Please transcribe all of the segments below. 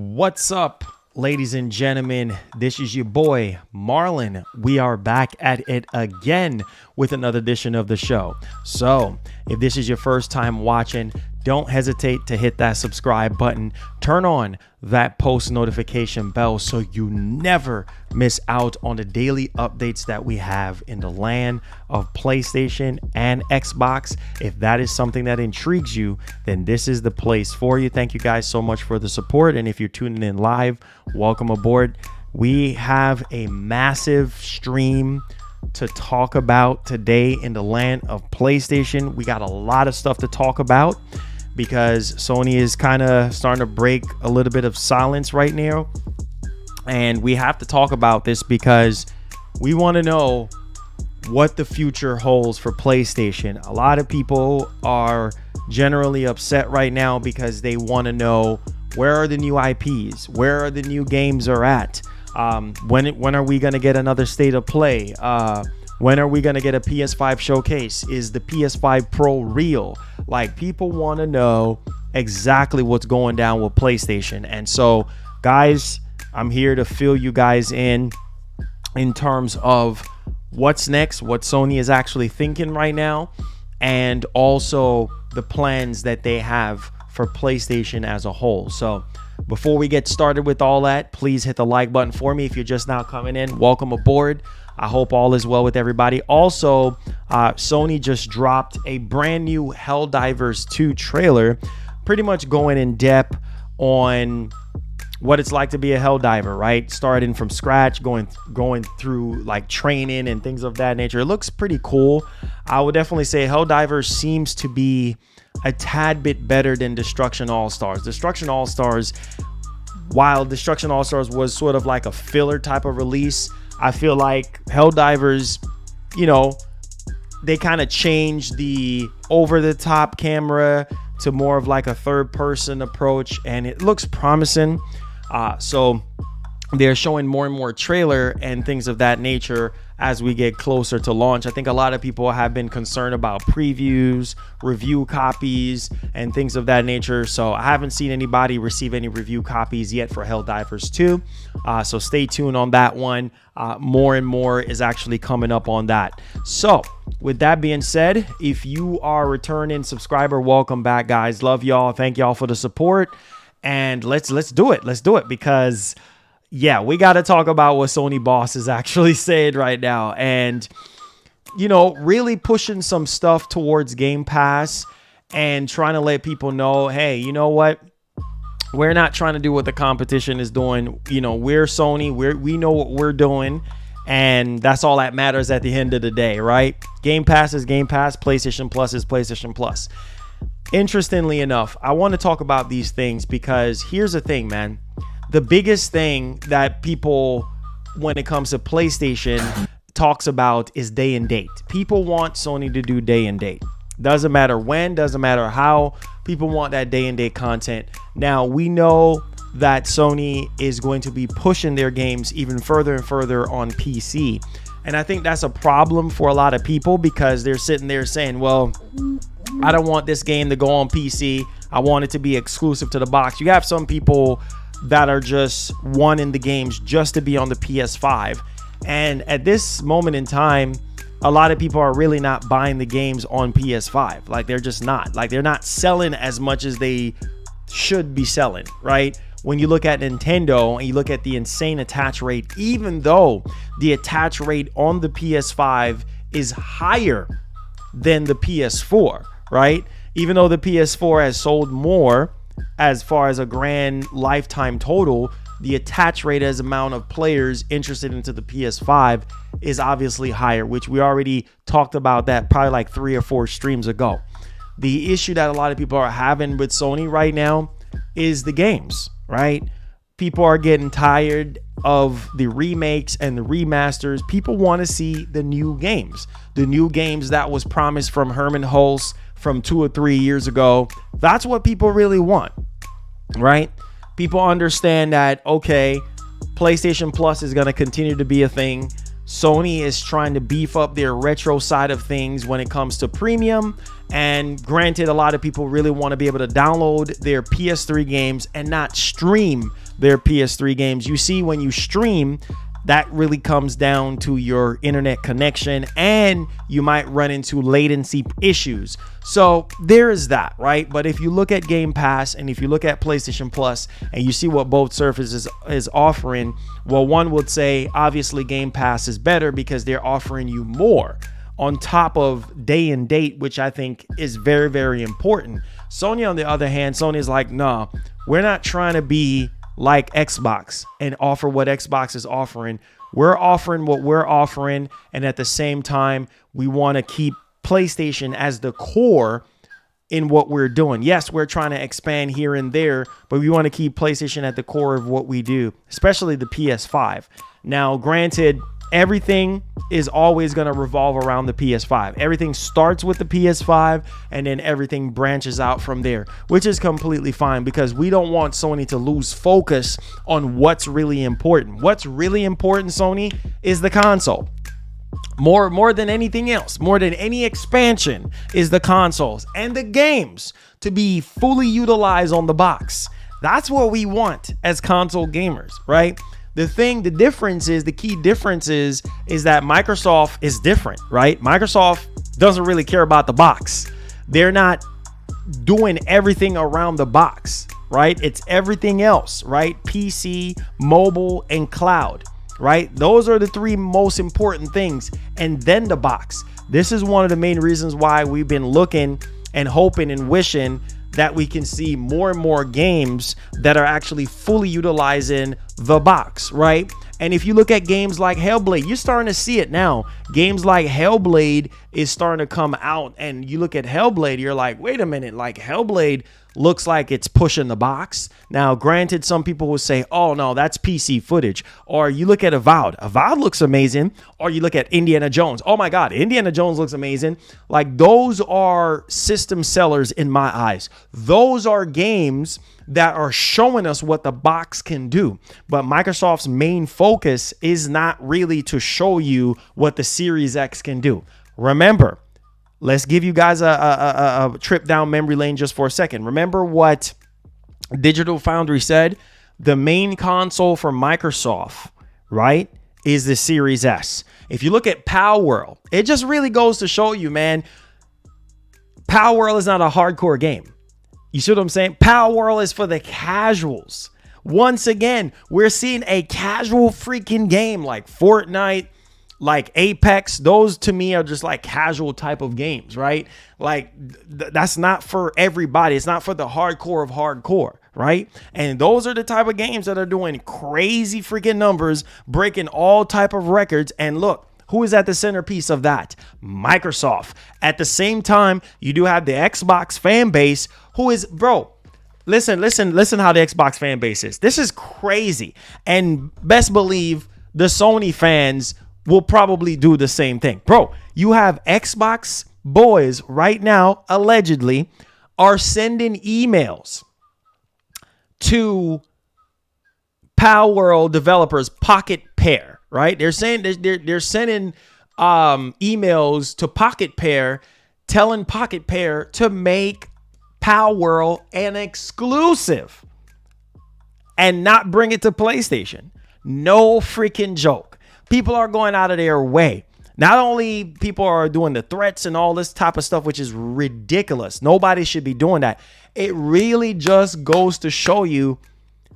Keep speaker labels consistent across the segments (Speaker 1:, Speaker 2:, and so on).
Speaker 1: What's up, ladies and gentlemen? This is your boy Marlon. We are back at it again with another edition of the show. So if this is your first time watching, don't hesitate to hit that subscribe button. Turn on that post notification bell so you never miss out on the daily updates that we have in the land of PlayStation and Xbox. If that is something that intrigues you, then this is the place for you. Thank you guys so much for the support. And if you're tuning in live, welcome aboard. We have a massive stream to talk about today in the land of PlayStation. We got a lot of stuff to talk about because Sony is kind of starting to break a little bit of silence right now. And we have to talk about this because we want to know what the future holds for PlayStation. A lot of people are generally upset right now because they want to know, where are the new IPs? Where are the new games are at? When are we going to get another state of play? When are we going to get a PS5 showcase? Is the PS5 Pro real? Like, people want to know exactly what's going down with PlayStation. And so, guys, I'm here to fill you guys in terms of what's next, what Sony is actually thinking right now, and also the plans that they have for PlayStation as a whole. So before we get started with all that, please hit the like button for me. If you're just now coming in, welcome aboard. I hope all is well with everybody. Also, Sony just dropped a brand new Helldivers 2 trailer, pretty much going in depth on what it's like to be a Helldiver, right? Starting from scratch, going through like training and things of that nature. It looks pretty cool. I would definitely say Helldivers seems to be a tad bit better than Destruction All-Stars. Destruction All-Stars, while Destruction All-Stars was sort of like a filler type of release, I feel like Helldivers, you know, they kind of changed the over-the-top camera to more of like a third-person approach, and it looks promising. So they're showing more and more trailer and things of that nature as we get closer to launch. I think a lot of people have been concerned about previews, review copies, and things of that nature. So I haven't seen anybody receive any review copies yet for Helldivers 2. So stay tuned on that one. More and more is actually coming up on that. So with that being said, if you are a returning subscriber, welcome back, guys. Love y'all. Thank y'all for the support. And let's do it. Let's do it because, yeah, we got to talk about what Sony boss is actually saying right now. And, you know, really pushing some stuff towards Game Pass and trying to let people know, hey, you know what? We're not trying to do what the competition is doing. You know, we're Sony. We know what we're doing. And that's all that matters at the end of the day, right? Game Pass is Game Pass. PlayStation Plus is PlayStation Plus. Interestingly enough, I want to talk about these things because here's the thing, man. The biggest thing that people, when it comes to PlayStation, talks about is day and date. People want Sony to do day and date. Doesn't matter when, doesn't matter how. People want that day and date content. Now, we know that Sony is going to be pushing their games even further and further on PC. And I think that's a problem for a lot of people because they're sitting there saying, well, I don't want this game to go on PC. I want it to be exclusive to the box. You have some people that are just wanting the games just to be on the PS5. And at this moment in time, a lot of people are really not buying the games on PS5. Like, they're just not. Like, they're not selling as much as they should be selling, right? When you look at Nintendo and you look at the insane attach rate, even though the attach rate on the PS5 is higher than the PS4, right? Even though the PS4 has sold more as far as a grand lifetime total, the attach rate as amount of players interested into the PS5 is obviously higher, which we already talked about that probably like 3 or 4 streams ago. The issue that a lot of people are having with Sony right now is the games, right? People are getting tired of the remakes and the remasters. People want to see the new games. The new games that was promised from Herman Hulse from 2 or 3 years ago. That's what people really want, right? People understand that, okay, PlayStation Plus is going to continue to be a thing. Sony is trying to beef up their retro side of things when it comes to premium And granted, a lot of people really want to be able to download their PS3 games and not stream their PS3 games. You see, when you stream, that really comes down to your internet connection, and you might run into latency issues. So there is that, right? But if you look at Game Pass and if you look at PlayStation Plus and you see what both services is offering, well, one would say obviously Game Pass is better because they're offering you more on top of day and date, which I think is very, very important. Sony, on the other hand, Sony is like, no, we're not trying to be like Xbox and offer what Xbox is offering. We're offering what we're offering, and at the same time, we want to keep PlayStation as the core in what we're doing. Yes, we're trying to expand here and there, but we want to keep PlayStation at the core of what we do, especially the PS5. Now, granted, everything is always going to revolve around the PS5. Everything starts with the PS5 and then everything branches out from there, which is completely fine because we don't want Sony to lose focus on what's really important. What's really important, Sony, is the console. More than anything else, more than any expansion, is the consoles and the games to be fully utilized on the box. That's what we want as console gamers, right? The key difference is that Microsoft is different, right? Microsoft doesn't really care about the box. They're not doing everything around the box, right? It's everything else, right? PC, mobile, and cloud, right? Those are the three most important things. And then the box. This is one of the main reasons why we've been looking and hoping and wishing that we can see more and more games that are actually fully utilizing the box, right? And if you look at games like Hellblade, you're starting to see it now. Games like Hellblade is starting to come out, and you look at Hellblade, you're like, wait a minute, like Hellblade looks like it's pushing the box. Now, granted, some people will say, oh no, that's PC footage. Or you look at Avowed. Avowed looks amazing. Or you look at Indiana Jones. Oh my God, Indiana Jones looks amazing. Like, those are system sellers in my eyes. Those are games that are showing us what the box can do. But Microsoft's main focus is not really to show you what the Series X can do. Remember, let's give you guys a trip down memory lane just for a second. Remember what Digital Foundry said? The main console for Microsoft, right, is the Series S. If you look at Power World, it just really goes to show you, man, Power World is not a hardcore game. You see what I'm saying? Power World is for the casuals. Once again, we're seeing a casual freaking game like Fortnite, like Apex. Those to me are just like casual type of games, right? Like that's not for everybody. It's not for the hardcore of hardcore, right? And those are the type of games that are doing crazy freaking numbers, breaking all type of records. And look, who is at the centerpiece of that? Microsoft. At the same time, you do have the Xbox fan base who is, bro, listen how the Xbox fan base is. This is crazy. And best believe the Sony fans will probably do the same thing. Bro, you have Xbox boys right now, allegedly, are sending emails to Power World developers, Pocket Pair, right? They're saying they're sending emails to Pocket Pair, telling Pocket Pair to make Power World an exclusive and not bring it to PlayStation. No freaking joke. People are going out of their way. Not only people are doing the threats and all this type of stuff, which is ridiculous. Nobody should be doing that. It really just goes to show you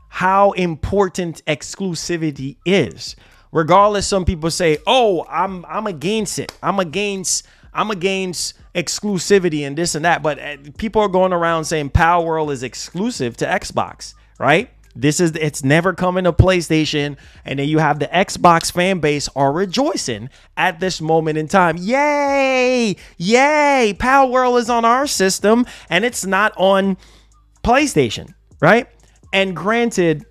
Speaker 1: how important exclusivity is. Regardless, some people say, "Oh, I'm against it. I'm against exclusivity and this and that." But people are going around saying Power World is exclusive to Xbox, right? It's never coming to PlayStation. And then you have the Xbox fan base are rejoicing at this moment in time. Yay! Yay! Power World is on our system and it's not on PlayStation, right? And granted,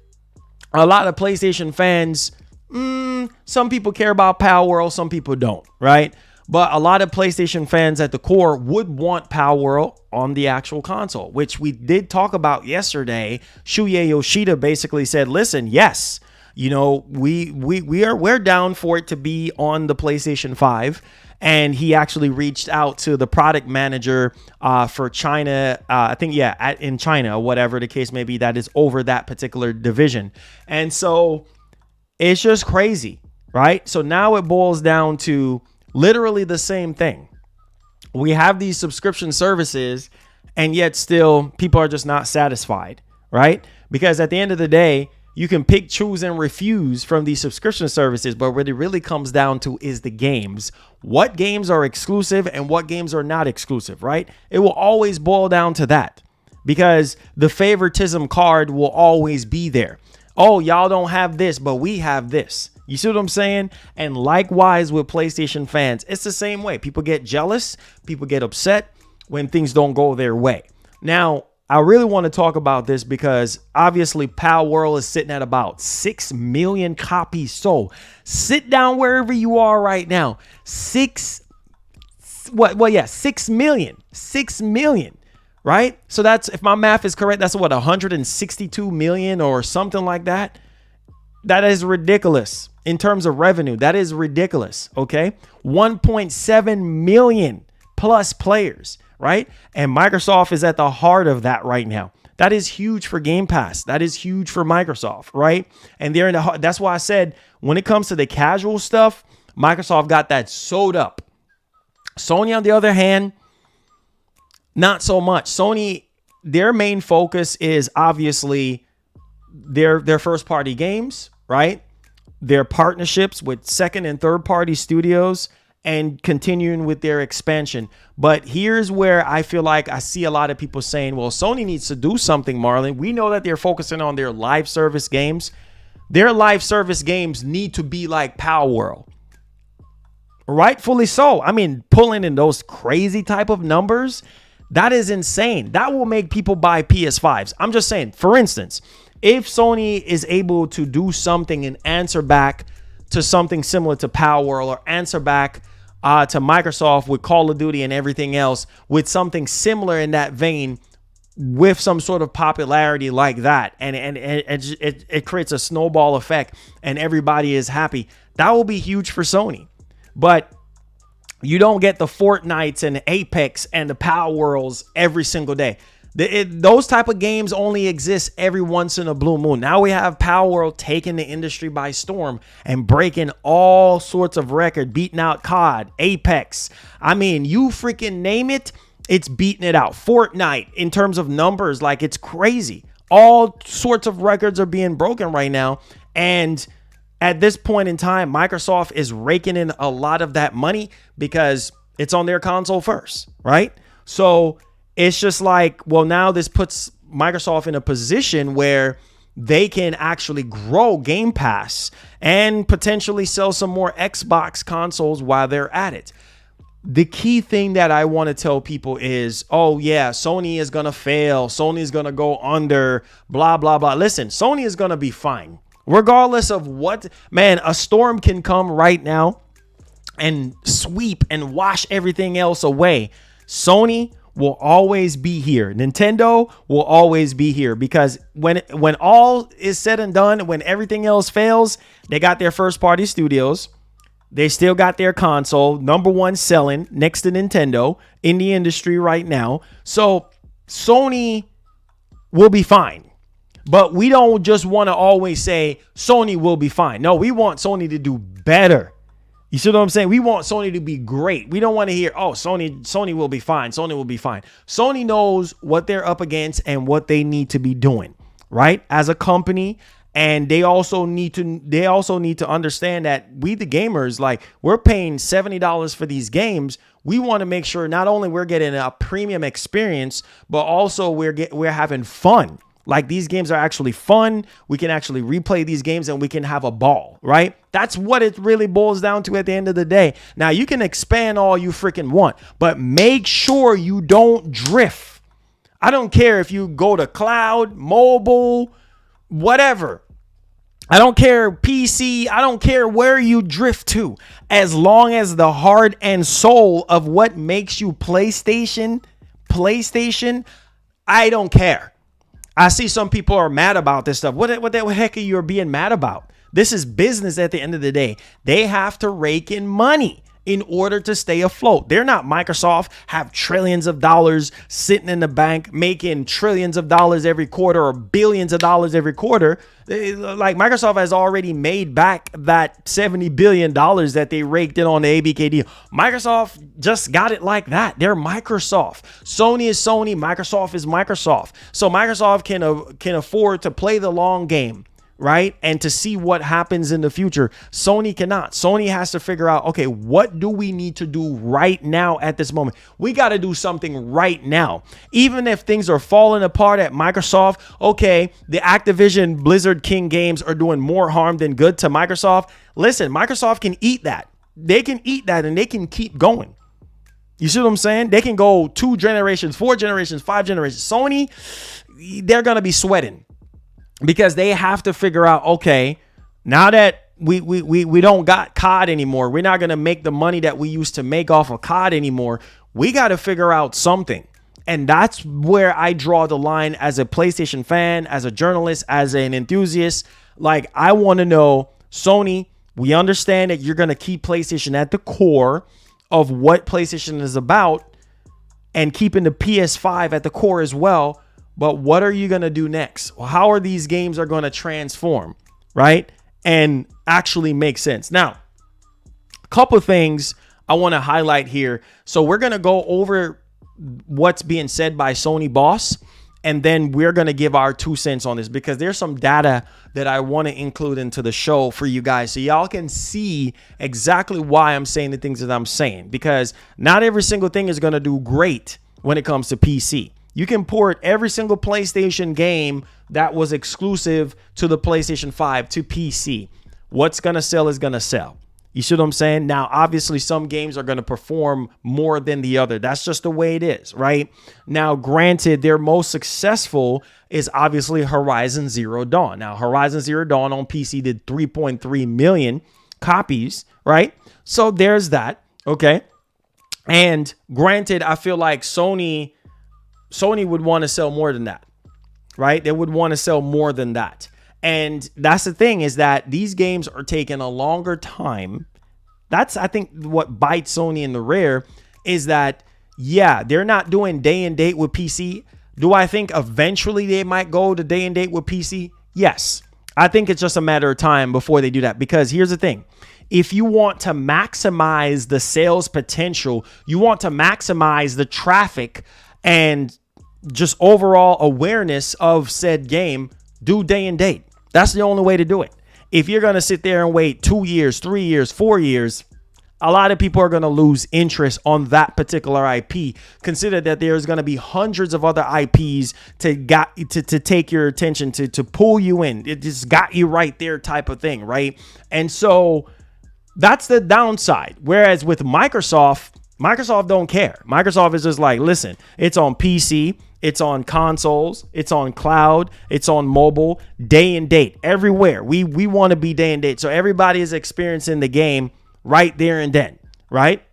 Speaker 1: a lot of PlayStation fans, some people care about Power World, some people don't, right? But a lot of PlayStation fans at the core would want Power World on the actual console, which we did talk about yesterday. Shuya Yoshida basically said, listen, yes, you know, we're down for it to be on the PlayStation 5. And he actually reached out to the product manager for China. I think, yeah, in China, whatever the case may be, that is over that particular division. And so it's just crazy, right? So now it boils down to literally the same thing. We have these subscription services, and yet still people are just not satisfied, right? Because at the end of the day, you can pick, choose, and refuse from these subscription services. But what it really comes down to is the games. What games are exclusive and what games are not exclusive, right? It will always boil down to that, because the favoritism card will always be there. Oh, y'all don't have this, but we have this. You see what I'm saying? And likewise with PlayStation fans, it's the same way. People get jealous. People get upset when things don't go their way. Now, I really want to talk about this because obviously Palworld is sitting at about 6 million copies sold. Sit down wherever you are right now. 6 million. 6 million. Right? So that's, if my math is correct, that's what, 162 million or something like that. That is ridiculous in terms of revenue. That is ridiculous. Okay. 1.7 million plus players, right? And Microsoft is at the heart of that right now. That is huge for Game Pass. That is huge for Microsoft, right? And they're in the heart. That's why I said when it comes to the casual stuff, Microsoft got that sewed up. Sony, on the other hand, not so much. Sony, their main focus is obviously their first party games, right? Their partnerships with second and third party studios and continuing with their expansion. But here's where I feel like I see a lot of people saying, well, Sony needs to do something, Marlon. We know that they're focusing on their live service games. Their live service games need to be like Palworld. Rightfully so. I mean, pulling in those crazy type of numbers, that is insane. That will make people buy PS5s. I'm just saying, for instance, if Sony is able to do something and answer back to something similar to Palworld, or answer back to Microsoft with Call of Duty and everything else with something similar in that vein, with some sort of popularity like that, and it creates a snowball effect and everybody is happy, that will be huge for Sony. But you don't get the Fortnites and the Apex and the Palworlds every single day. Those type of games only exist every once in a blue moon. Now we have Palworld taking the industry by storm and breaking all sorts of records, beating out COD, Apex. I mean, you freaking name it, it's beating it out. Fortnite, in terms of numbers, like, it's crazy. All sorts of records are being broken right now. And at this point in time, Microsoft is raking in a lot of that money because it's on their console first, right? So it's just like, well, now this puts Microsoft in a position where they can actually grow Game Pass and potentially sell some more Xbox consoles while they're at it. The key thing that I want to tell people is, oh yeah, Sony is going to fail. Sony is going to go under, blah, blah, blah. Listen, Sony is going to be fine. Regardless of what, man, a storm can come right now and sweep and wash everything else away. Sony will always be here. Nintendo will always be here, because when all is said and done, when everything else fails, they got their first party studios. They still got their console, #1 selling next to Nintendo in the industry right now. So Sony will be fine. But we don't just want to always say Sony will be fine. No, we want Sony to do better. You see what I'm saying? We want Sony to be great. We don't want to hear, oh, Sony will be fine. Sony will be fine. Sony knows what they're up against and what they need to be doing, right? As a company. And they also need to understand that we, the gamers, like, we're paying $70 for these games. We want to make sure not only we're getting a premium experience, but also we're having fun. Like, these games are actually fun. We can actually replay these games and we can have a ball, right? That's what it really boils down to at the end of the day. Now, you can expand all you freaking want, but make sure you don't drift. I don't care if you go to cloud, mobile, whatever. I don't care, PC. I don't care where you drift to. As long as the heart and soul of what makes you PlayStation, I don't care. I see some people are mad about this stuff. What the heck are you being mad about? This is business at the end of the day. They have to rake in money. in order to stay afloat. They're not Microsoft, have trillions of dollars sitting in the bank, making trillions of dollars every quarter or billions of dollars every quarter. Like Microsoft has already made back that $70 billion that they raked in on the ABK deal. Microsoft just got it like that. They're Microsoft. Sony is Sony. Microsoft is Microsoft. So Microsoft can afford to play the long game, right? And to see what happens in the future. Sony cannot. Sony has to figure out, okay, what do we need to do right now at this moment? We got to do something right now. Even if things are falling apart at Microsoft, okay, the Activision Blizzard King games are doing more harm than good to Microsoft. Listen, Microsoft can eat that. They can eat that and they can keep going. You see what I'm saying? They can go 2 generations, 4 generations, 5 generations. Sony, they're going to be sweating. Because they have to figure out, okay, now that we don't got COD anymore, we're not going to make the money that we used to make off of COD anymore. We got to figure out something. And that's where I draw the line as a PlayStation fan, as a journalist, as an enthusiast. Like, I want to know, Sony, we understand that you're going to keep PlayStation at the core of what PlayStation is about and keeping the PS5 at the core as well. But what are you going to do next? Well, how are these games are going to transform, right? And actually make sense. Now, a couple of things I want to highlight here. So we're going to go over what's being said by Sony boss, and then we're going to give our 2 cents on this because there's some data that I want to include into the show for you guys so y'all can see exactly why I'm saying the things that I'm saying, because not every single thing is going to do great when it comes to PC. You can port every single PlayStation game that was exclusive to the PlayStation 5 to PC. What's going to sell is going to sell. You see what I'm saying? Now, obviously, some games are going to perform more than the other. That's just the way it is, right? Now, granted, their most successful is obviously Horizon Zero Dawn. Now, Horizon Zero Dawn on PC did 3.3 million copies, right? So there's that, okay? And granted, I feel like Sony would want to sell more than that, right? They would want to sell more than that. And that's the thing, is that these games are taking a longer time. That's, I think, what bites Sony in the rear is that, yeah, they're not doing day and date with PC. Do I think eventually they might go to day and date with PC? Yes. I think it's just a matter of time before they do that, because here's the thing. If you want to maximize the sales potential, you want to maximize the traffic and just overall awareness of said game, do day and date. That's the only way to do it. If you're going to sit there and wait 2 years, 3 years, 4 years, a lot of people are going to lose interest on that particular IP. Consider that there's going to be hundreds of other IPs to take your attention, to pull you in. It just got you right there type of thing, right? And so that's the downside. Whereas with Microsoft don't care. Microsoft is just like, listen, it's on PC, it's on consoles, it's on cloud, it's on mobile, day and date, everywhere. We want to be day and date. So everybody is experiencing the game right there and then, right?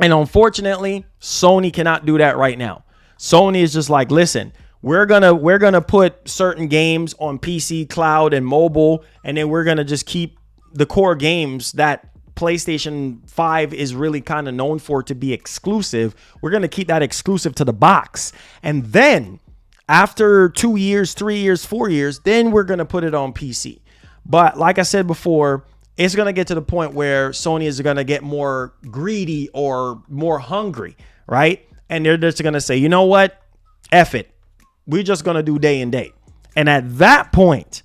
Speaker 1: And unfortunately, Sony cannot do that right now. Sony is just like, listen, we're gonna put certain games on PC, cloud, and mobile, and then we're gonna just keep the core games that PlayStation 5 is really kind of known for to be exclusive. We're going to keep that exclusive to the box. And then after 2 years, 3 years, 4 years, then we're going to put it on PC. But like I said before, it's going to get to the point where Sony is going to get more greedy or more hungry, right? And they're just going to say, you know what? F it. We're just going to do day and date. And at that point,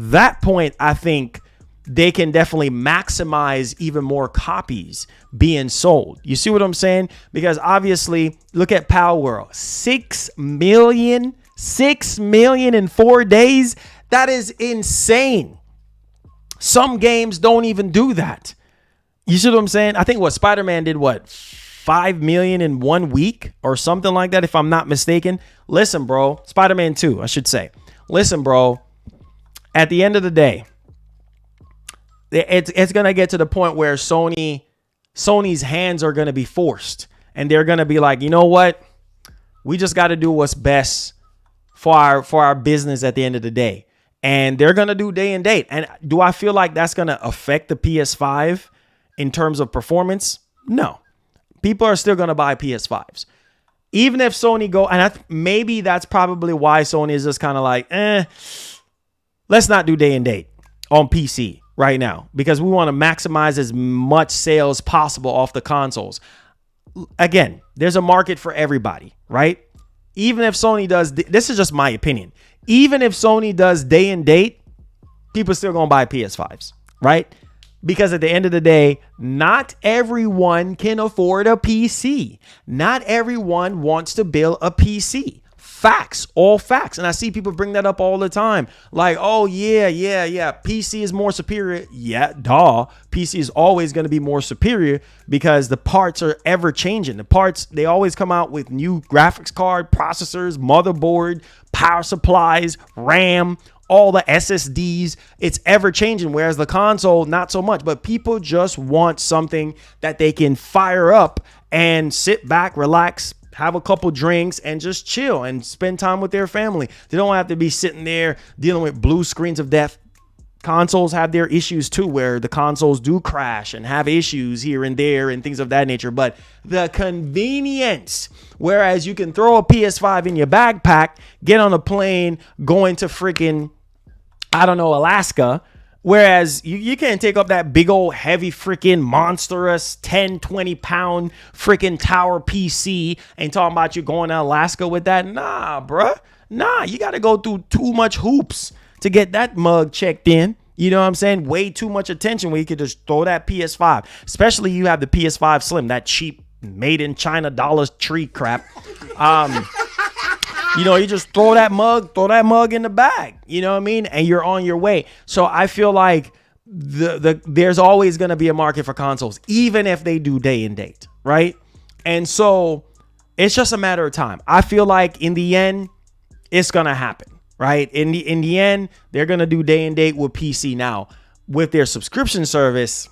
Speaker 1: I think they can definitely maximize even more copies being sold. You see what I'm saying? Because obviously, look at Power World. 6 million in 4 days. That is insane. Some games don't even do that. You see what I'm saying? I think Spider-Man did 5 million in 1 week or something like that, if I'm not mistaken. Listen, bro, Spider-Man 2, I should say. Listen, bro, at the end of the day, it's going to get to the point where Sony's hands are going to be forced, and they're going to be like, you know what? We just got to do what's best for our business at the end of the day. And they're going to do day and date. And do I feel like that's going to affect the PS5 in terms of performance, no. People are still going to buy PS5s. Even if Sony go, and maybe that's probably why Sony is just kind of like, let's not do day and date on PC right now, because we want to maximize as much sales possible off the consoles. Again, there's a market for everybody, right? Even if Sony does, this is just my opinion. Even if Sony does day and date, people are still going to buy PS5s, right? Because at the end of the day, not everyone can afford a PC. Not everyone wants to build a PC. Facts, all facts. And I see people bring that up all the time. Like, oh, yeah. PC is more superior. Yeah, duh. PC is always going to be more superior because the parts are ever changing. The parts, they always come out with new graphics card, processors, motherboard, power supplies, RAM, all the SSDs. It's ever changing. Whereas the console, not so much. But people just want something that they can fire up and sit back, relax, have a couple drinks, and just chill and spend time with their family. They don't have to be sitting there dealing with blue screens of death. Consoles have their issues too, where the consoles do crash and have issues here and there and things of that nature. But the convenience, whereas you can throw a PS5 in your backpack, get on a plane, going to freaking, I don't know, Alaska. Whereas you can't take up that big old heavy freaking monstrous 10, 20 pound freaking tower PC and talking about you going to Alaska with that. Nah, bruh. Nah, you got to go through too much hoops to get that mug checked in. You know what I'm saying? Way too much attention where you could just throw that PS5. Especially you have the PS5 Slim, that cheap made in China Dollar Tree crap. You know, you just throw that mug in the bag, you know what I mean? And you're on your way. So I feel like there's always going to be a market for consoles, even if they do day and date, right? And so it's just a matter of time. I feel like in the end, it's going to happen, right? In the end, they're going to do day and date with PC now. With their subscription service,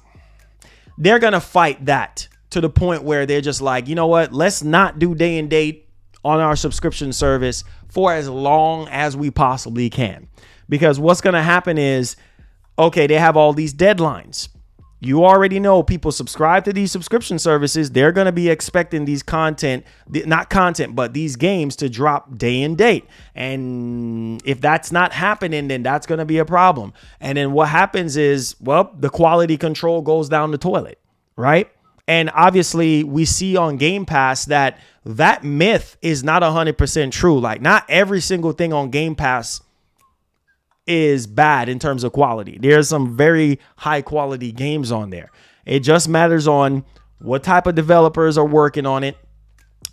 Speaker 1: they're going to fight that to the point where they're just like, you know what? Let's not do day and date on our subscription service for as long as we possibly can. Because what's going to happen is, okay, they have all these deadlines. You already know people subscribe to these subscription services. They're going to be expecting these but these games to drop day and date. And if that's not happening, then that's going to be a problem. And then what happens is, well, the quality control goes down the toilet, right? And obviously we see on Game Pass that myth is not 100% true. Like, not every single thing on Game Pass is bad in terms of quality. There's some very high quality games on there. It just matters on what type of developers are working on it.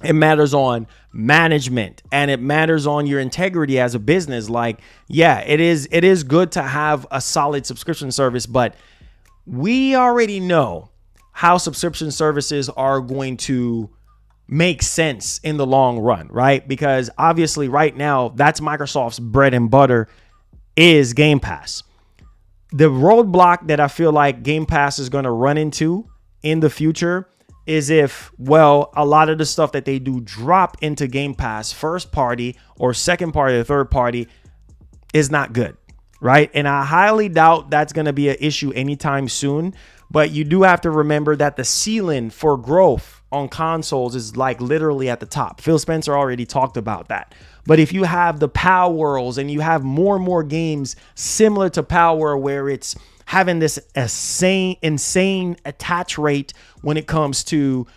Speaker 1: It matters on management, and it matters on your integrity as a business. Like, yeah, it is good to have a solid subscription service, but we already know how subscription services are going to make sense in the long run, right? Because obviously right now, that's Microsoft's bread and butter is Game Pass. The roadblock that I feel like Game Pass is going to run into in the future is if, well, a lot of the stuff that they do drop into Game Pass, first party or second party or third party, is not good, right? And I highly doubt that's going to be an issue anytime soon. But you do have to remember that the ceiling for growth on consoles is like literally at the top. Phil Spencer already talked about that. But if you have the Power Worlds and you have more and more games similar to Power, where it's having this insane attach rate when it comes to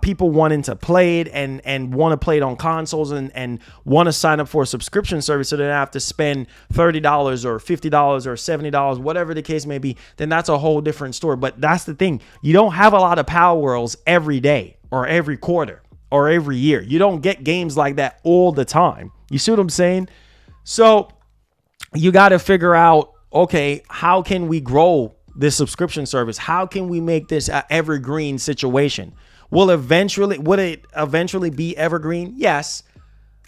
Speaker 1: people wanting to play it and want to play it on consoles and want to sign up for a subscription service so they don't have to spend $30 or $50 or $70, whatever the case may be, then that's a whole different story. But that's the thing. You don't have a lot of Power Worlds every day or every quarter or every year. You don't get games like that all the time. You see what I'm saying? So you got to figure out, okay, how can we grow this subscription service? How can we make this an evergreen situation? Would it eventually be evergreen? Yes.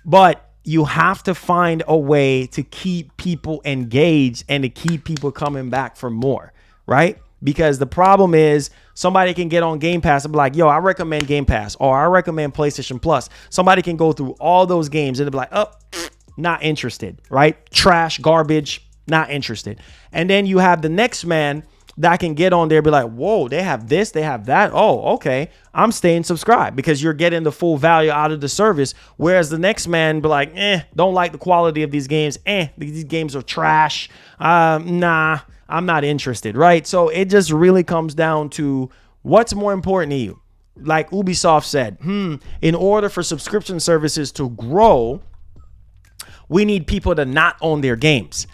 Speaker 1: But you have to find a way to keep people engaged and to keep people coming back for more, right? Because the problem is somebody can get on Game Pass and be like, yo, I recommend Game Pass, or I recommend PlayStation Plus. Somebody can go through all those games and they'll be like, oh, not interested, right? Trash, garbage, not interested. And then you have the next man that can get on there and be like, whoa, they have this, they have that. Oh, okay, I'm staying subscribed, because you're getting the full value out of the service. Whereas the next man be like, don't like the quality of these games. These games are trash. Nah, I'm not interested, right? So it just really comes down to what's more important to you. Like Ubisoft said, in order for subscription services to grow, we need people to not own their games.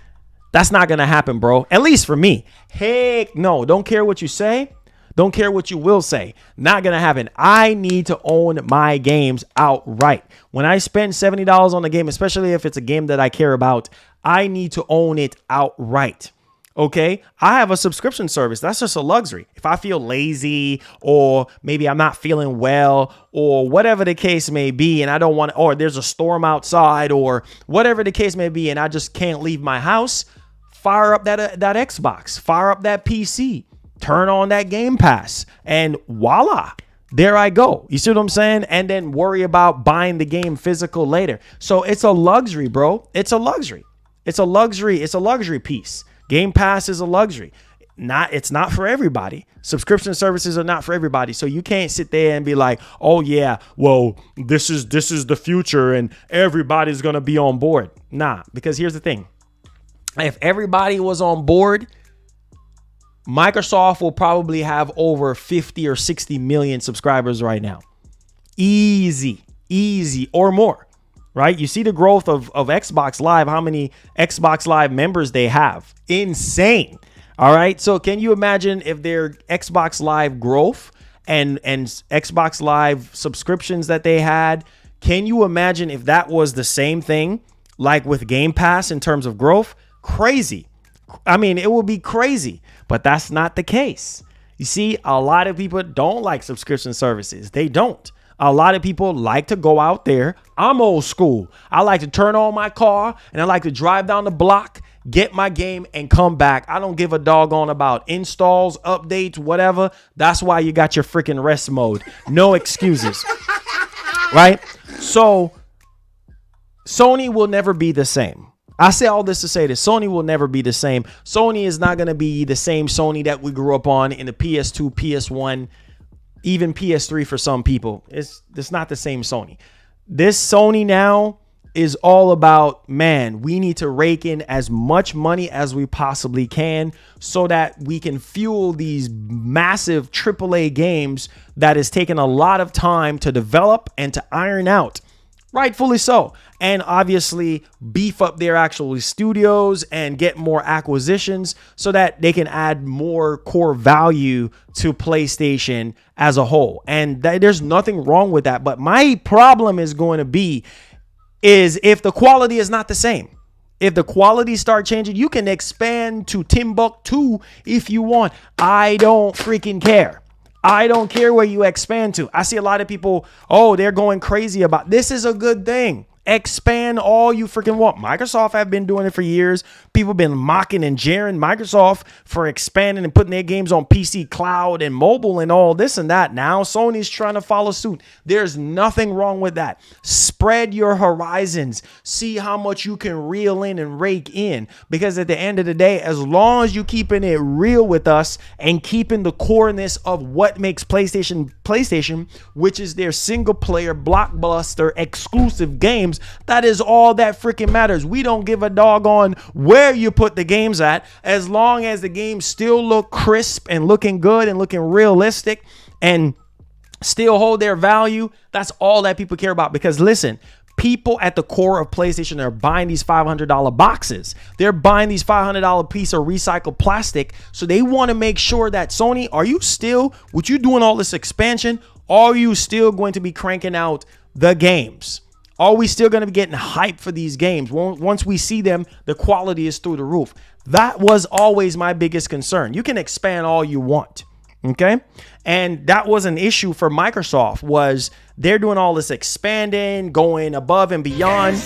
Speaker 1: That's not going to happen, bro. At least for me. Heck no. Don't care what you say. Don't care what you will say. Not going to happen. I need to own my games outright. When I spend $70 on a game, especially if it's a game that I care about, I need to own it outright. Okay, I have a subscription service. That's just a luxury. If I feel lazy, or maybe I'm not feeling well, or whatever the case may be, and I don't want, or there's a storm outside, or whatever the case may be, and I just can't leave my house, fire up that Xbox, fire up that PC, turn on that Game Pass, and voila, there I go. You see what I'm saying? And then worry about buying the game physical later. So it's a luxury, bro. It's a luxury. It's a luxury. It's a luxury piece. Game Pass is a luxury. It's not for everybody. Subscription services are not for everybody. So you can't sit there and be like, oh yeah, well, this is the future and everybody's going to be on board. Nah, because here's the thing. If everybody was on board, Microsoft will probably have over 50 or 60 million subscribers right now. Easy or more. Right? You see the growth of Xbox Live, how many Xbox Live members they have. Insane. All right. So can you imagine if their Xbox Live growth and Xbox Live subscriptions that they had? Can you imagine if that was the same thing like with Game Pass in terms of growth? Crazy. I mean, it will be crazy, but that's not the case. You see, a lot of people don't like subscription services. They don't. A lot of people like to go out there. I'm old school. I like to turn on my car and I like to drive down the block, get my game and come back. I don't give a doggone about installs, updates, whatever. That's why you got your freaking rest mode. No excuses. Right? So Sony will never be the same. I say all this to say that Sony will never be the same. Sony is not going to be the same Sony that we grew up on in the PS2, PS1, even PS3 for some people. It's not the same Sony. This Sony now is all about, man, we need to rake in as much money as we possibly can so that we can fuel these massive AAA games that is taking a lot of time to develop and to iron out. Rightfully so. And obviously beef up their actual studios and get more acquisitions so that they can add more core value to PlayStation as a whole. And there's nothing wrong with that. But my problem is going to be is if the quality is not the same. If the quality start changing, you can expand to Timbuktu if you want. I don't freaking care. I don't care where you expand to. I see a lot of people, they're going crazy about this. Is a good thing. Expand all you freaking want. Microsoft have been doing it for years. People been mocking and jeering Microsoft for expanding and putting their games on PC, cloud, and mobile and all this and that. Now Sony's trying to follow suit. There's nothing wrong with that. Spread your horizons. See how much you can reel in and rake in. Because at the end of the day, as long as you keeping it real with us and keeping the coreness of what makes PlayStation, which is their single player blockbuster exclusive games, that is all that freaking matters. We don't give a doggone where you put the games at, as long as the games still look crisp and looking good and looking realistic and still hold their value. That's all that people care about. Because listen, people at the core of PlayStation are buying these $500 boxes. They're buying these $500 piece of recycled plastic. So they want to make sure that Sony, are you still, with you doing all this expansion, are you still going to be cranking out the games? Are we still going to be getting hype for these games? Once we see them, the quality is through the roof. That was always my biggest concern. You can expand all you want. Okay. And that was an issue for Microsoft, was they're doing all this expanding, going above and beyond,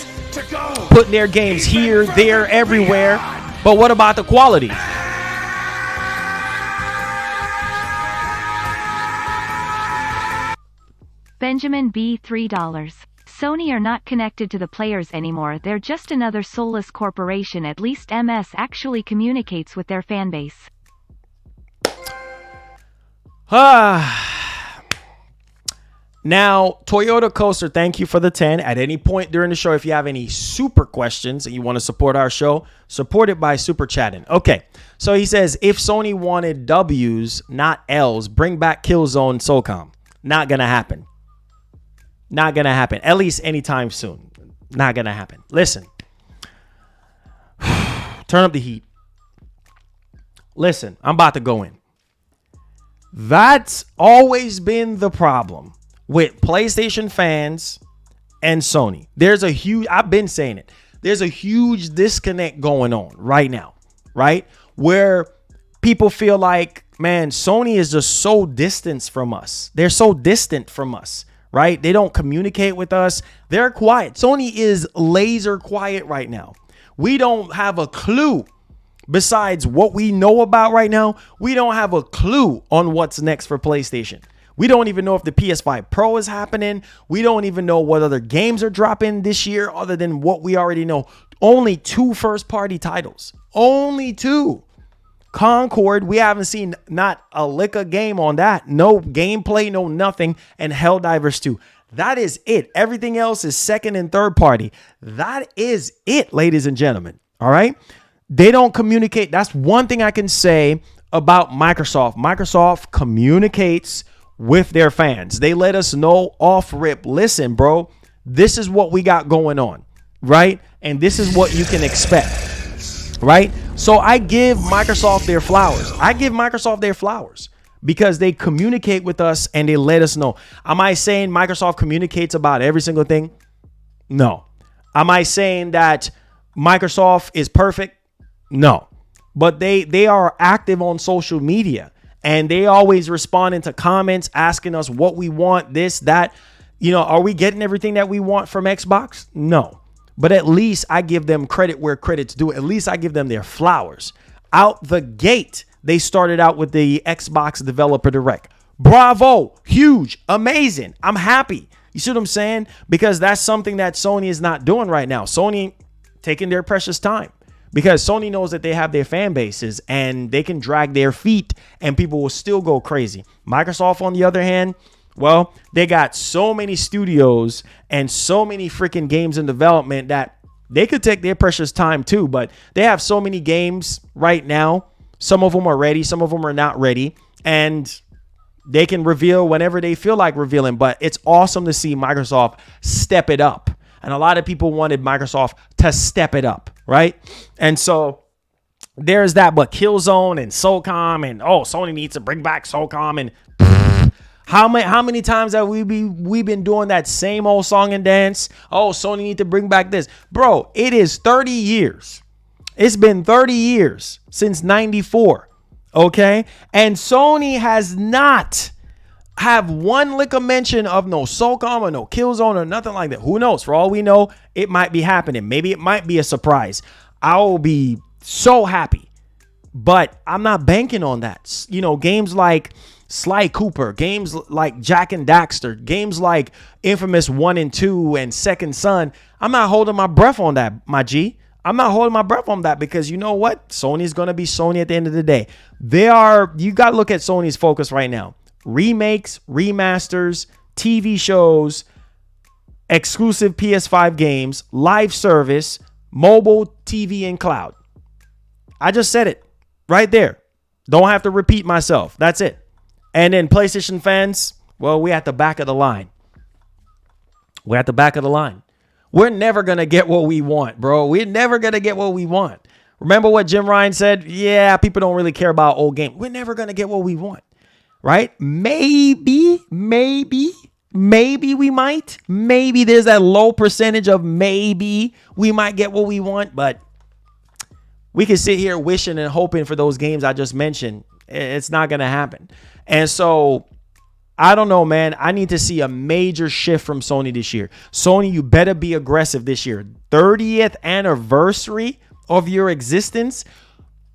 Speaker 1: putting their games here, there, everywhere. But what about the quality?
Speaker 2: Benjamin B. $3. Sony are not connected to the players anymore. They're just another soulless corporation. At least MS actually communicates with their fan base.
Speaker 1: Now, Toyota Coaster, thank you for the 10. At any point during the show, if you have any super questions and you want to support our show, support it by super chatting. Okay, so he says, if Sony wanted W's, not L's, bring back Killzone SOCOM. Not going to happen. Not going to happen. At least anytime soon. Not going to happen. Listen. Turn up the heat. Listen, I'm about to go in. That's always been the problem with PlayStation fans and Sony. I've been saying it. There's a huge disconnect going on right now, right? Where people feel like, man, Sony is just so distant from us. They're so distant from us, right? They don't communicate with us. They're quiet. Sony is laser quiet right now. We don't have a clue. Besides what we know about right now, we don't have a clue on what's next for PlayStation. We don't even know if the PS5 Pro is happening. We don't even know what other games are dropping this year other than what we already know. Only 2 first-party titles. Only 2. Concord, we haven't seen not a lick of game on that. No gameplay, no nothing. And Helldivers 2. That is it. Everything else is second and third party. That is it, ladies and gentlemen. All right? They don't communicate. That's one thing I can say about Microsoft. Microsoft communicates with their fans. They let us know off rip. Listen, bro, this is what we got going on, right? And this is what you can expect, right? So I give Microsoft their flowers. Because they communicate with us and they let us know. Am I saying Microsoft communicates about every single thing? No. Am I saying that Microsoft is perfect? No. But they are active on social media. And they always responding to comments, asking us what we want, this, that. You know, are we getting everything that we want from Xbox? No. But at least I give them credit where credit's due. At least I give them their flowers. Out the gate, they started out with the Xbox Developer Direct. Bravo. Huge. Amazing. I'm happy. You see what I'm saying? Because that's something that Sony is not doing right now. Sony taking their precious time. Because Sony knows that they have their fan bases and they can drag their feet and people will still go crazy. Microsoft, on the other hand, well, they got so many studios and so many freaking games in development that they could take their precious time too. But they have so many games right now. Some of them are ready. Some of them are not ready. And they can reveal whenever they feel like revealing. But it's awesome to see Microsoft step it up. And a lot of people wanted Microsoft to step it up, right? And so there's that. But Killzone and SOCOM and, Sony needs to bring back SOCOM. And how many times have we been doing that same old song and dance? Sony need to bring back this. Bro, it is 30 years. It's been 30 years since 94, okay? And Sony has not have one lick of mention of no SOCOM or no Killzone or nothing like that. Who knows? For all we know, it might be happening. Maybe it might be a surprise. I will be so happy. But I'm not banking on that. You know, games like Sly Cooper, games like Jack and Daxter, games like Infamous 1 and 2 and Second Son. I'm not holding my breath on that, my G. I'm not holding my breath on that because you know what? Sony's going to be Sony at the end of the day. You got to look at Sony's focus right now. Remakes, remasters, TV shows, exclusive PS5 games, live service, mobile, TV, and cloud. I just said it right there. Don't have to repeat myself. That's it. And then PlayStation fans, well, we're at the back of the line. We're at the back of the line. We're never going to get what we want, bro. We're never going to get what we want. Remember what Jim Ryan said? Yeah, people don't really care about old games. We're never going to get what we want. Right? Maybe we might. Maybe there's that low percentage of maybe we might get what we want, but we can sit here wishing and hoping for those games I just mentioned. It's not going to happen. And so I don't know, man. I need to see a major shift from Sony this year. Sony, you better be aggressive this year. 30th anniversary of your existence.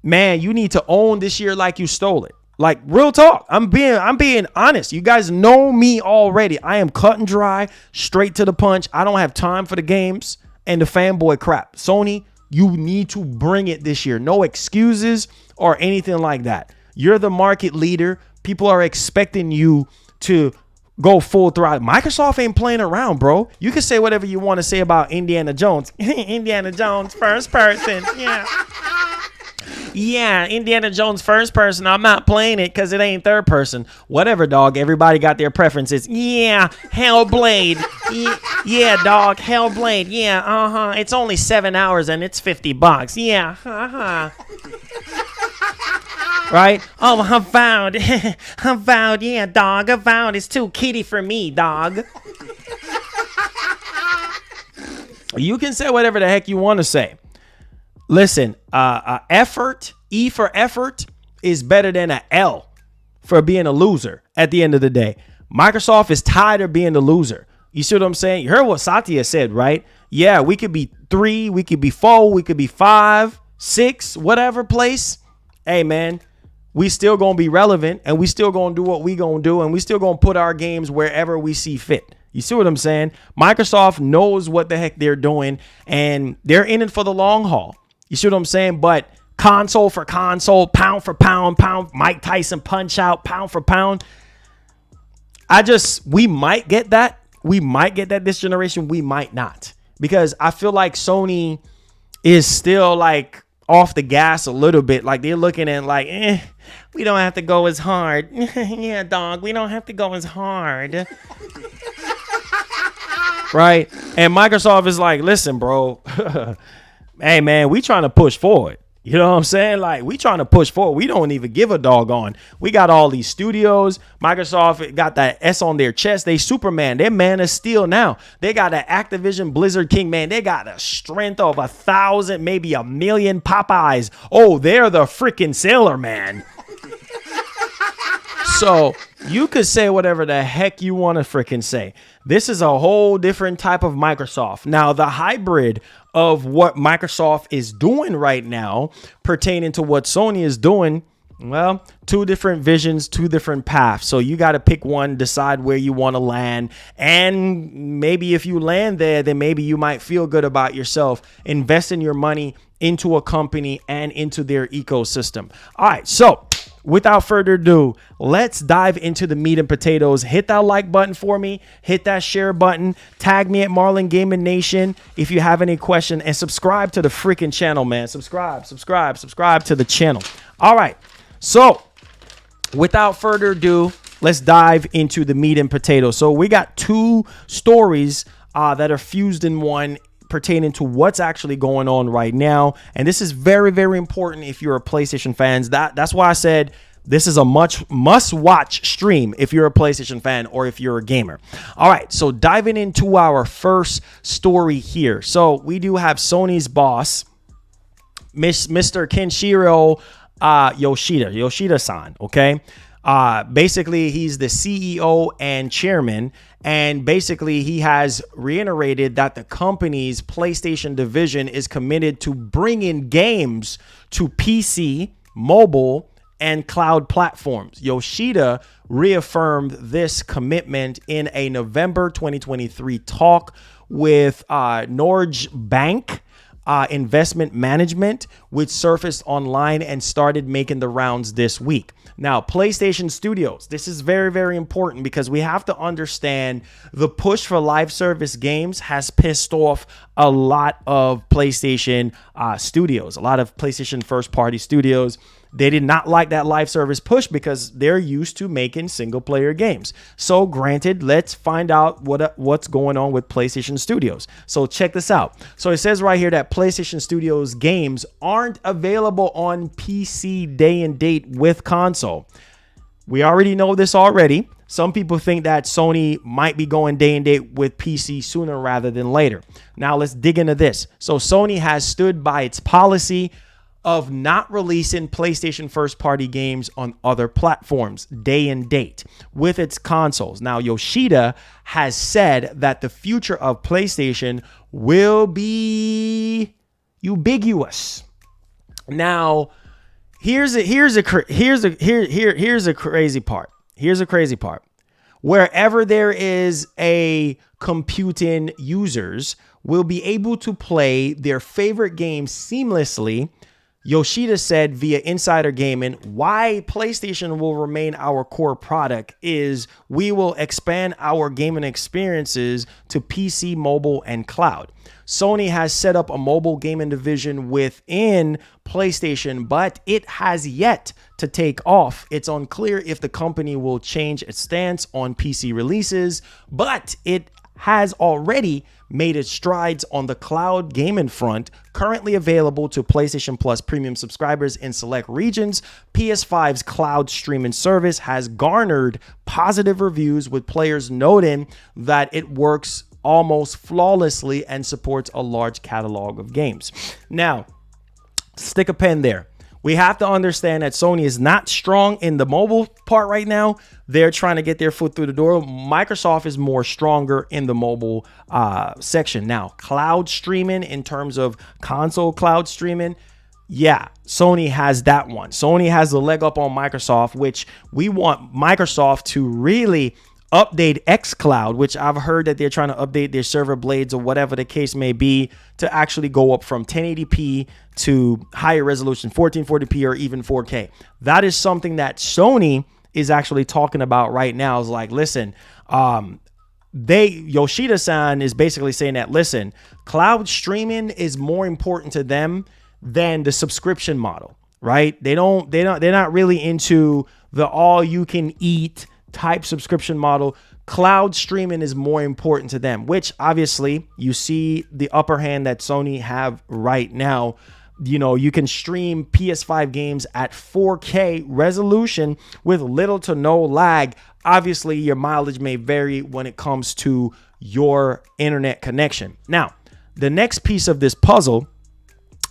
Speaker 1: Man, you need to own this year like you stole it. Like, real talk. I'm being honest. You guys know me already. I am cut and dry, straight to the punch. I don't have time for the games and the fanboy crap. Sony, you need to bring it this year. No excuses or anything like that. You're the market leader. People are expecting you to go full throttle. Microsoft ain't playing around, bro. You can say whatever you want to say about Indiana Jones. Indiana Jones, first person. Yeah. Yeah, Indiana Jones first person. I'm not playing it because it ain't third person. Whatever, dog. Everybody got their preferences. Yeah, Hellblade. Yeah, dog. Hellblade. Yeah, It's only 7 hours and it's $50. Yeah, Right? Oh, Avowed. Avowed. Yeah, dog. Avowed is too kiddie for me, dog. You can say whatever the heck you want to say. Listen, effort, E for effort, is better than a L for being a loser at the end of the day. Microsoft is tired of being the loser. You see what I'm saying? You heard what Satya said, right? Yeah, we could be 3, we could be 4, we could be 5, 6, whatever place. Hey, man, we still going to be relevant, and we still going to do what we going to do, and we still going to put our games wherever we see fit. You see what I'm saying? Microsoft knows what the heck they're doing, and they're in it for the long haul. You see what I'm saying? But console for console, pound for pound, Mike Tyson punch out, pound for pound. We might get that. We might get that this generation. We might not. Because I feel like Sony is still like off the gas a little bit. Like they're looking at like, we don't have to go as hard. Yeah, dog, we don't have to go as hard. Right? And Microsoft is like, listen, bro. Hey, man, we trying to push forward. You know what I'm saying? Like, we trying to push forward. We don't even give a doggone. We got all these studios. Microsoft got that S on their chest. They Superman. They're Man of Steel now. They got an Activision Blizzard King, man. They got a strength of 1,000, maybe 1,000,000 Popeyes. Oh, they're the freaking Sailor Man. So you could say whatever the heck you want to freaking say. This is a whole different type of Microsoft. Now, the hybrid of what Microsoft is doing right now pertaining to what Sony is doing, well, 2 different visions, 2 different paths. So you got to pick one, decide where you want to land. And maybe if you land there, then maybe you might feel good about yourself, investing your money into a company and into their ecosystem. All right, so without further ado, let's dive into the meat and potatoes. Hit that like button for me. Hit that share button. Tag me at Marlon Gaming Nation if you have any question. And subscribe to the freaking channel, man. Subscribe to the channel. All right. So without further ado, let's dive into the meat and potatoes. So we got 2 stories that are fused in one, pertaining to what's actually going on right now. And this is very, very important if you're a PlayStation fan. That's why I said this is a must-watch stream if you're a PlayStation fan or if you're a gamer. All right, so diving into our first story here. So we do have Sony's boss, Mr. Kenshiro Yoshida-san, okay? Basically, he's the CEO and chairman, and basically he has reiterated that the company's PlayStation division is committed to bringing games to PC, mobile, and cloud platforms. Yoshida reaffirmed this commitment in a November 2023 talk with Norge Bank Investment Management, which surfaced online and started making the rounds this week. Now, PlayStation Studios, this is very, very important because we have to understand the push for live service games has pissed off a lot of PlayStation studios, a lot of PlayStation first party studios. They did not like that live service push because they're used to making single player games. So granted, let's find out what's going on with PlayStation Studios. So check this out. So it says right here that PlayStation Studios games aren't available on PC day and date with console. We already know this already. Some people think that Sony might be going day and date with PC sooner rather than later. Now let's dig into this. So Sony has stood by its policy of not releasing PlayStation first-party games on other platforms day and date with its consoles. Now, Yoshida has said that the future of PlayStation will be ubiquitous. Now, here's a crazy part. Here's a crazy part. Wherever there is a computing, users will be able to play their favorite games seamlessly Yoshida said via Insider Gaming, why PlayStation will remain our core product is we will expand our gaming experiences to PC, mobile, and cloud. Sony has set up a mobile gaming division within PlayStation, but it has yet to take off. It's unclear if the company will change its stance on PC releases, but it has already made its strides on the cloud gaming front, currently available to PlayStation Plus premium subscribers in select regions. PS5's cloud streaming service has garnered positive reviews, with players noting that it works almost flawlessly and supports a large catalog of games. Now, stick a pen there. We have to understand that Sony is not strong in the mobile part right now. They're trying to get their foot through the door. Microsoft is more stronger in the mobile section. Now, cloud streaming, in terms of console cloud streaming, yeah, Sony has that one. Sony has the leg up on Microsoft, which we want Microsoft to really update xCloud, which I've heard that they're trying to update their server blades or whatever the case may be to actually go up from 1080p to higher resolution, 1440p or even 4K. That is something that Sony is actually talking about right now. Is like, listen, Yoshida-san is basically saying that, listen, cloud streaming is more important to them than the subscription model, right? They're not really into the all you can eat type subscription model. Cloud streaming is more important to them, which obviously you see the upper hand that Sony have right now. You know, you can stream PS5 games at 4K resolution with little to no lag. Obviously, your mileage may vary when it comes to your internet connection. Now, the next piece of this puzzle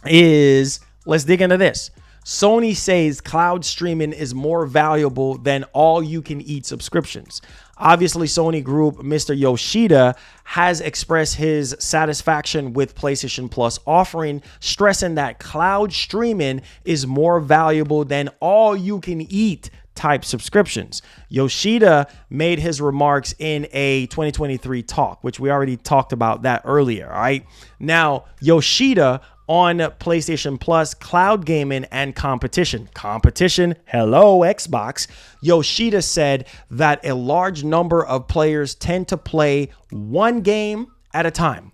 Speaker 1: is, let's dig into this. Sony says cloud streaming is more valuable than all you can eat subscriptions. Obviously, Sony Group, Mr. Yoshida, has expressed his satisfaction with PlayStation Plus offering, stressing that cloud streaming is more valuable than all you can eat type subscriptions. Yoshida made his remarks in a 2023 talk, which we already talked about that earlier. All right. Now, Yoshida on PlayStation Plus, cloud gaming and competition. Hello, Xbox. Yoshida said that a large number of players tend to play one game at a time.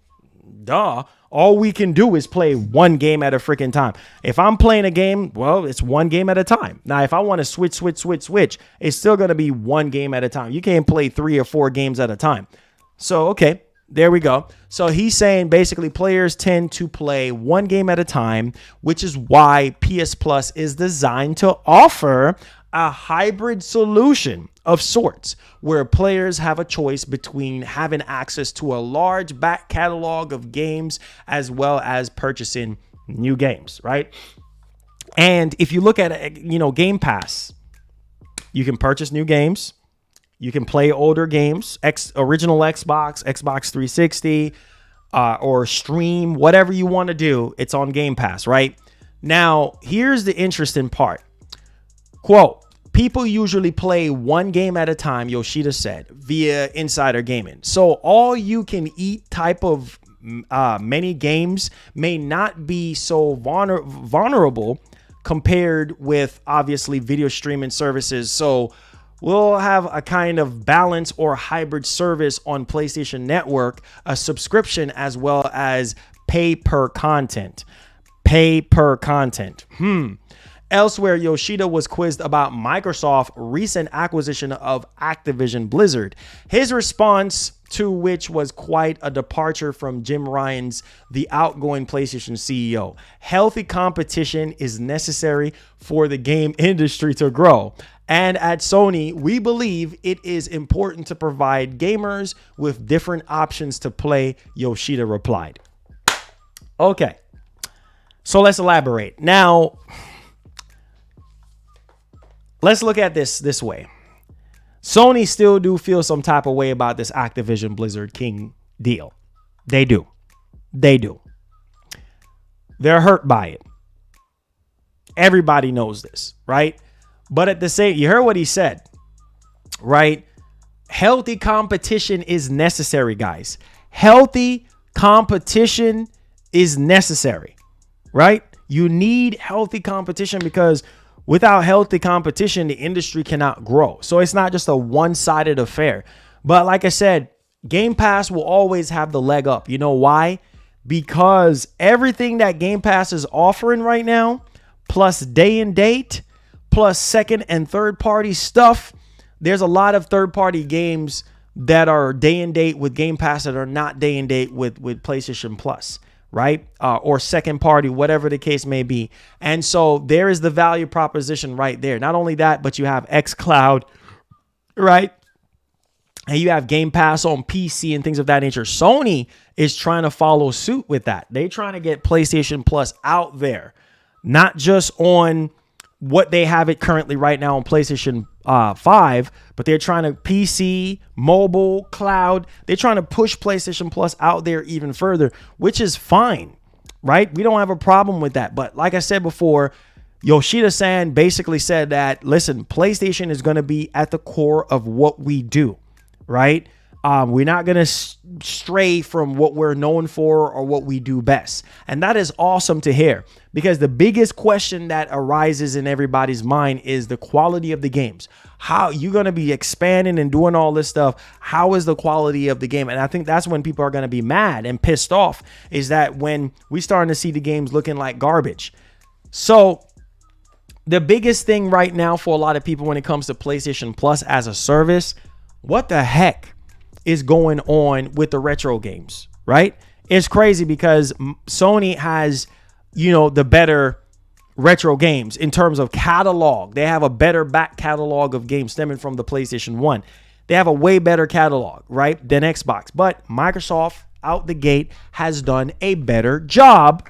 Speaker 1: Duh. All we can do is play one game at a freaking time. If I'm playing a game, well, it's one game at a time. Now, if I want to switch, it's still going to be one game at a time. You can't play 3 or 4 games at a time. So, okay. There we go. So he's saying basically players tend to play one game at a time, which is why PS Plus is designed to offer a hybrid solution of sorts, where players have a choice between having access to a large back catalog of games as well as purchasing new games, right? And if you look at, Game Pass, you can purchase new games. You can play older games, original Xbox 360, or stream, whatever you want to do. It's on Game Pass, right? Now, here's the interesting part. Quote, people usually play one game at a time, Yoshida said, via Insider Gaming. So all you can eat type of many games may not be so vulnerable compared with, obviously, video streaming services. So we'll have a kind of balance or hybrid service on PlayStation Network, a subscription as well as pay per content. Elsewhere, Yoshida was quizzed about Microsoft's recent acquisition of Activision Blizzard. His response to which was quite a departure from Jim Ryan's, the outgoing PlayStation CEO. Healthy competition is necessary for the game industry to grow. And at Sony, we believe it is important to provide gamers with different options to play, Yoshida replied. Okay, so let's elaborate. Now, let's look at this way. Sony still do feel some type of way about this Activision Blizzard King deal. They do. They're hurt by it. Everybody knows this, right? But at the same, you heard what he said, right? Healthy competition is necessary, guys. Healthy competition is necessary, right? You need healthy competition, because without healthy competition, the industry cannot grow. So it's not just a one-sided affair. But like I said, Game Pass will always have the leg up. You know why? Because everything that Game Pass is offering right now, plus day and date, plus second and third party stuff, there's a lot of third party games that are day and date with Game Pass that are not day and date with PlayStation Plus, right? Or second party, whatever the case may be. And so there is the value proposition right there. Not only that, but you have xCloud, right? And you have Game Pass on PC and things of that nature. Sony is trying to follow suit with that. They're trying to get PlayStation Plus out there, not just on what they have it currently right now on PlayStation 5, but they're trying to PC, mobile, cloud. They're trying to push PlayStation Plus out there even further, which is fine, right? We don't have a problem with that. But like I said before, Yoshida-san basically said that, listen, PlayStation is going to be at the core of what we do, right? We're not going to stray from what we're known for or what we do best. And that is awesome to hear, because the biggest question that arises in everybody's mind is the quality of the games. How you going to be expanding and doing all this stuff? How is the quality of the game? And I think that's when people are going to be mad and pissed off, is that when we starting to see the games looking like garbage. So the biggest thing right now for a lot of people when it comes to PlayStation Plus as a service, what the heck is going on with the retro games, right? It's crazy because Sony has, the better retro games in terms of catalog. They have a better back catalog of games stemming from the PlayStation 1. They have a way better catalog, right, than Xbox. But Microsoft out the gate has done a better job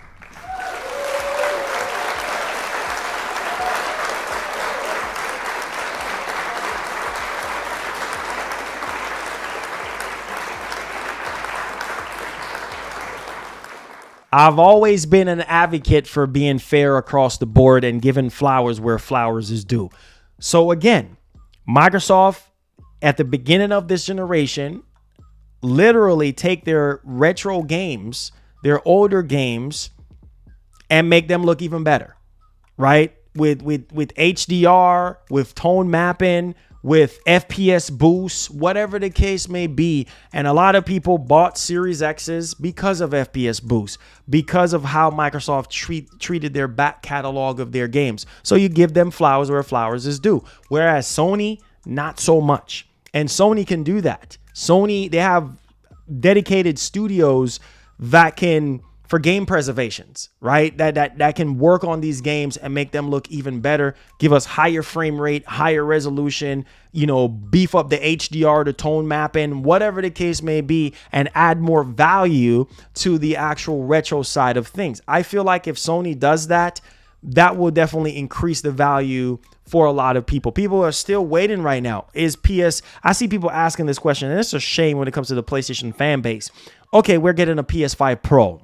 Speaker 1: I've always been an advocate for being fair across the board and giving flowers where flowers is due. So again, Microsoft at the beginning of this generation literally take their retro games, their older games, and make them look even better, right? With HDR, with tone mapping, with FPS boosts, whatever the case may be. And a lot of people bought Series X's because of FPS boosts, because of how Microsoft treated their back catalog of their games. So you give them flowers where flowers is due. Whereas Sony, not so much. And Sony can do that. Sony, they have dedicated studios that can, for game preservations, right? That can work on these games and make them look even better, give us higher frame rate, higher resolution, beef up the HDR, the tone mapping, whatever the case may be, and add more value to the actual retro side of things. I feel like if Sony does that, that will definitely increase the value for a lot of people. People are still waiting right now. I see people asking this question, and it's a shame when it comes to the PlayStation fan base. Okay, we're getting a PS5 Pro.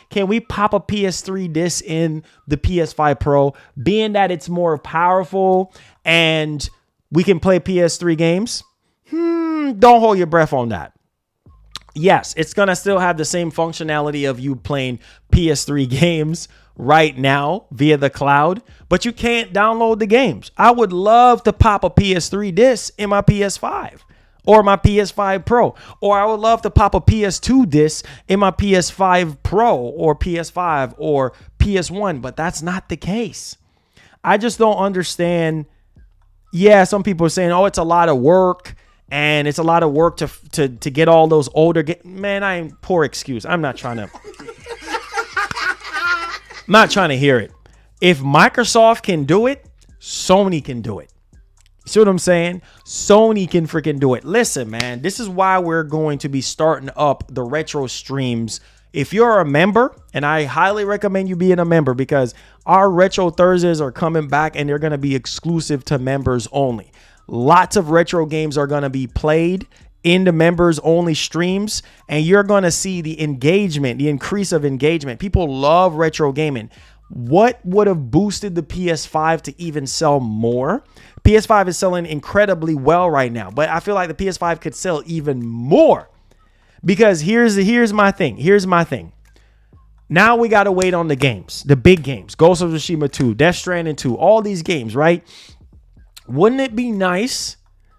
Speaker 1: Can we pop a PS3 disc in the PS5 Pro, being that it's more powerful and we can play PS3 games? Don't hold your breath on that. Yes, it's going to still have the same functionality of you playing PS3 games right now via the cloud, but you can't download the games. I would love to pop a PS3 disc in my PS5 or my PS5 Pro, or I would love to pop a PS2 disc in my PS5 Pro or PS5 or PS1, but that's not the case. I just don't understand. Yeah, some people are saying, oh, it's a lot of work. And it's a lot of work to get all those older man, poor excuse. I'm not trying to hear it. If Microsoft can do it, Sony can do it. See what I'm saying? Sony can freaking do it. Listen, man, this is why we're going to be starting up the retro streams. If you're a member, and I highly recommend you being a member, because our Retro Thursdays are coming back and they're going to be exclusive to members only. Lots of retro games are going to be played in the members only streams, and you're going to see the engagement, the increase of engagement. People love retro gaming. What would have boosted the PS5 to even sell more? PS5 is selling incredibly well right now, but I feel like the PS5 could sell even more, because here's my thing. Now we got to wait on the games, the big games, Ghost of Tsushima 2, Death Stranding 2, all these games, right? Wouldn't it be nice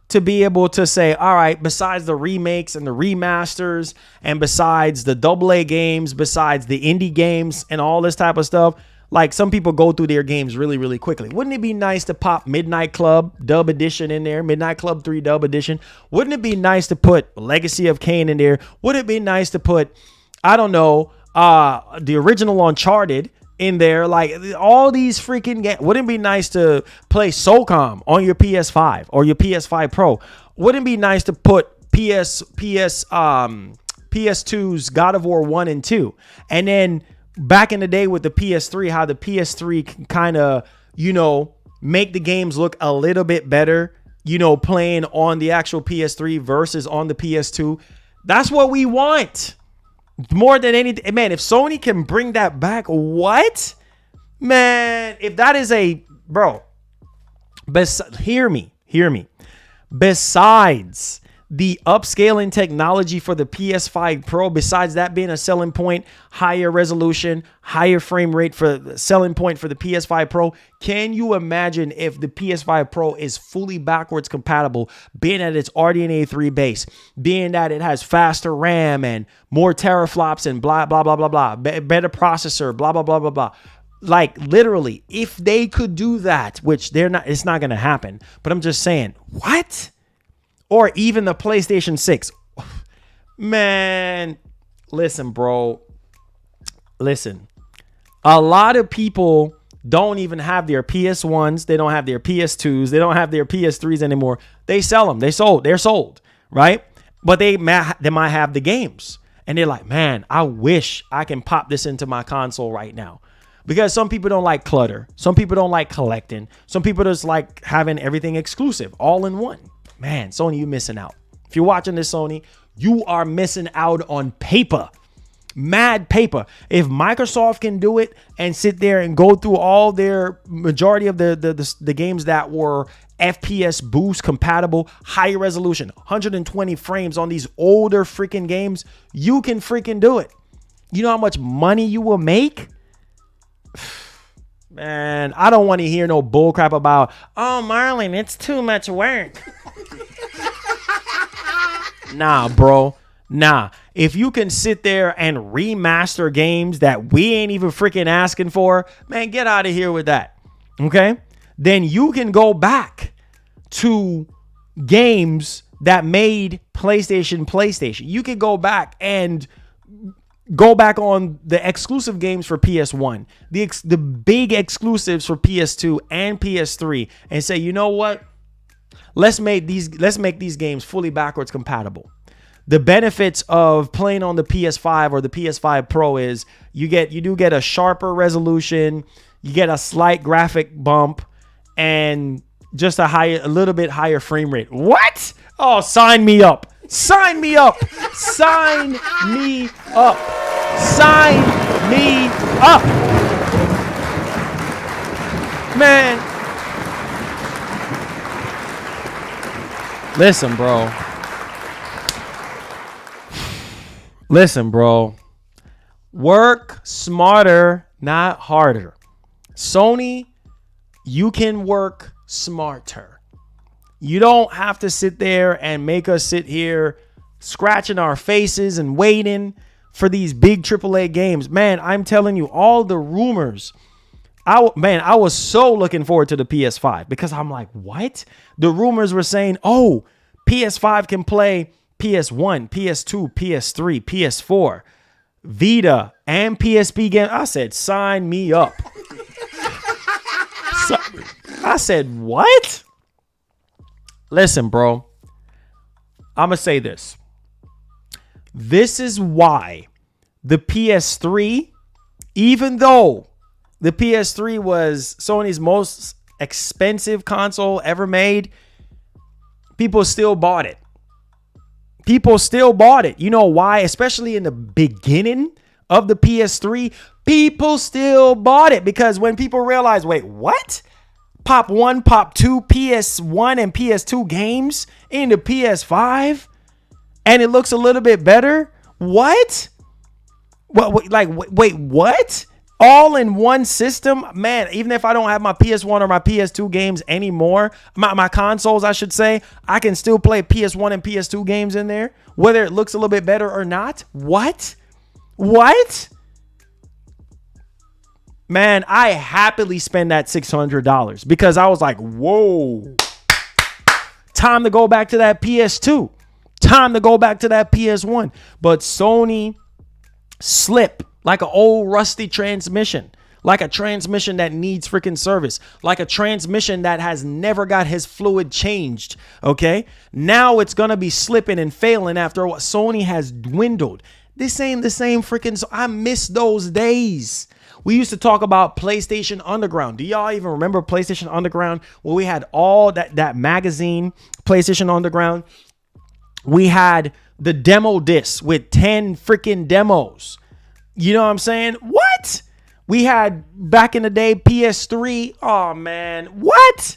Speaker 1: to be able to say, all right, besides the remakes and the remasters, and besides the AA games, besides the indie games and all this type of stuff, like some people go through their games really, really quickly. Wouldn't it be nice to pop Midnight Club Dub Edition in there, Midnight Club 3 Dub Edition? Wouldn't it be nice to put Legacy of Kain in there? Wouldn't it be nice to put, I don't know, the original Uncharted in there? Like all these freaking games. Wouldn't it be nice to play SOCOM on your PS5 or your PS5 Pro? Wouldn't it be nice to put PS2's God of War 1 and 2? And then back in the day with the PS3, how the PS3 can kind of, make the games look a little bit better, playing on the actual PS3 versus on the PS2. That's what we want. More than anything, man, if Sony can bring that back, what? Man, if that is hear me. Besides the upscaling technology for the PS5 Pro, besides that being a selling point, higher resolution, higher frame rate for the selling point for the PS5 Pro, can you imagine if the PS5 Pro is fully backwards compatible, being that it's RDNA 3 base, being that it has faster RAM and more teraflops and blah, blah, blah, blah, blah, better processor, blah, blah, blah, blah, blah. Like literally, if they could do that, which it's not going to happen, but I'm just saying, what? Or even the PlayStation 6. Man, listen, bro. Listen. A lot of people don't even have their PS1s. They don't have their PS2s. They don't have their PS3s anymore. They sell them. They're sold, right? But they might have the games. And they're like, man, I wish I can pop this into my console right now. Because some people don't like clutter. Some people don't like collecting. Some people just like having everything exclusive, all in one. Man, Sony, you missing out. If you're watching this, Sony, you are missing out on paper. Mad paper. If Microsoft can do it and sit there and go through all their majority of the games that were FPS boost compatible, higher resolution, 120 frames on these older freaking games, you can freaking do it. You know how much money you will make? Man, I don't want to hear no bullcrap about, oh, Marlon, it's too much work. Nah, bro. Nah. If you can sit there and remaster games that we ain't even freaking asking for, man, get out of here with that. Okay? Then you can go back to games that made PlayStation. You can go back and go back on the exclusive games for PS1, the big exclusives for PS2 and PS3, and say, you know what? Let's make these games fully backwards compatible. The benefits of playing on the PS5 or the PS5 Pro is you do get a sharper resolution, you get a slight graphic bump, and just a little bit higher frame rate. What? Oh, sign me up. Sign me up. Sign me up. Sign me up. Man. Listen, bro. Listen, bro. Work smarter, not harder. Sony, you can work smarter. You don't have to sit there and make us sit here scratching our faces and waiting for these big AAA games. Man, I'm telling you, all the rumors. I was so looking forward to the PS5 because I'm like, what? The rumors were saying, oh, PS5 can play PS1, PS2, PS3, PS4, Vita, and PSP games. I said, sign me up. I said, what? Listen, bro. I'm going to say this. This is why the PS3, even though the PS3 was Sony's most expensive console ever made, people still bought it. People still bought it. You know why? Especially in the beginning of the PS3, people still bought it because when people realized, wait, what? Pop 1, Pop 2, PS1 and PS2 games in the PS5 and it looks a little bit better? What? Wait, what? All in one system? Man, even if I don't have my PS1 or my PS2 games anymore, my consoles, I should say, I can still play PS1 and PS2 games in there, whether it looks a little bit better or not. What? Man, I happily spend that $600 because I was like, whoa, time to go back to that PS2. Time to go back to that PS1. But Sony slip like an old rusty transmission, like a transmission that needs freaking service, like a transmission that has never got his fluid changed. Okay. Now it's going to be slipping and failing after what Sony has dwindled. This ain't the same freaking. I miss those days. We used to talk about PlayStation Underground. Do y'all even remember PlayStation Underground? Where we had all that magazine, PlayStation Underground. We had the demo disc with 10 freaking demos. You know what I'm saying? What? We had back in the day PS3. Oh man, what?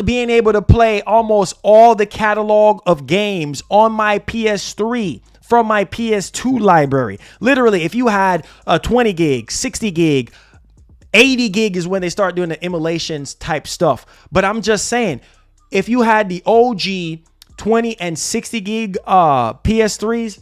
Speaker 1: Being able to play almost all the catalog of games on my PS3 from my PS2 library. Literally, if you had a 20 gig, 60 gig, 80 gig is when they start doing the emulations type stuff. But I'm just saying, if you had the OG 20 and 60 gig PS3s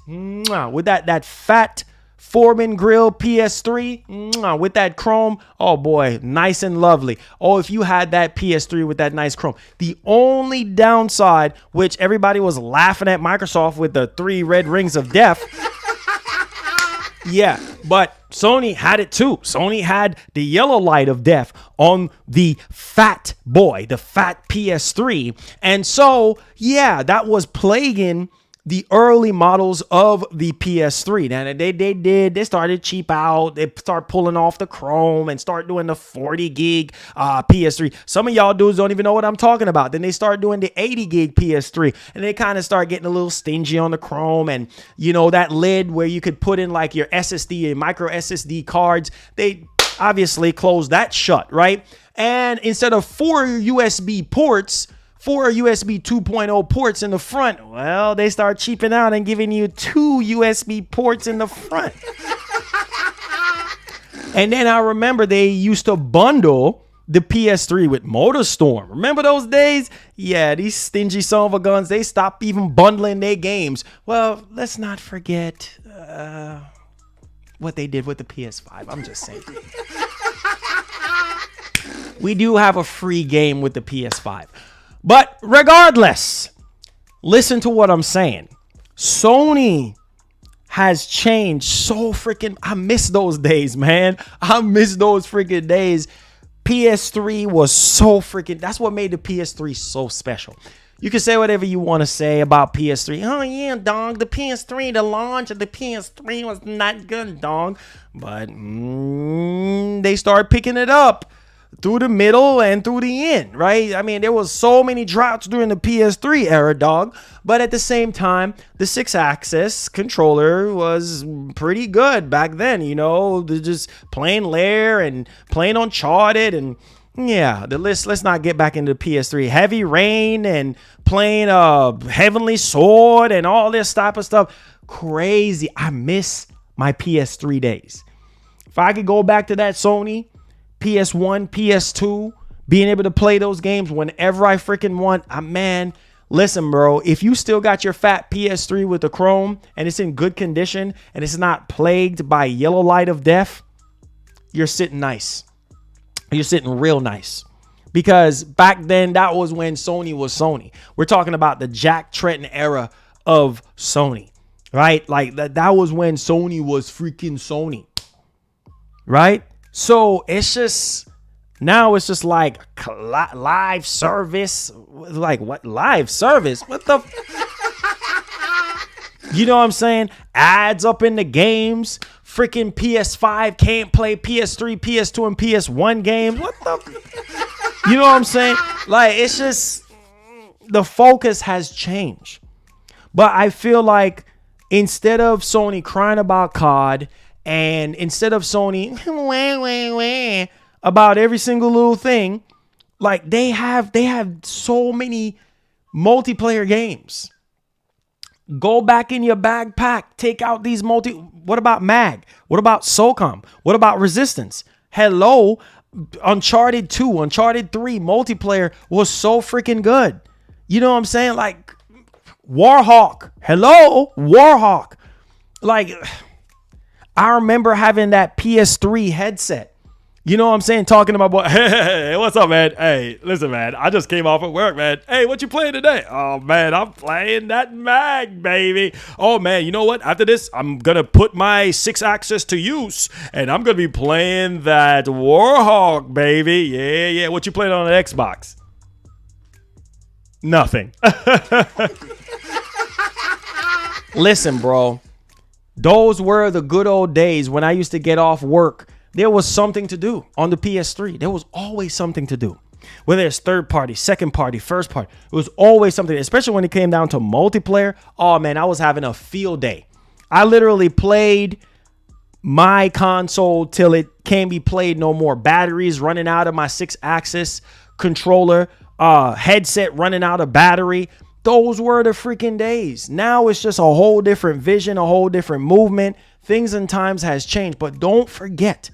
Speaker 1: with that fat Foreman grill PS3 with that chrome, oh boy, nice and lovely. Oh, if you had that PS3 with that nice chrome. The only downside, which everybody was laughing at Microsoft with the 3 red rings of death. Yeah, but Sony had it too. Sony had the yellow light of death on the fat boy, the fat PS3. And so, yeah, that was plaguing the early models of the PS3. Now they started cheap out. They start pulling off the chrome and start doing the 40 gig PS3. Some of y'all dudes don't even know what I'm talking about. Then they start doing the 80 gig PS3 and they kind of start getting a little stingy on the chrome, and you know that lid where you could put in like your SSD and micro SSD cards. They obviously closed that shut, right? And instead of 4 USB ports, 4 USB 2.0 ports in the front, well, they start cheaping out and giving you 2 USB ports in the front. And then I remember they used to bundle the PS3 with MotorStorm. Remember those days? Yeah, these stingy son of a guns, they stopped even bundling their games. Well, let's not forget what they did with the PS5. I'm just saying. We do have a free game with the PS5. But regardless, listen to what I'm saying. Sony has changed so freaking. I miss those days, man. I miss those freaking days. PS3 was so freaking. That's what made the PS3 so special. You can say whatever you want to say about PS3. Oh, yeah, dog. The PS3, the launch of the PS3 was not good, dog. But they started picking it up through the middle and through the end, right? I mean, there was so many droughts during the PS3 era, dog. But at the same time, the 6-axis controller was pretty good back then, you know, just playing Lair and playing Uncharted and yeah, the list. Let's not get back into the PS3. Heavy Rain and playing Heavenly Sword and all this type of stuff. Crazy. I miss my PS3 days. If I could go back to that Sony PS1, PS2, being able to play those games whenever I freaking want. Man, listen, bro, if you still got your fat PS3 with the chrome and it's in good condition and it's not plagued by yellow light of death, you're sitting nice. You're sitting real nice. Because back then, that was when Sony was Sony. We're talking about the Jack Tretton era of Sony, right? Like that was when Sony was freaking Sony, right? So it's just now it's just like live service. Like what? Live service? What the? You know what I'm saying? Ads up in the games. Freaking PS5 can't play PS3, PS2, and PS1 games. What the? You know what I'm saying? Like it's just the focus has changed. But I feel like instead of Sony crying about COD, and instead of Sony about every single little thing, like they have so many multiplayer games. Go back in your backpack. Take out these What about MAG? What about SOCOM? What about Resistance? Hello, Uncharted 2, Uncharted 3 multiplayer was so freaking good. You know what I'm saying? Like Warhawk. Hello, Warhawk. Like I remember having that PS3 headset. You know what I'm saying? Talking about, boy, hey, what's up, man? Hey, listen, man, I just came off of work, man. Hey, what you playing today? Oh, man, I'm playing that MAG, baby. Oh, man, you know what? After this, I'm going to put my 6-axis to use, and I'm going to be playing that Warhawk, baby. Yeah. What you playing on the Xbox? Nothing. Listen, bro. Those were the good old days when I used to get off work. There was something to do on the PS3. There was always something to do. Whether it's third party, second party, first party, it was always something, especially when it came down to multiplayer. Oh, man, I was having a field day. I literally played my console till it can't be played no more. Batteries running out of my 6-axis controller, headset running out of battery. Those were the freaking days. Now it's just a whole different vision, a whole different movement. Things and times has changed, but don't forget,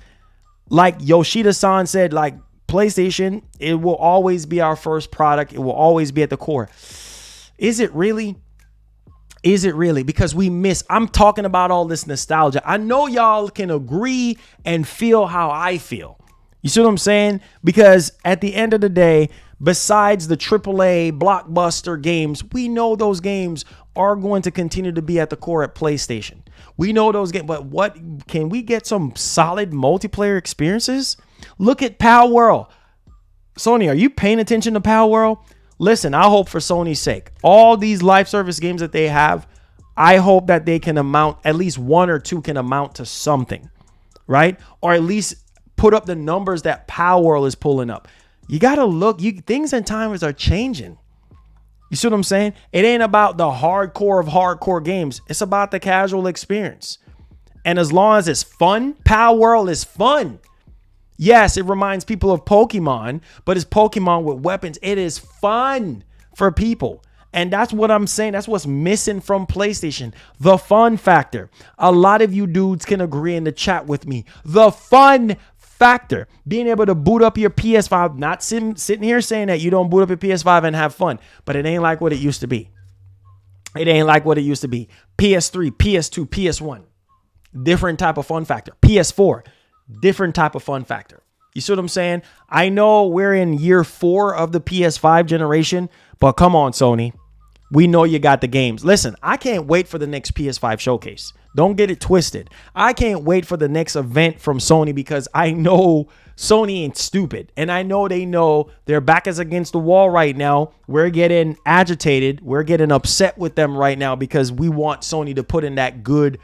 Speaker 1: like Yoshida-san said, like PlayStation, it will always be our first product. It will always be at the core. Is it really? Is it really? Because I'm talking about all this nostalgia. I know y'all can agree and feel how I feel. You see what I'm saying? Because at the end of the day, besides the AAA blockbuster games, we know those games are going to continue to be at the core at PlayStation. We know those games, but what can we get some solid multiplayer experiences? Look at Pal World. Sony, are you paying attention to Pal World? Listen, I hope for Sony's sake, all these live service games that they have, I hope that they can amount, at least one or two can amount to something, right? Or at least put up the numbers that Pal World is pulling up. You got to look, things and times are changing. You see what I'm saying? It ain't about the hardcore of hardcore games. It's about the casual experience. And as long as it's fun, Pal World is fun. Yes, it reminds people of Pokemon, but it's Pokemon with weapons. It is fun for people. And that's what I'm saying. That's what's missing from PlayStation. The fun factor. A lot of you dudes can agree in the chat with me. The fun factor. Being able to boot up your PS5. Not sitting here saying that you don't boot up your PS5 and have fun. But it ain't like what it used to be. It ain't like what it used to be. PS3, PS2, PS1. Different type of fun factor. PS4. Different type of fun factor. You see what I'm saying? I know we're in year 4 of the PS5 generation. But come on, Sony. We know you got the games. Listen, I can't wait for the next PS5 showcase. Don't get it twisted. I can't wait for the next event from Sony because I know Sony ain't stupid. And I know they know their back is against the wall right now. We're getting agitated. We're getting upset with them right now because we want Sony to put in that good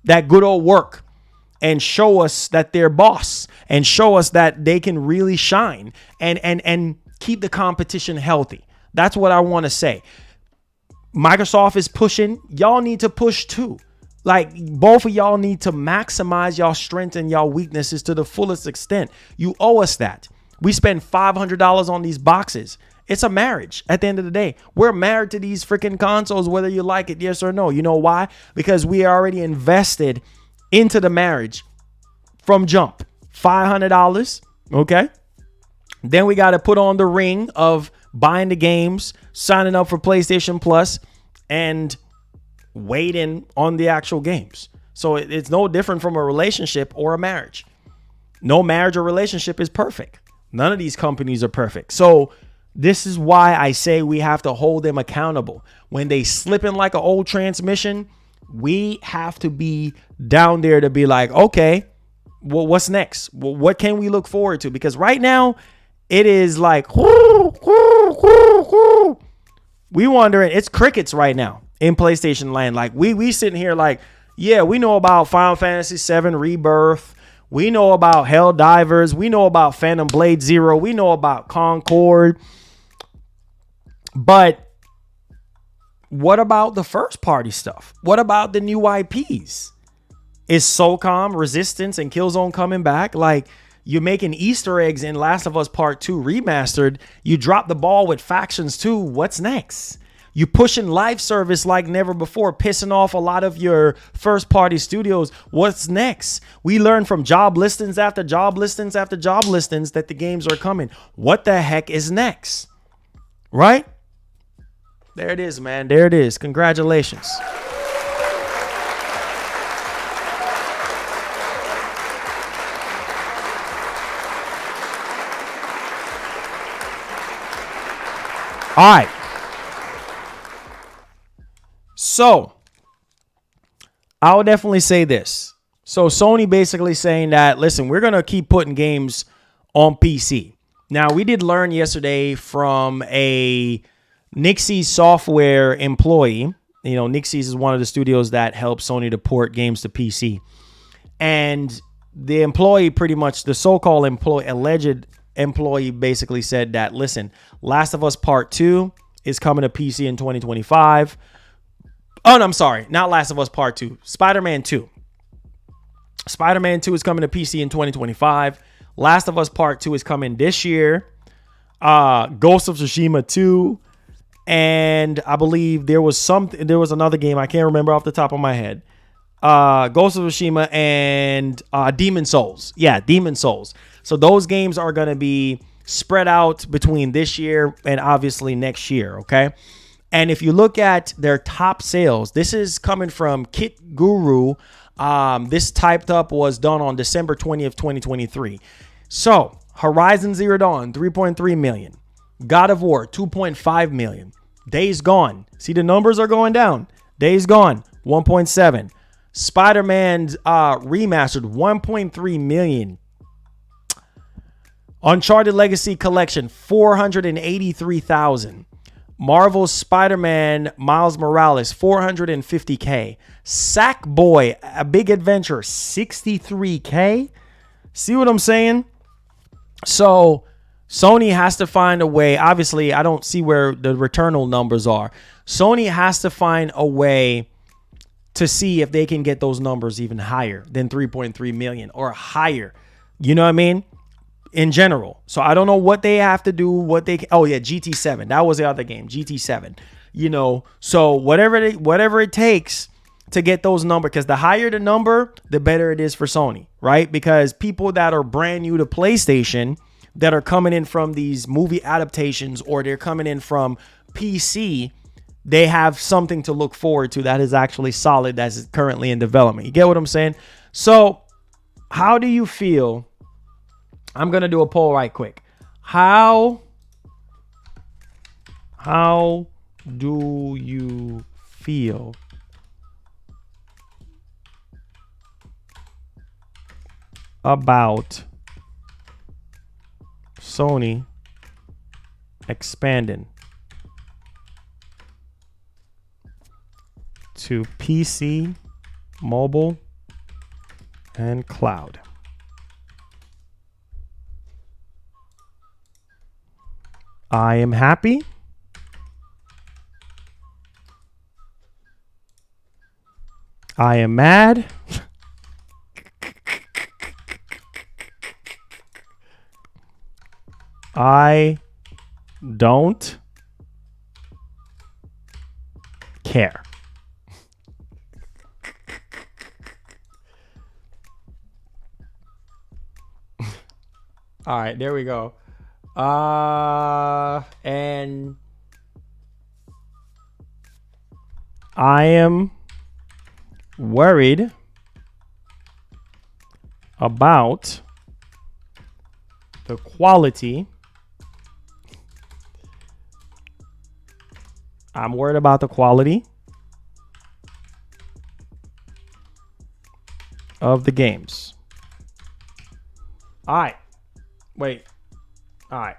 Speaker 1: old work and show us that they're boss and show us that they can really shine and keep the competition healthy. That's what I want to say. Microsoft is pushing. Y'all need to push too. Like both of y'all need to maximize y'all strengths and y'all weaknesses to the fullest extent. You owe us that. We spend $500 on these boxes. It's a marriage at the end of the day. We're married to these freaking consoles, whether you like it, yes or no. You know why? Because we already invested into the marriage from jump. $500. Okay. Then we got to put on the ring of buying the games, signing up for PlayStation Plus, and waiting on the actual games. So it's no different from a relationship or a marriage. No marriage or relationship is perfect. None of these companies are perfect. So this is why I say we have to hold them accountable. When they slip in like an old transmission, we have to be down there to be like, okay, well, what's next? Well, what can we look forward to? Because right now it is like, we wondering, it's crickets right now in PlayStation land. Like we sitting here like, yeah, we know about Final Fantasy VII Rebirth. We know about Helldivers. We know about Phantom Blade Zero. We know about Concord. But what about the first party stuff? What about the new IPs? Is SOCOM, Resistance, and Killzone coming back? Like, you're making Easter eggs in Last of Us Part 2 Remastered. You drop the ball with Factions 2. What's next? You pushing live service like never before, pissing off a lot of your first party studios. What's next? We learned from job listings after job listings after job listings that the games are coming. What the heck is next? Right? There it is, man. There it is. Congratulations. All right. So I would definitely say this. So Sony basically saying that, listen, we're going to keep putting games on PC. Now, we did learn yesterday from a Nixie software employee. You know, Nixie's is one of the studios that helps Sony to port games to PC. And the employee, pretty much the so-called employee, alleged employee, basically said that, listen, Last of Us Part 2 is coming to PC in 2025. Oh, no, I'm sorry. Not Last of Us Part 2. Spider-Man 2. Spider-Man 2 is coming to PC in 2025. Last of Us Part 2 is coming this year. Ghost of Tsushima 2. And I believe there was another game. I can't remember off the top of my head. Ghost of Tsushima and Demon Souls. Yeah, Demon Souls. So those games are going to be spread out between this year and obviously next year, okay? And if you look at their top sales, this is coming from Kit Guru. This typed up was done on December 20th, 2023. So Horizon Zero Dawn, 3.3 million. God of War, 2.5 million. Days Gone. See, the numbers are going down. Days Gone, 1.7. Spider-Man Remastered, 1.3 million. Uncharted Legacy Collection, 483,000. Marvel's Spider-Man Miles Morales, 450K. Sackboy, A Big Adventure, 63K. See what I'm saying? So Sony has to find a way. Obviously, I don't see where the Returnal numbers are. Sony has to find a way to see if they can get those numbers even higher than 3.3 million or higher. You know what I mean? In general. So I don't know what they have to do, GT7. That was the other game, GT7. You know, so whatever it takes to get those numbers, because the higher the number, the better it is for Sony, right? Because people that are brand new to PlayStation, that are coming in from these movie adaptations, or they're coming in from PC, they have something to look forward to that is actually solid, that's currently in development. You get what I'm saying? So how do you feel? I'm going to do a poll right quick. How do you feel about Sony expanding to PC, mobile, and cloud? I am happy. I am mad. I don't care. All right, there we go. And I am worried about the quality. I'm worried about the quality of the games. All right. Wait. All right.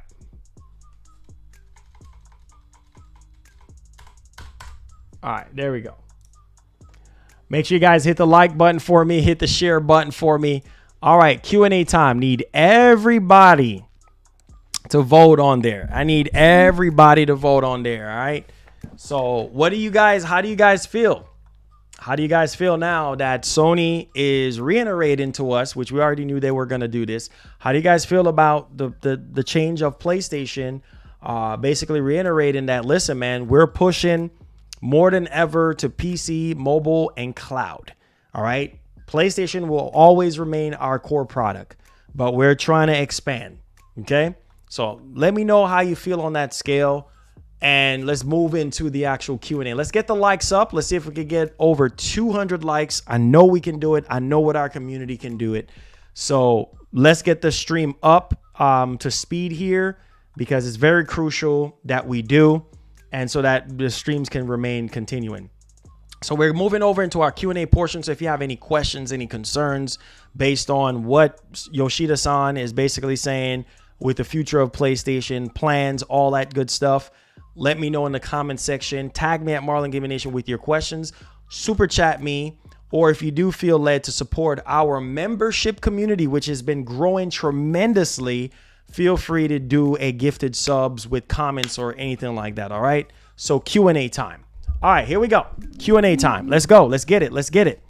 Speaker 1: All right, there we go. Make sure you guys hit the like button for me, hit the share button for me. All right, Q&A time. Need everybody to vote on there. I need everybody to vote on there, all right? So, how do you guys feel? How do you guys feel now that Sony is reiterating to us, which we already knew they were going to do this? How do you guys feel about the change of PlayStation basically reiterating that, listen, man, we're pushing more than ever to PC, mobile, and cloud. All right. PlayStation will always remain our core product, but we're trying to expand. Okay. So let me know how you feel on that scale. And let's move into the actual Q&A. Let's get the likes up. Let's see if we can get over 200 likes. I know we can do it. I know what our community can do it. So let's get the stream up to speed here, because it's very crucial that we do, and so that the streams can remain continuing. So we're moving over into our Q&A portion. So if you have any questions, any concerns based on what Yoshida-san is basically saying with the future of PlayStation, plans, all that good stuff, let me know in the comment section. Tag me at Marlon Gaming Nation with your questions. Super chat me. Or if you do feel led to support our membership community, which has been growing tremendously, feel free to do a gifted subs with comments or anything like that. All right. So Q&A time. All right, here we go. Q&A time. Let's go. Let's get it. Let's get it.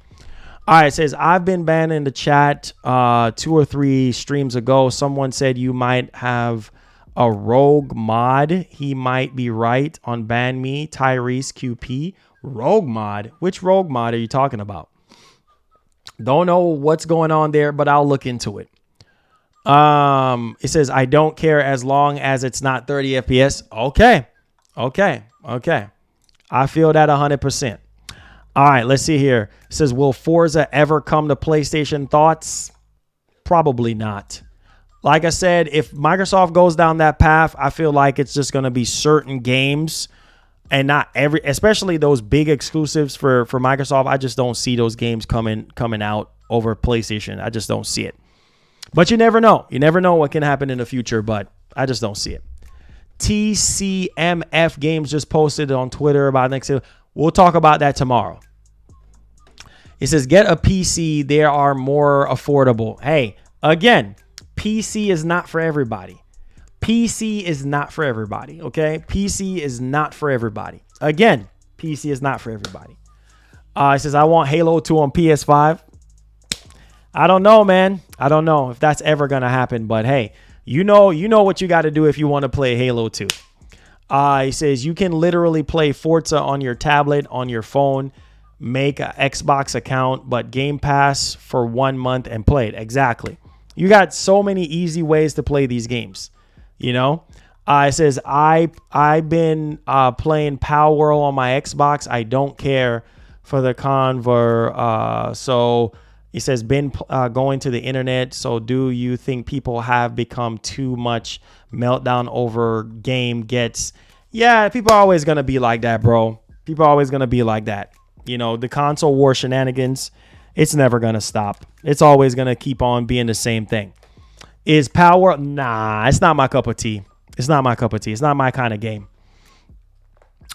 Speaker 1: All right. It says, I've been banned in the chat 2 or 3 streams ago. Someone said you might have a rogue mod. He might be right on ban me. Tyrese QP. Rogue mod? Which rogue mod are you talking about? Don't know what's going on there, but I'll look into it. It says, I don't care as long as it's not 30 FPS. Okay. Okay. Okay. I feel that 100%. All right, let's see here. It says, will Forza ever come to PlayStation? Thoughts? Probably not. Like I said, if Microsoft goes down that path, I feel like it's just going to be certain games and not every, especially those big exclusives for Microsoft. I just don't see those games coming out over PlayStation. I just don't see it. But you never know. You never know what can happen in the future, but I just don't see it. TCMF Games just posted on Twitter about next year. We'll talk about that tomorrow. It says, get a PC. They are more affordable. Hey, again, PC is not for everybody. PC is not for everybody, okay? PC is not for everybody. Again, PC is not for everybody. It says, I want Halo 2 on PS5. I don't know, man. I don't know if that's ever going to happen, but hey, you know what you got to do if you want to play Halo 2. He says, you can literally play Forza on your tablet, on your phone, make an Xbox account, but Game Pass for 1 month and play it. Exactly. You got so many easy ways to play these games. You know, it says, I've been playing Power World on my Xbox. I don't care for the conver. So he says, been going to the internet. So do you think people have become too much meltdown over game gets? Yeah, people are always going to be like that, bro. People are always going to be like that. You know, the console war shenanigans, it's never going to stop. It's always going to keep on being the same thing. Is Power? Nah, it's not my cup of tea. It's not my cup of tea. It's not my kind of game.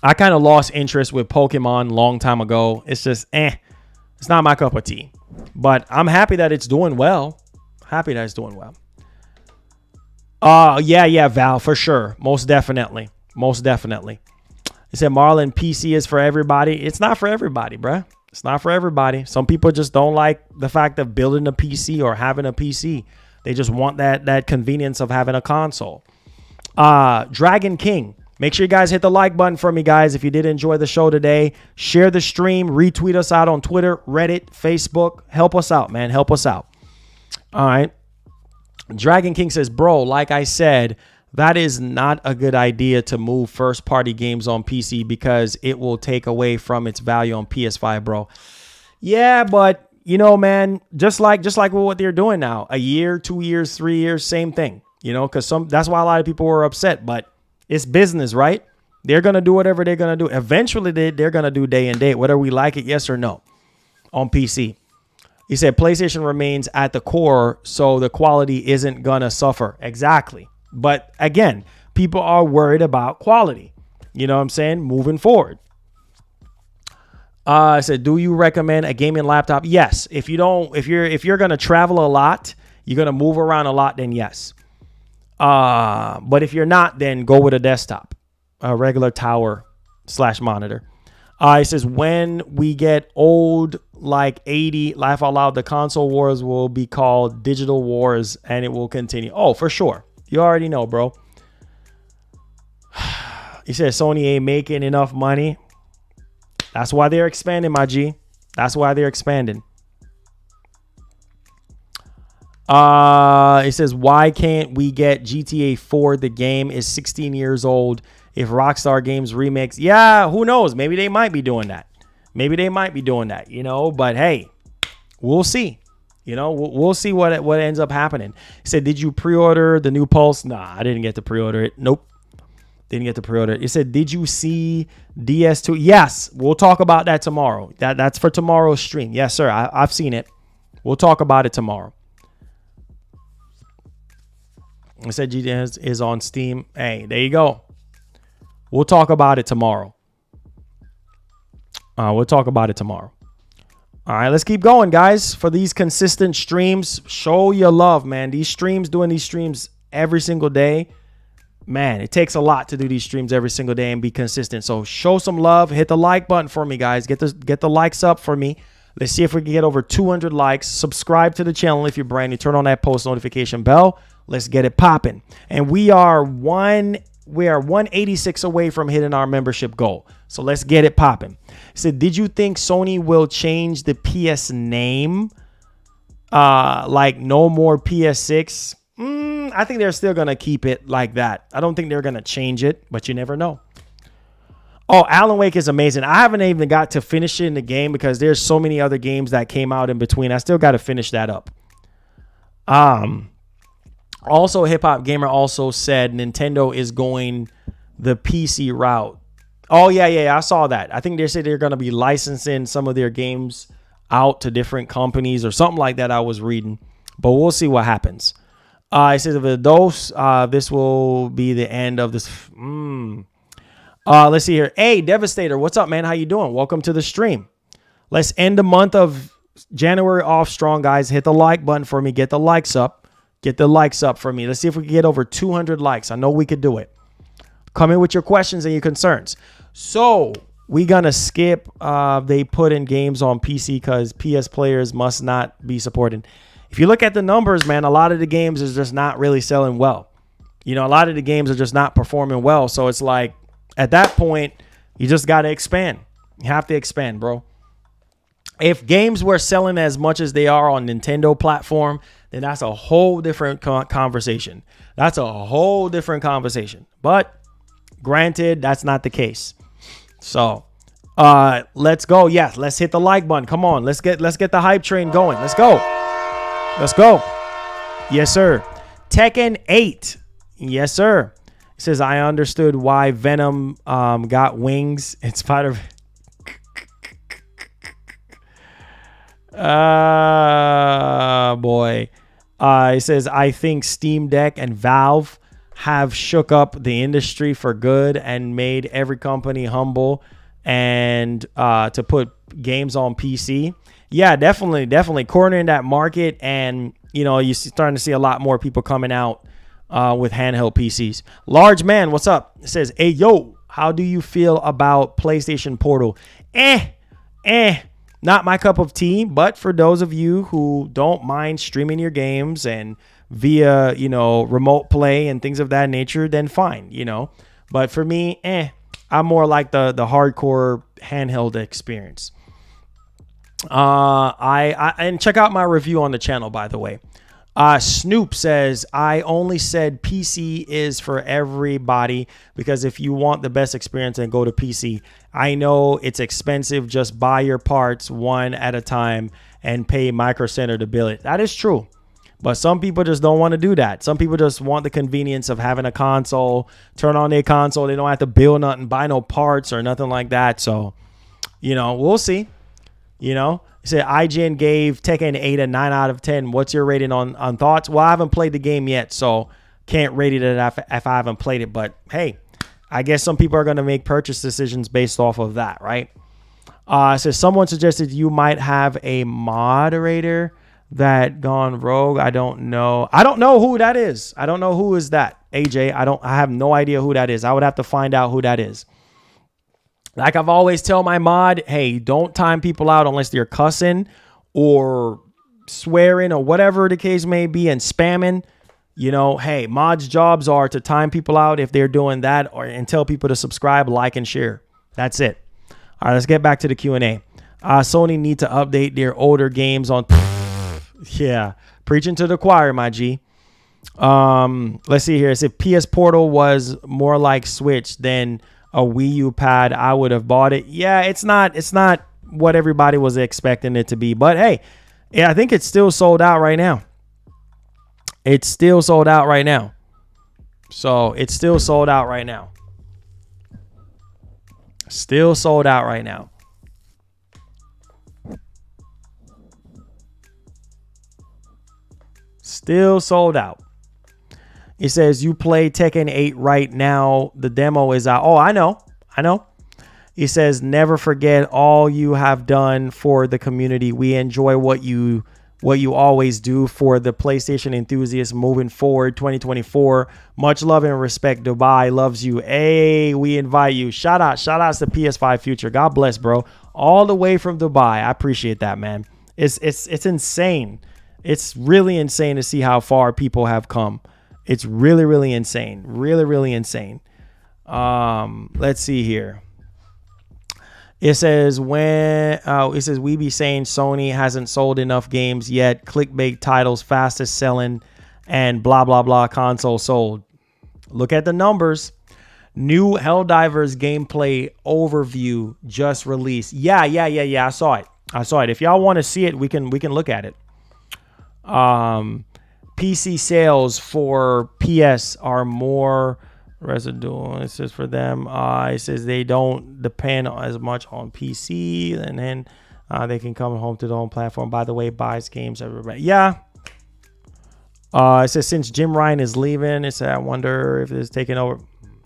Speaker 1: I kind of lost interest with Pokemon a long time ago. It's just, it's not my cup of tea. But I'm happy that it's doing well. Happy that it's doing well. Yeah, Val, for sure. Most definitely. Most definitely. It said, Marlon, PC is for everybody. It's not for everybody, bruh. It's not for everybody. Some people just don't like the fact of building a PC or having a PC. They just want that convenience of having a console. Dragon King. Make sure you guys hit the like button for me, guys. If you did enjoy the show today, share the stream, retweet us out on Twitter, Reddit, Facebook. Help us out, man. Help us out. All right. Dragon King says, bro, like I said, that is not a good idea to move first-party games on PC because it will take away from its value on PS5, bro. Yeah, but, you know, man, just like what they're doing now, a year, 2 years, 3 years, same thing, you know, because that's why a lot of people were upset, but it's business, right? They're going to do whatever they're going to do. Eventually, they're going to do day and date, whether we like it, yes or no, on PC. He said PlayStation remains at the core, so the quality isn't going to suffer. Exactly. But again, people are worried about quality. You know what I'm saying? Moving forward. I said, do you recommend a gaming laptop? Yes. If you're going to travel a lot, you're going to move around a lot, then yes. But if you're not, then go with a desktop, a regular tower / monitor. It says, when we get old, like 80, laugh out loud, the console wars will be called digital wars and it will continue. Oh, for sure. You already know, bro. He said Sony ain't making enough money. That's why they're expanding, my G. That's why they're expanding. It says, why can't we get GTA 4? The game is 16 years old. If Rockstar Games remix, yeah, who knows? Maybe they might be doing that. You know, but hey, we'll see. You know, we'll see what ends up happening. He said, did you pre-order the new Pulse? Nah, I didn't get to pre-order it. Nope. Didn't get to pre-order it. He said, did you see DS2? Yes, we'll talk about that tomorrow. That's for tomorrow's stream. Yes, sir. I've seen it. We'll talk about it tomorrow. I said GTA is on Steam. Hey, there you go. We'll talk about it tomorrow. All right, let's keep going, guys. For these consistent streams, show your love, man. Doing these streams every single day, man, it takes a lot to do these streams every single day and be consistent. So show some love. Hit the like button for me, guys. Get the likes up for me. Let's see if we can get over 200 likes. Subscribe to the channel if you're brand new. Turn on that post notification bell. Let's get it popping. And we are 186 away from hitting our membership goal. So let's get it popping. So did you think Sony will change the PS name? Like no more PS6? I think they're still going to keep it like that. I don't think they're going to change it, but you never know. Oh, Alan Wake is amazing. I haven't even got to finish it in the game because there's so many other games that came out in between. I still got to finish that up. Also, Hip Hop Gamer also said Nintendo is going the PC route. Oh, yeah, I saw that. I think they said they're going to be licensing some of their games out to different companies or something like that I was reading. But we'll see what happens. It says, if those, this will be the end of this. Let's see here. Hey, Devastator, what's up, man? How you doing? Welcome to the stream. Let's end the month of January off strong, guys. Hit the like button for me. Get the likes up. Get the likes up for me. Let's see if we can get over 200 likes. I know we could do it. Come in with your questions and your concerns. So we're going to skip. They put in games on PC because PS players must not be supported. If you look at the numbers, man, a lot of the games is just not really selling well. You know, a lot of the games are just not performing well. So it's like at that point, you just got to expand. You have to expand, bro. If games were selling as much as they are on Nintendo platform, then that's a whole different conversation. But granted, that's not the case. So let's go. Yes, let's hit the like button. Come on, let's get the hype train going. Let's go. Yes, sir. Tekken 8. Yes, sir. It says, I understood why Venom got wings in spite of boy. It says, I think Steam Deck and Valve have shook up the industry for good and made every company humble and to put games on PC. Yeah, definitely cornering that market. And, you know, you're starting to see a lot more people coming out with handheld PCs. Large Man, what's up? It says, hey, yo, how do you feel about PlayStation Portal? Not my cup of tea, but for those of you who don't mind streaming your games and via, you know, remote play and things of that nature, then fine, you know. But for me, I'm more like the hardcore handheld experience. And check out my review on the channel, by the way. Snoop says, I only said PC is for everybody because if you want the best experience, then go to PC. I know it's expensive. Just buy your parts one at a time and pay Micro Center to bill it. That is true. But some people just don't want to do that. Some people just want the convenience of having a console, turn on their console. They don't have to build nothing, buy no parts or nothing like that. So, you know, we'll see. You know, you said IGN gave Tekken 8 a 9 out of 10. What's your rating on thoughts? Well, I haven't played the game yet, so can't rate it if I haven't played it. But hey, I guess some people are going to make purchase decisions based off of that, right? So someone suggested you might have a moderator that gone rogue. I don't know who that is. I don't know who is that. AJ, I have no idea who that is. I would have to find out who that is. Like I've always tell my mod, hey, don't time people out unless they're cussing or swearing or whatever the case may be and spamming. You know, hey, mods' jobs are to time people out if they're doing that, and tell people to subscribe, like, and share. That's it. All right, let's get back to the Q&A. Sony need to update their older games on. Yeah, preaching to the choir, my G. Let's see here. It said PS Portal was more like Switch than a Wii U pad, I would have bought it. Yeah, it's not what everybody was expecting it to be. But hey, yeah, I think it's still sold out right now. It's still sold out right now. So it's still sold out right now. Still sold out right now. Still sold out. It says you play Tekken 8 right now. The demo is out. Oh, I know. It says never forget all you have done for the community. We enjoy what you always do for the PlayStation enthusiasts moving forward 2024. Much love and respect. Dubai loves you. Hey, we invite you. Shout outs to PS5 Future. God bless, bro. All the way from Dubai. I appreciate that, man. It's insane. It's really insane to see how far people have come. It's really, really insane. Really, really insane. Let's see here. It says we be saying Sony hasn't sold enough games yet. Clickbait titles, fastest selling, and blah blah blah console sold. Look at the numbers. New Helldivers gameplay overview just released. Yeah. I saw it. If y'all want to see it, we can look at it. PC sales for PS are more residual. It says for them, it says they don't depend as much on PC, and then they can come home to their own platform. By the way, buys games everybody. Yeah. It says since Jim Ryan is leaving, it said I wonder if it's taking over.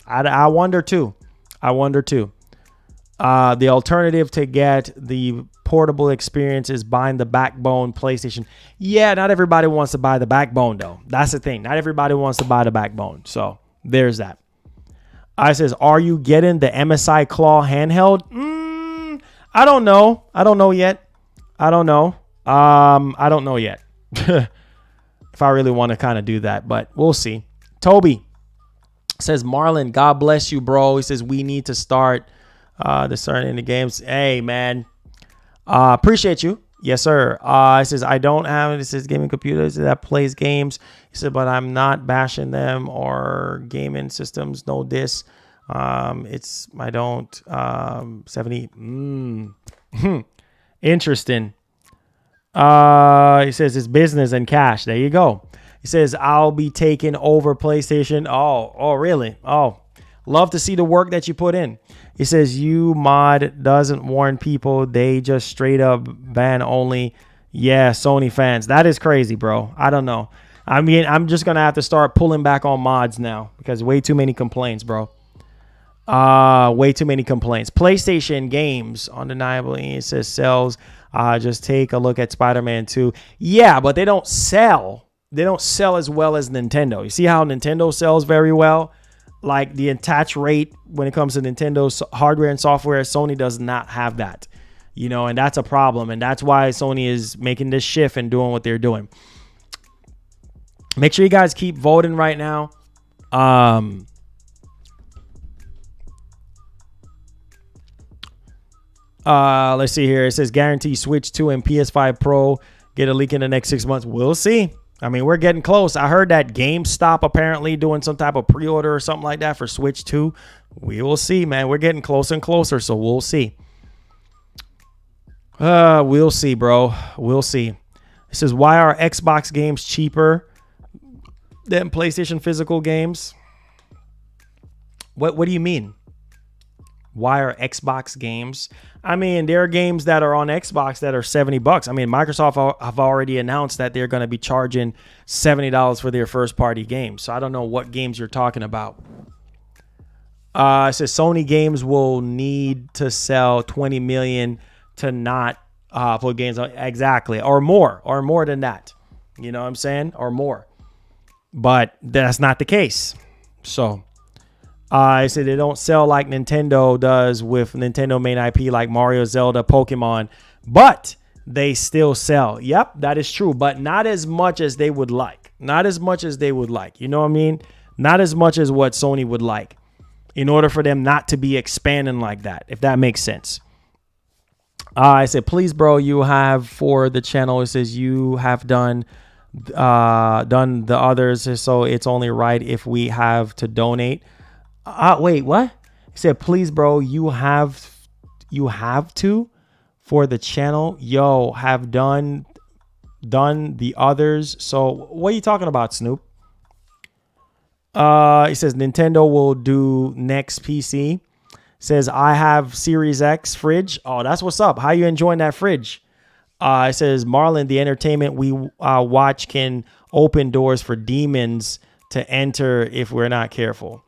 Speaker 1: I wonder too. The alternative to get the portable experience is buying the backbone PlayStation. Yeah, not everybody wants to buy the backbone though. That's the thing. Not everybody wants to buy the backbone. So there's that. I says, are you getting the MSI Claw handheld? I don't know. I don't know yet. I don't know yet. If I really want to kind of do that, but we'll see. Toby says, Marlon, God bless you, bro. He says, we need to start starting the games. Hey, man. Appreciate you. Yes, sir. It says, I don't have it. It says gaming computers that plays games. He said, but I'm not bashing them or gaming systems. No diss. I don't 70. Interesting. He says it's business and cash. There you go. He says, I'll be taking over PlayStation. Oh, really? Oh, love to see the work that you put in. He says, you mod doesn't warn people. They just straight up ban only. Yeah, Sony fans. That is crazy, bro. I don't know. I mean, I'm just going to have to start pulling back on mods now because way too many complaints, bro. Way too many complaints. PlayStation games, undeniably, it says sells. Just take a look at Spider-Man 2. Yeah, but they don't sell. They don't sell as well as Nintendo. You see how Nintendo sells very well? Like the attach rate when it comes to Nintendo's hardware and software, Sony does not have that, you know, and that's a problem. And that's why Sony is making this shift and doing what they're doing. Make sure you guys keep voting right now. Let's see here. It says guarantee Switch 2 and PS5 Pro get a leak in the next 6 months. We'll see. I mean, we're getting close. I heard that GameStop apparently doing some type of pre-order or something like that for Switch 2. We will see, man. We're getting closer and closer, so we'll see. We'll see, bro. We'll see. It says, why are Xbox games cheaper than PlayStation physical games? What do you mean? Why are Xbox games? I mean, there are games that are on Xbox that are $70. I mean, Microsoft have already announced that they're going to be charging $70 for their first-party games. So I don't know what games you're talking about. It says Sony games will need to sell 20 million to not put games on. Exactly. Or more than that. You know what I'm saying? Or more. But that's not the case. So I said they don't sell like Nintendo does with Nintendo main IP like Mario, Zelda, Pokemon, but they still sell. Yep, that is true, but not as much as they would like. Not as much as they would like. You know what I mean? Not as much as what Sony would like in order for them not to be expanding like that, if that makes sense. I said, please, bro, you have for the channel. It says you have done the others, so it's only right if we have to donate. Wait, what? He said, please, bro, you have to for the channel. Yo, have done the others. So what are you talking about, Snoop? He says Nintendo will do next PC. Says I have Series X fridge. Oh, that's what's up. How you enjoying that fridge? It says Marlon, the entertainment we watch can open doors for demons to enter if we're not careful.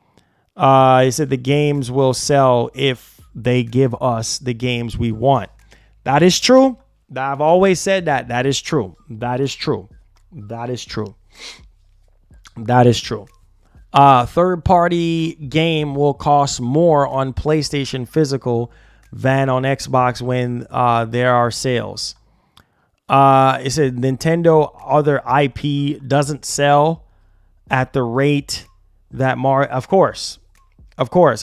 Speaker 1: He said the games will sell if they give us the games we want. That is true. I've always said that. That is true. That is true. That is true. That is true. Third-party game will cost more on PlayStation physical than on Xbox when there are sales. It said Nintendo other IP doesn't sell at the rate that Of course.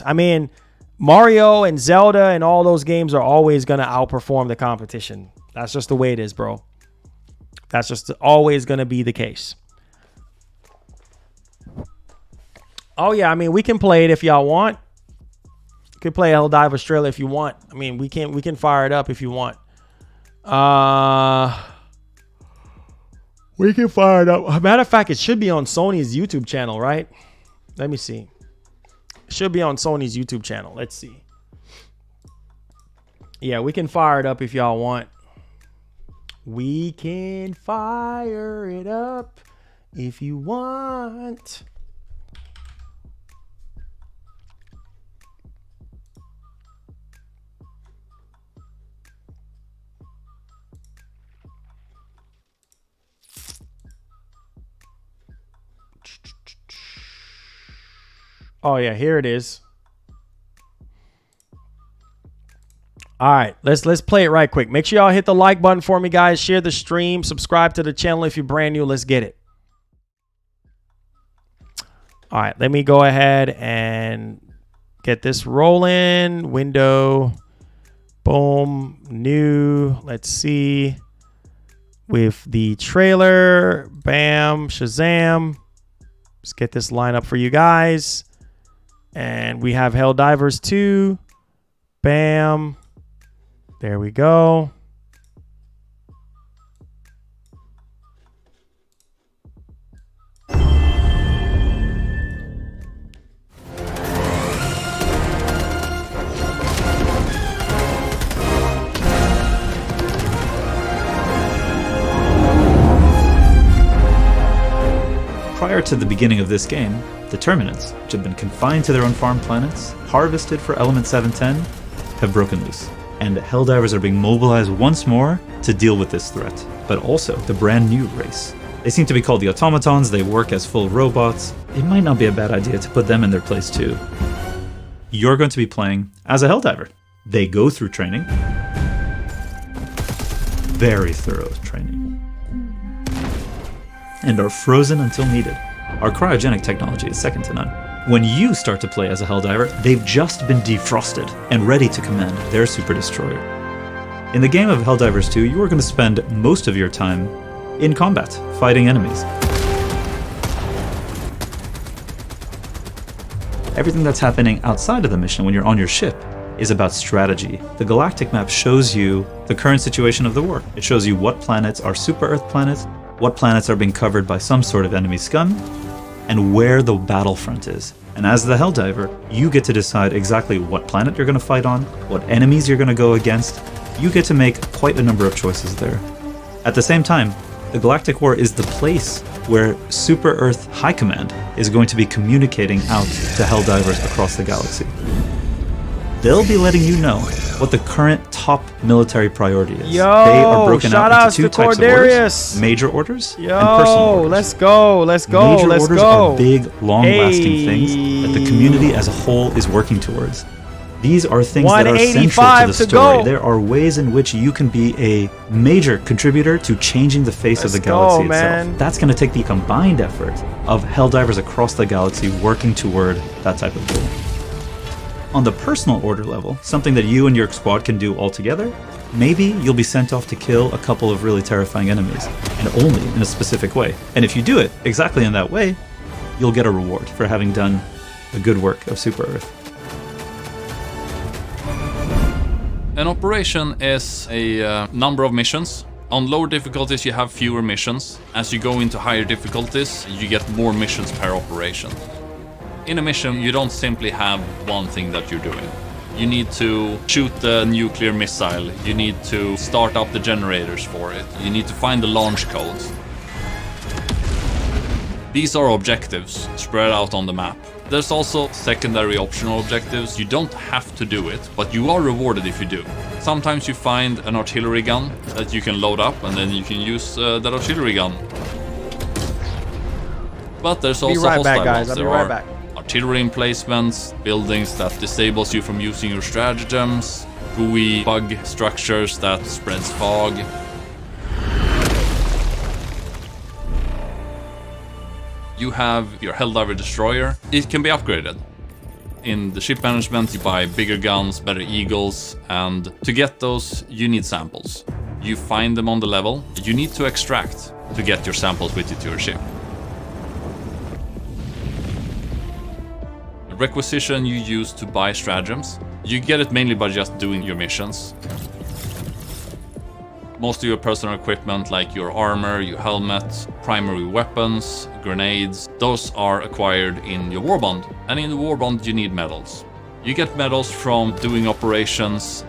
Speaker 1: I mean, Mario and Zelda and all those games are always going to outperform the competition. That's just the way it is, bro. That's just always going to be the case. Oh, yeah. I mean, we can play it if y'all want. You can play Helldive Australia if you want. I mean, we can fire it up if you want. We can fire it up. Matter of fact, it should be on Sony's YouTube channel, right? Let me see. It should be on Sony's YouTube channel. Let's see. Yeah, we can fire it up if y'all want. We can fire it up if you want. Oh yeah, here it is. All right, let's play it right quick. Make sure y'all hit the like button for me, guys. Share the stream. Subscribe to the channel if you're brand new. Let's get it. All right, let me go ahead and get this rolling. Window. Boom. New. Let's see. With the trailer. Bam. Shazam. Let's get this lineup for you guys. And we have Helldivers 2. Bam. There we go.
Speaker 3: Prior to the beginning of this game, the Terminants, which have been confined to their unfarmed planets, harvested for Element 710, have broken loose. And Helldivers are being mobilized once more to deal with this threat, but also the brand new race. They seem to be called the Automatons, they work as full robots. It might not be a bad idea to put them in their place too. You're going to be playing as a Helldiver. They go through training. Very thorough training. And are frozen until needed. Our cryogenic technology is second to none. When you start to play as a Helldiver, they've just been defrosted and ready to command their super destroyer. In the game of Helldivers 2, you are going to spend most of your time in combat, fighting enemies. Everything that's happening outside of the mission when you're on your ship is about strategy. The galactic map shows you the current situation of the war. It shows you what planets are super Earth planets, what planets are being covered by some sort of enemy scum, and where the battlefront is. And as the Helldiver, you get to decide exactly what planet you're going to fight on, what enemies you're going to go against. You get to make quite a number of choices there. At the same time, the Galactic War is the place where Super Earth High Command is going to be communicating out to Helldivers across the galaxy. They'll be letting you know what the current top military priority is.
Speaker 1: Yo,
Speaker 3: they are broken out into two types of orders:
Speaker 1: Cordarius.
Speaker 3: major orders and personal orders.
Speaker 1: Let's go.
Speaker 3: Major orders
Speaker 1: go.
Speaker 3: are big, long-lasting things that the community as a whole is working towards. These are things that are central to the story.
Speaker 1: Go.
Speaker 3: There are ways in which you can be a major contributor to changing the face of the galaxy itself. That's going to take the combined effort of Helldivers across the galaxy working toward that type of goal. On the personal order level, something that you and your squad can do all together, maybe you'll be sent off to kill a couple of really terrifying enemies, and only in a specific way. And if you do it exactly in that way, you'll get a reward for having done the good work of Super Earth.
Speaker 4: An operation is a number of missions. On lower difficulties you have fewer missions. As you go into higher difficulties, you get more missions per operation. In a mission, you don't simply have one thing that you're doing. You need to shoot the nuclear missile, you need to start up the generators for it, you need to find the launch codes. These are objectives spread out on the map. There's also secondary optional objectives. You don't have to do it, but you are rewarded if you do. Sometimes you find an artillery gun that you can load up and then you can use that artillery gun. But there's also hostile ones. There are artillery emplacements, buildings that disables you from using your stratagems, gooey bug structures that spreads fog. You have your Helldiver destroyer. It can be upgraded. In the ship management, you buy bigger guns, better eagles, and to get those, you need samples. You find them on the level. You need to extract to get your samples with you to your ship. The requisition you use to buy stratagems. You get it mainly by just doing your missions. Most of your personal equipment, like your armor, your helmet, primary weapons, grenades, those are acquired in your warbond. And in the warbond you need medals. You get medals from doing operations.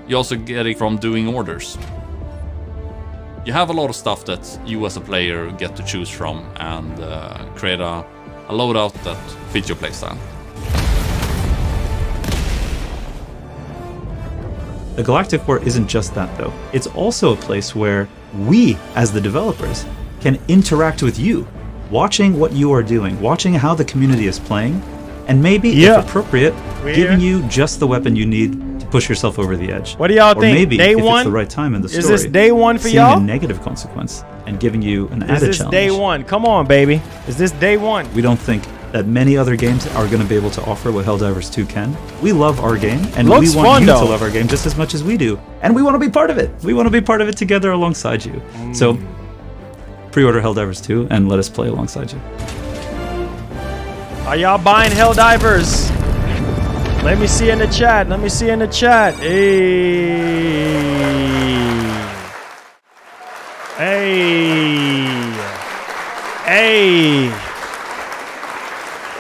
Speaker 4: You also get it from doing orders. You have a lot of stuff that you as a player get to choose from and create a loadout that fits your playstyle.
Speaker 3: The Galactic War isn't just that, though. It's also a place where we, as the developers, can interact with you, watching what you are doing, watching how the community is playing, and maybe, if appropriate, giving you just the weapon you need to push yourself over the edge.
Speaker 1: What do y'all think?
Speaker 3: Or maybe,
Speaker 1: day
Speaker 3: if
Speaker 1: one?
Speaker 3: it's the right time in the story,
Speaker 1: is this day one for y'all?
Speaker 3: Seeing a negative consequence and giving you an added challenge.
Speaker 1: Is this day one? Come on, baby. Is this day one?
Speaker 3: We don't think that many other games are going to be able to offer what Helldivers 2 can. We love our game, and we want you to love our game just as much as we do. And we want to be part of it. We want to be part of it together alongside you. So, pre-order Helldivers 2 and let us play alongside you.
Speaker 1: Are y'all buying Helldivers? Let me see in the chat. Let me see in the chat. Hey. Hey. Hey.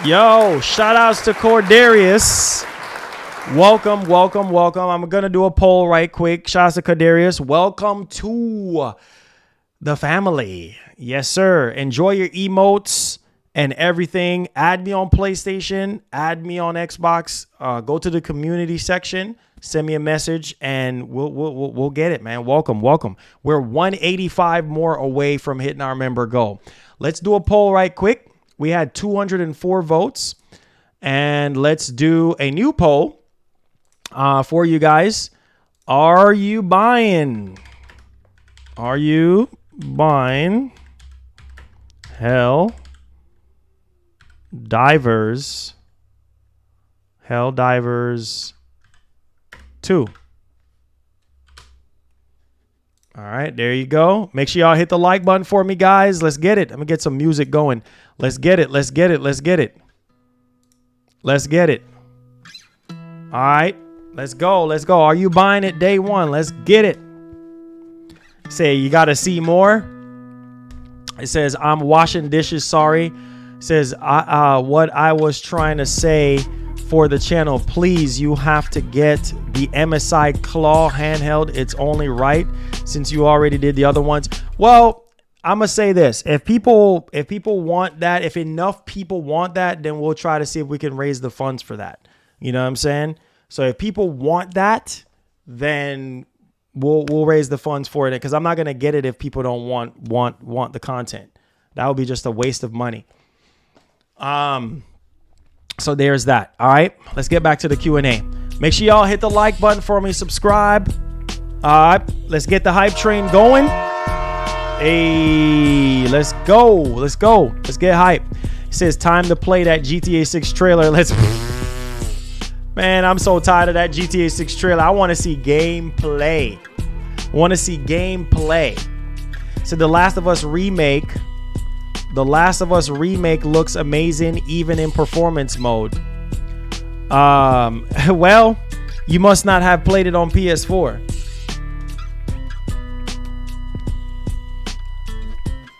Speaker 1: Yo, shout outs to Cordarius. Welcome, welcome, welcome. I'm going to do a poll right quick. Shout outs to Cordarius. Welcome to the family. Yes, sir. Enjoy your emotes and everything. Add me on PlayStation. Add me on Xbox. Go to the community section. Send me a message and we'll get it, man. Welcome, welcome. We're 185 more away from hitting our member goal. Let's do a poll right quick. We had 204 votes, and let's do a new poll for you guys. Are you buying? Are you buying Helldivers 2? All right, there you go. Make sure y'all hit the like button for me, guys. Let's get it. I'm going to get some music going. Let's get it. Let's get it. Let's get it. Let's get it. All right, let's go. Let's go. Are you buying it day one? Let's get it. Say, you got to see more. It says, I'm washing dishes. Sorry. It says, what I was trying to say for the channel, please, you have to get the MSI Claw handheld. It's only right since you already did the other ones. Well, I'm gonna say this: if people want that, if enough people want that, then we'll try to see if we can raise the funds for that. You know what I'm saying? So if people want that, then we'll raise the funds for it, because I'm not gonna get it if people don't want the content. That would be just a waste of money. So there's that. All right, let's get back to the Q&A. Make sure y'all hit the like button for me, subscribe. All right, let's get the hype train going. Hey, let's go. Let's get hype. It says time to play that GTA 6 trailer. Man, I'm so tired of that GTA 6 trailer. I want to see gameplay. So The Last of Us remake. The Last of Us remake looks amazing even in performance mode. Well, you must not have played it on PS4.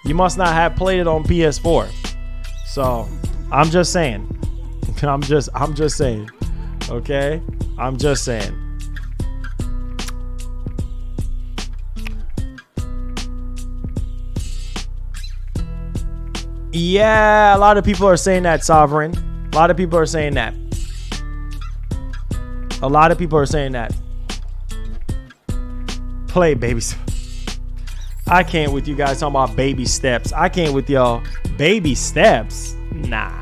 Speaker 1: You must not have played it on PS4. So, I'm just saying. I'm just saying. Okay? I'm just saying. Yeah, a lot of people are saying that, Sovereign. A lot of people are saying that. Play, babies. I can't with you guys talking about baby steps. I can't with y'all. Baby steps? Nah.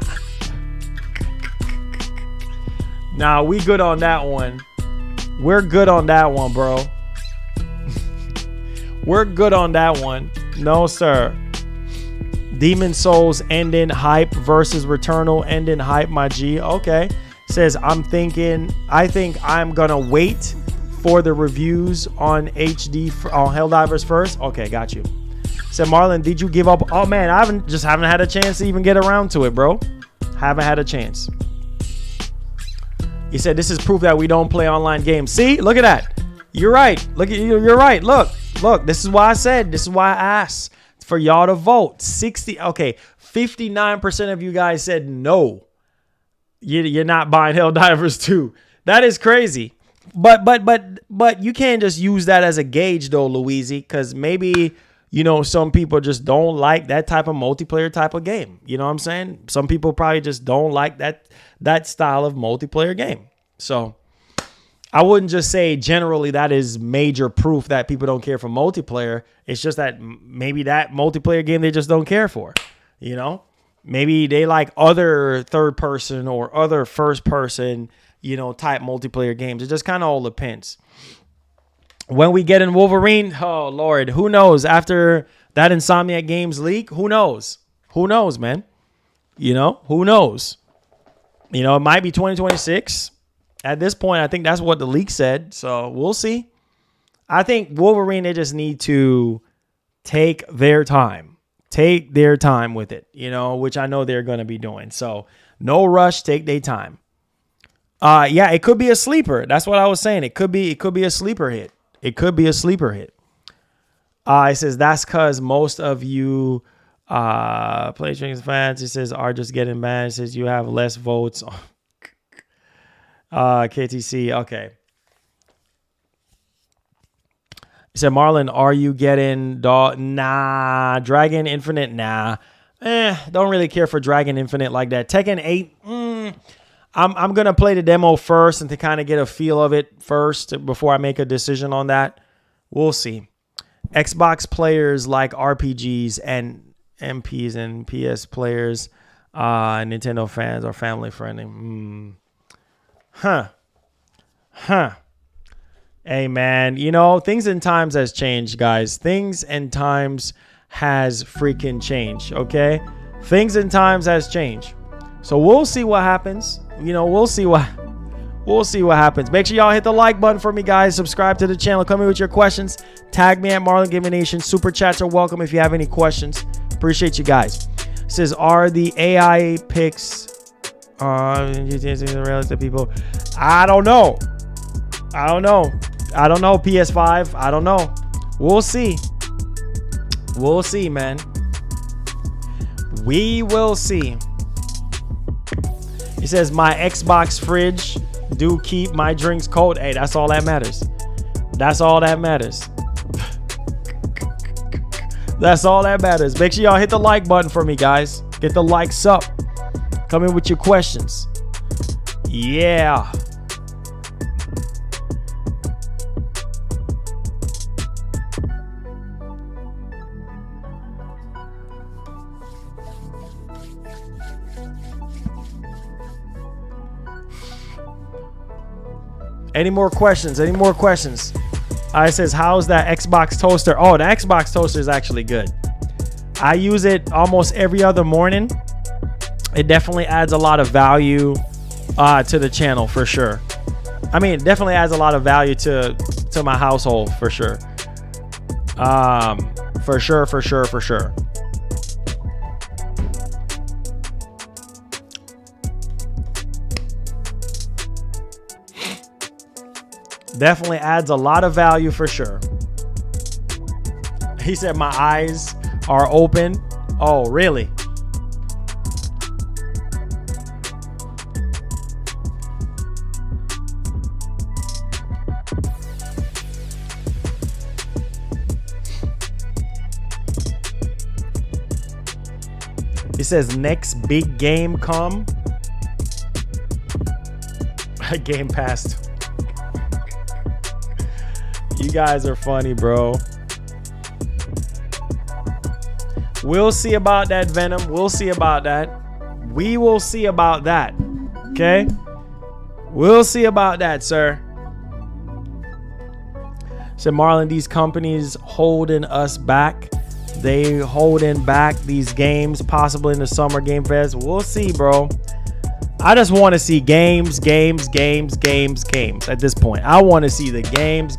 Speaker 1: Nah, we good on that one. We're good on that one, bro. We're good on that one. No, sir. Demon Souls ending hype versus Returnal ending hype, my G. Okay. Says, I think I'm gonna wait for the reviews on HD on Helldivers first. Okay, got you. Said, Marlon, did you give up? Oh man, I haven't had a chance to even get around to it, bro. Haven't had a chance. He said, this is proof that we don't play online games. See, look at that. You're right. Look at you. You're right. Look. This is why I said. This is why I asked for y'all to vote. 59% of you guys said no. You're not buying Helldivers 2. That is crazy. But you can't just use that as a gauge though, Louise, because maybe, some people just don't like that type of multiplayer type of game. You know what I'm saying? Some people probably just don't like that style of multiplayer game. So I wouldn't just say generally that is major proof that people don't care for multiplayer. It's just that maybe that multiplayer game they just don't care for, Maybe they like other third person or other first person, type multiplayer games. It just kind of all depends. When we get in Wolverine, oh Lord, who knows? After that Insomniac Games leak, who knows? Who knows, man? Who knows? It might be 2026. At this point, I think that's what the leak said. So we'll see. I think Wolverine, they just need to take their time. Take their time with it, which I know they're going to be doing. So no rush, take their time. Yeah, it could be a sleeper. That's what I was saying. It could be a sleeper hit. It could be a sleeper hit. It says that's because most of you PlayStation fans, it says, are just getting mad. It says you have less votes. KTC, okay. He said, Marlon, are you getting Nah. Dragon Infinite? Nah. Don't really care for Dragon Infinite like that. Tekken 8, I'm going to play the demo first and to kind of get a feel of it first before I make a decision on that. We'll see. Xbox players like RPGs and MPs and PS players, Nintendo fans are family friendly. Huh. Hey, man, things and times has changed, guys. Things and times has freaking changed, okay? Things and times has changed. So we'll see what happens. We'll see what happens. Make sure y'all hit the like button for me, guys. Subscribe to the channel. Come in with your questions. Tag me at Marlon Gaming Nation. Super chats are welcome if you have any questions. Appreciate you guys. It says, are the AI picks realistic people? I don't know. PS5. I don't know. We'll see. We'll see, man. We will see. He says, my Xbox fridge do keep my drinks cold. Hey, that's all that matters. That's all that matters. That's all that matters. Make sure y'all hit the like button for me, guys. Get the likes up. Come in with your questions. Yeah. Any more questions? Any more questions? It says, how's that Xbox toaster? Oh, the Xbox toaster is actually good. I use it almost every other morning. It definitely adds a lot of value to the channel for sure. I mean, it definitely adds a lot of value to my household for sure. For sure. Definitely adds a lot of value for sure. He said my eyes are open. Oh, really? He says next big game come. Game Pass. You guys are funny, bro. We'll see about that, Venom. We'll see about that. We will see about that. Okay? We'll see about that, sir. Said Marlon, these companies holding us back. They holding back these games, possibly in the Summer Game Fest. We'll see, bro. I just want to see games at this point. I want to see the games.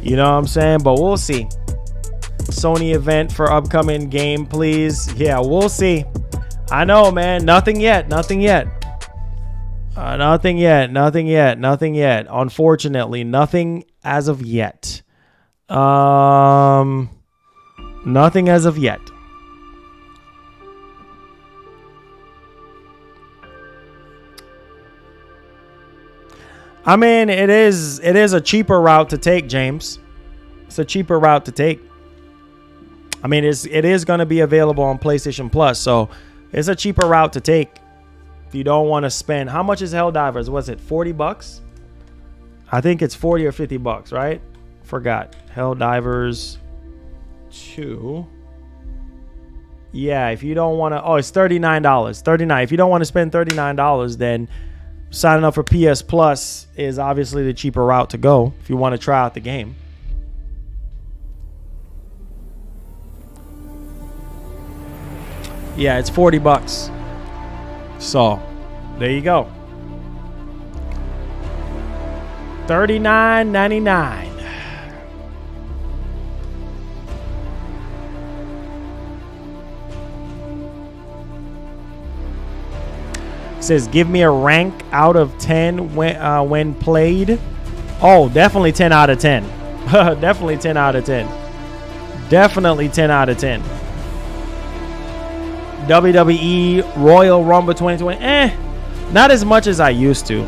Speaker 1: You know what I'm saying? But we'll see. Sony event for upcoming game, please. Yeah, we'll see. I know, man. Nothing yet. Nothing yet. Unfortunately, nothing as of yet. Nothing as of yet. I mean, it is a cheaper route to take, James. It's a cheaper route to take. I mean, it is going to be available on PlayStation Plus, so it's a cheaper route to take. If you don't want to spend, how much is Helldivers? Was it $40? I think it's 40 or 50 bucks, right? Forgot. Helldivers 2. Yeah, if you don't want to, oh, it's $39. $39. If you don't want to spend $39, then signing up for PS Plus is obviously the cheaper route to go if you want to try out the game. Yeah, it's 40 bucks. So, there you go. $39.99. Says, give me a rank out of 10 when played. Oh, definitely 10 out of 10. Definitely 10 out of 10. Definitely 10 out of 10. WWE Royal Rumble 2020. Not as much as I used to.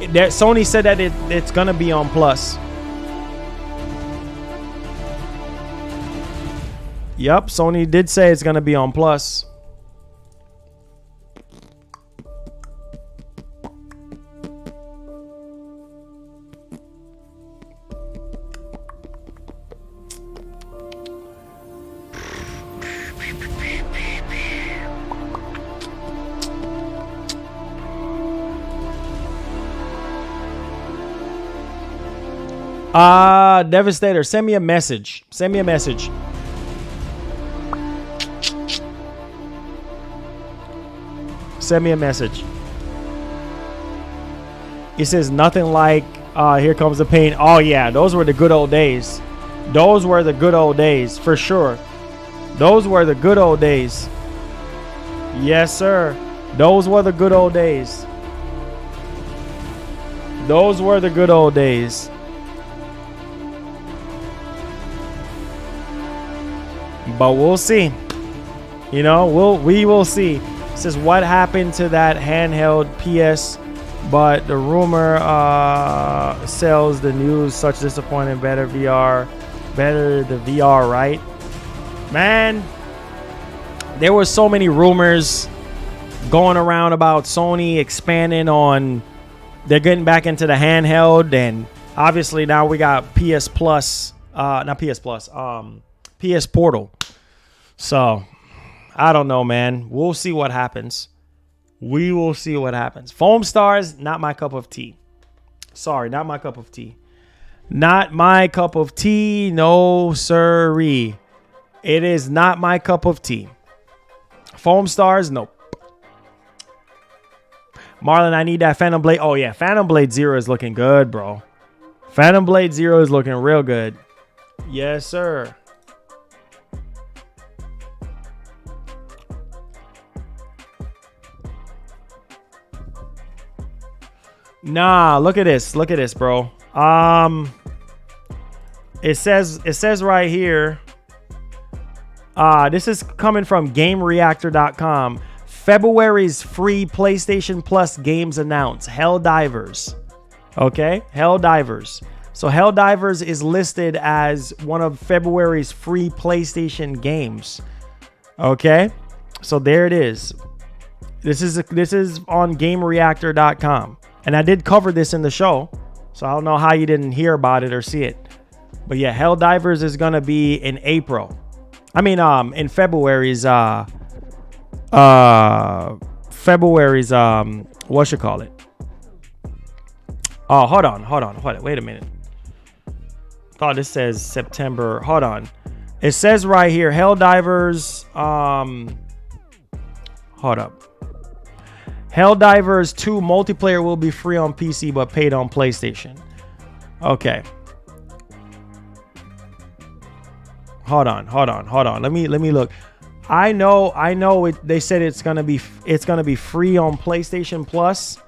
Speaker 1: Sony said that it's going to be on Plus. Yep, Sony did say it's going to be on Plus. Devastator, send me a message. Send me a message. Send me a message. It says nothing like here comes the pain. Oh yeah, those were the good old days. Those were the good old days for sure. Those were the good old days. Yes, sir. Those were the good old days. Those were the good old days. But we'll see. You know, we will see. It says what happened to that handheld PS, but the rumor sells the news. Such disappointing. Better the VR, right? Man, there were so many rumors going around about Sony expanding on. They're getting back into the handheld, and obviously now we got PS Plus, not PS Plus, PS Portal. So I don't know, man. We'll see what happens. We will see what happens. Foam Stars, not my cup of tea. Sorry, not my cup of tea. Not my cup of tea. No, sirree. It is not my cup of tea. Foam Stars, nope. Marlon, I need that Phantom Blade. Oh, yeah. Phantom Blade Zero is looking good, bro. Phantom Blade Zero is looking real good. Yes, sir. Nah, look at this. Look at this, bro. It says right here. This is coming from GameReactor.com. February's free PlayStation Plus games announced. Helldivers. Okay, Helldivers. So Helldivers is listed as one of February's free PlayStation games. Okay, so there it is. This is on GameReactor.com, and I did cover this in the show, so I don't know how you didn't hear about it or see it. But yeah, Helldivers is gonna be in April. I mean, in February's what you call it? Oh, hold on. Wait a minute. Thought this says September. Hold on. It says right here, Helldivers. Hold up. Helldivers 2 multiplayer will be free on PC but paid on PlayStation. Okay. Hold on. Let me look. I know it. They said it's gonna be free on PlayStation Plus.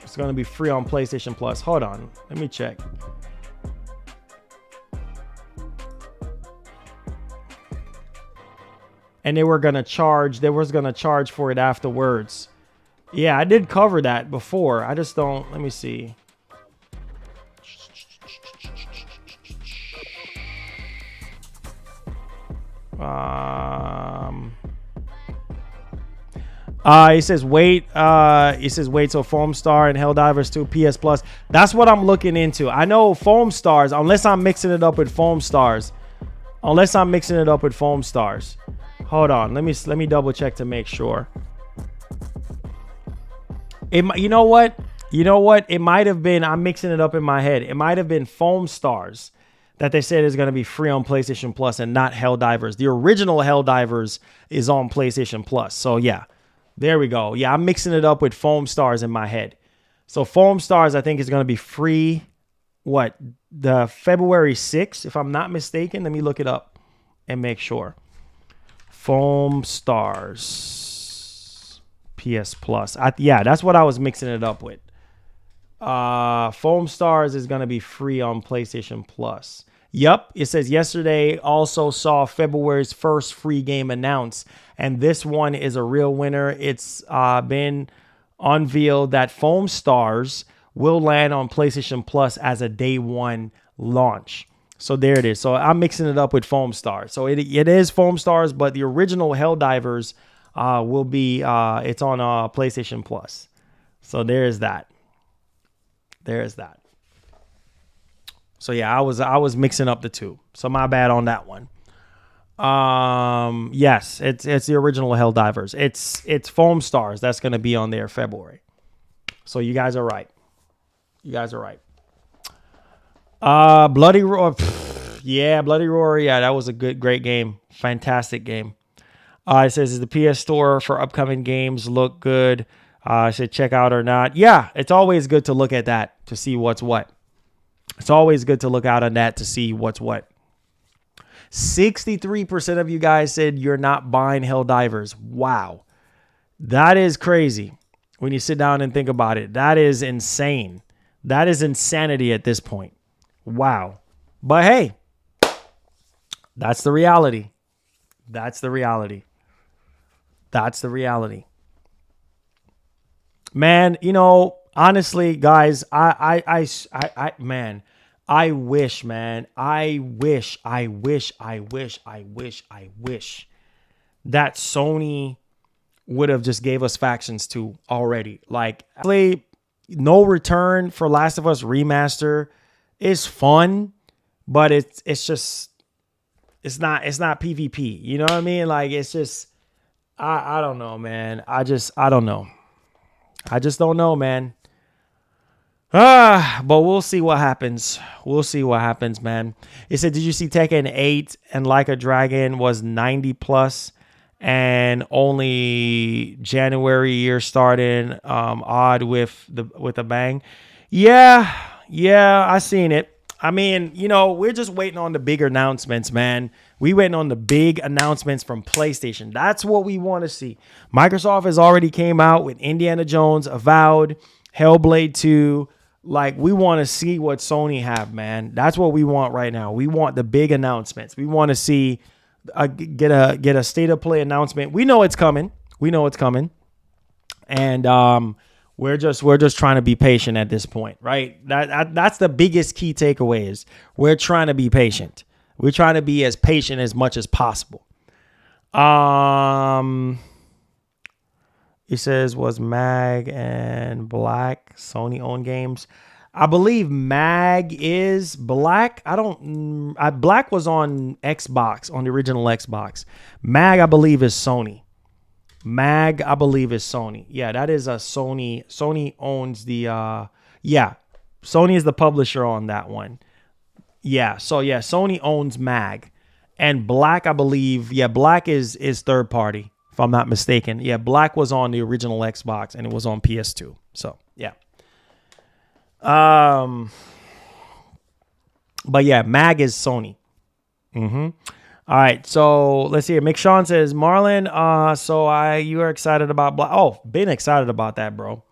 Speaker 1: It's gonna be free on PlayStation Plus. Hold on, let me check. And they was gonna charge for it afterwards. Yeah, I did cover that before. I just don't. Let me see. He says wait. So Foam Star and Helldivers 2 PS Plus. That's what I'm looking into. I know Foam Stars, unless I'm mixing it up with Foam Stars. Hold on. Let me double check to make sure. You know what? It might have been. I'm mixing it up in my head. It might have been Foam Stars that they said is going to be free on PlayStation Plus and not Helldivers. The original Helldivers is on PlayStation Plus. So yeah, there we go. Yeah, I'm mixing it up with Foam Stars in my head. So Foam Stars, I think, is going to be free. What? The February 6th, if I'm not mistaken. Let me look it up and make sure. Foam Stars PS Plus. Yeah, that's what I was mixing it up with. Foam Stars is going to be free on PlayStation Plus. Yep, it says yesterday also saw February's first free game announced, and this one is a real winner. It's been unveiled that Foam Stars will land on PlayStation Plus as a day one launch. So there it is. So I'm mixing it up with Foam Stars. So it is Foam Stars, but the original Helldivers will be it's on PlayStation Plus. So there's that. So yeah, I was mixing up the two. So my bad on that one. Yes, it's the original Helldivers. It's Foam Stars that's gonna be on there February. So you guys are right. Bloody Roar. Yeah, Bloody Roar. Yeah, that was a great game. Fantastic game. It says, is the PS Store for upcoming games look good? I said check out or not. Yeah, it's always good to look at that to see what's what. It's always good to look out on that to see what's what. 63% of you guys said you're not buying Helldivers. Wow. That is crazy when you sit down and think about it. That is insane. That is insanity at this point. Wow. But hey, that's the reality. Man, you know, honestly, guys, I wish that Sony would have just gave us Factions 2 already. Like, No Return for Last of Us Remaster is fun, but it's It's not PvP. You know what I mean? Like, it's just, I don't know, man. I don't know. I just don't know, man. But we'll see what happens. We'll see what happens, man. It said, did you see Tekken 8 and Like a Dragon was 90 plus and only January year starting odd with a bang? Yeah, I seen it. I mean, you know, we're just waiting on the big announcements, man. We waiting on the big announcements from PlayStation. That's what we want to see. Microsoft has already came out with Indiana Jones, Avowed, Hellblade 2. Like, we want to see what Sony have, man. That's what we want right now. We want the big announcements. We want to see get a state of play announcement. We know it's coming. And we're just trying to be patient at this point, right? That's the biggest key takeaway is we're trying to be patient. We're trying to be as patient as much as possible. He says, was MAG and Black Sony owned games? I believe MAG is Black. Black was on Xbox, on the original Xbox. MAG, I believe, is Sony. Yeah, that is a Sony. Sony owns the, Sony is the publisher on that one. Yeah, so yeah, Sony owns MAG. And Black, I believe, Black is third party, if I'm not mistaken. Yeah, Black was on the original Xbox and it was on PS2. So, yeah. But yeah, MAG is Sony. All right, so let's see. McShawn says, Marlon, you are excited about Black. Oh, been excited about that, bro.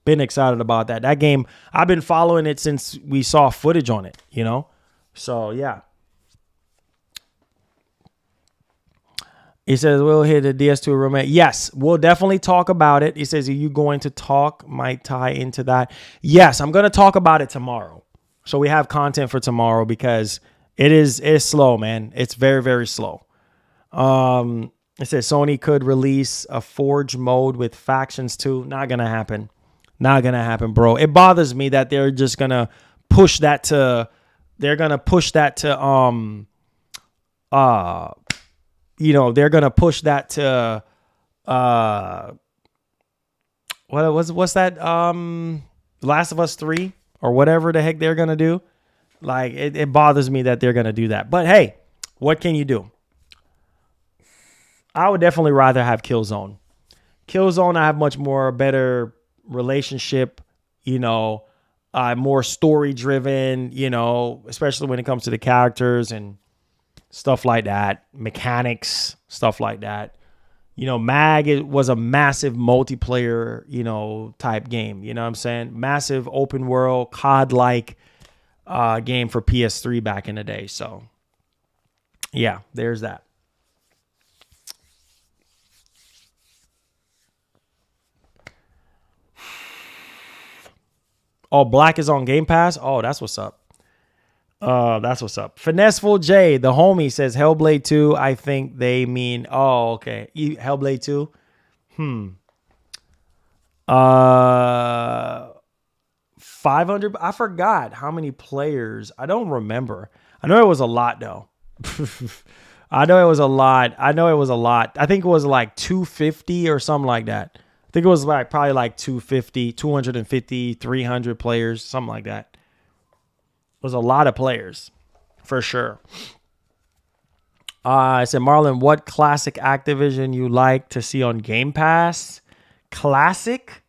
Speaker 1: Been excited about that. That game, I've been following it since we saw footage on it, you know? So, yeah. He says, we'll hit the DS2 roommate. Yes, we'll definitely talk about it. He says, are you going to talk? Might tie into that. Yes, I'm going to talk about it tomorrow. So we have content for tomorrow because it's slow, man. It's very, very slow. It says Sony could release a Forge mode with factions too. Not going to happen. Not going to happen, bro. It bothers me that they're just going to push that to, they're going to push that to, they're going to push that to, what's that? Last of Us 3 or whatever the heck they're going to do. Like, it bothers me that they're going to do that. But hey, what can you do? I would definitely rather have Killzone. Killzone, I have much more better relationship, more story driven, especially when it comes to the characters and stuff like that, mechanics, stuff like that. MAG, it was a massive multiplayer, type game. You know what I'm saying? Massive open world, COD-like game for PS3 back in the day. So, yeah, there's that. Oh, Black is on Game Pass? Oh, that's what's up. That's what's up. Finesseful J, the homie, says Hellblade 2. I think they mean, oh, okay. Hellblade 2? 500. I forgot how many players. I don't remember. I know it was a lot, though. I know it was a lot. I think it was like 250 or something like that. I think it was probably like 250, 250, 300 players, something like that. It was a lot of players, for sure. I said, Marlon, what classic Activision you like to see on Game Pass? Classic?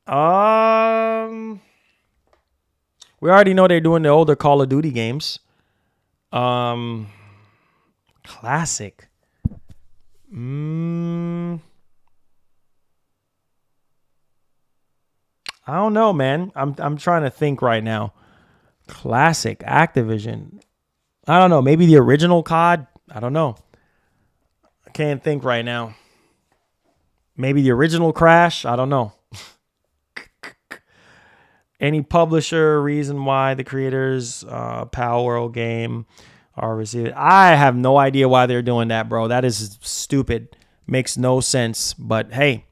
Speaker 1: We already know they're doing the older Call of Duty games. Classic. I don't know, man. I'm trying to think right now. Classic Activision. I don't know. Maybe the original COD. I don't know. I can't think right now. Maybe the original Crash. I don't know. Any publisher reason why the creators Power World game are receiving? I have no idea why they're doing that, bro. That is stupid. Makes no sense. But hey,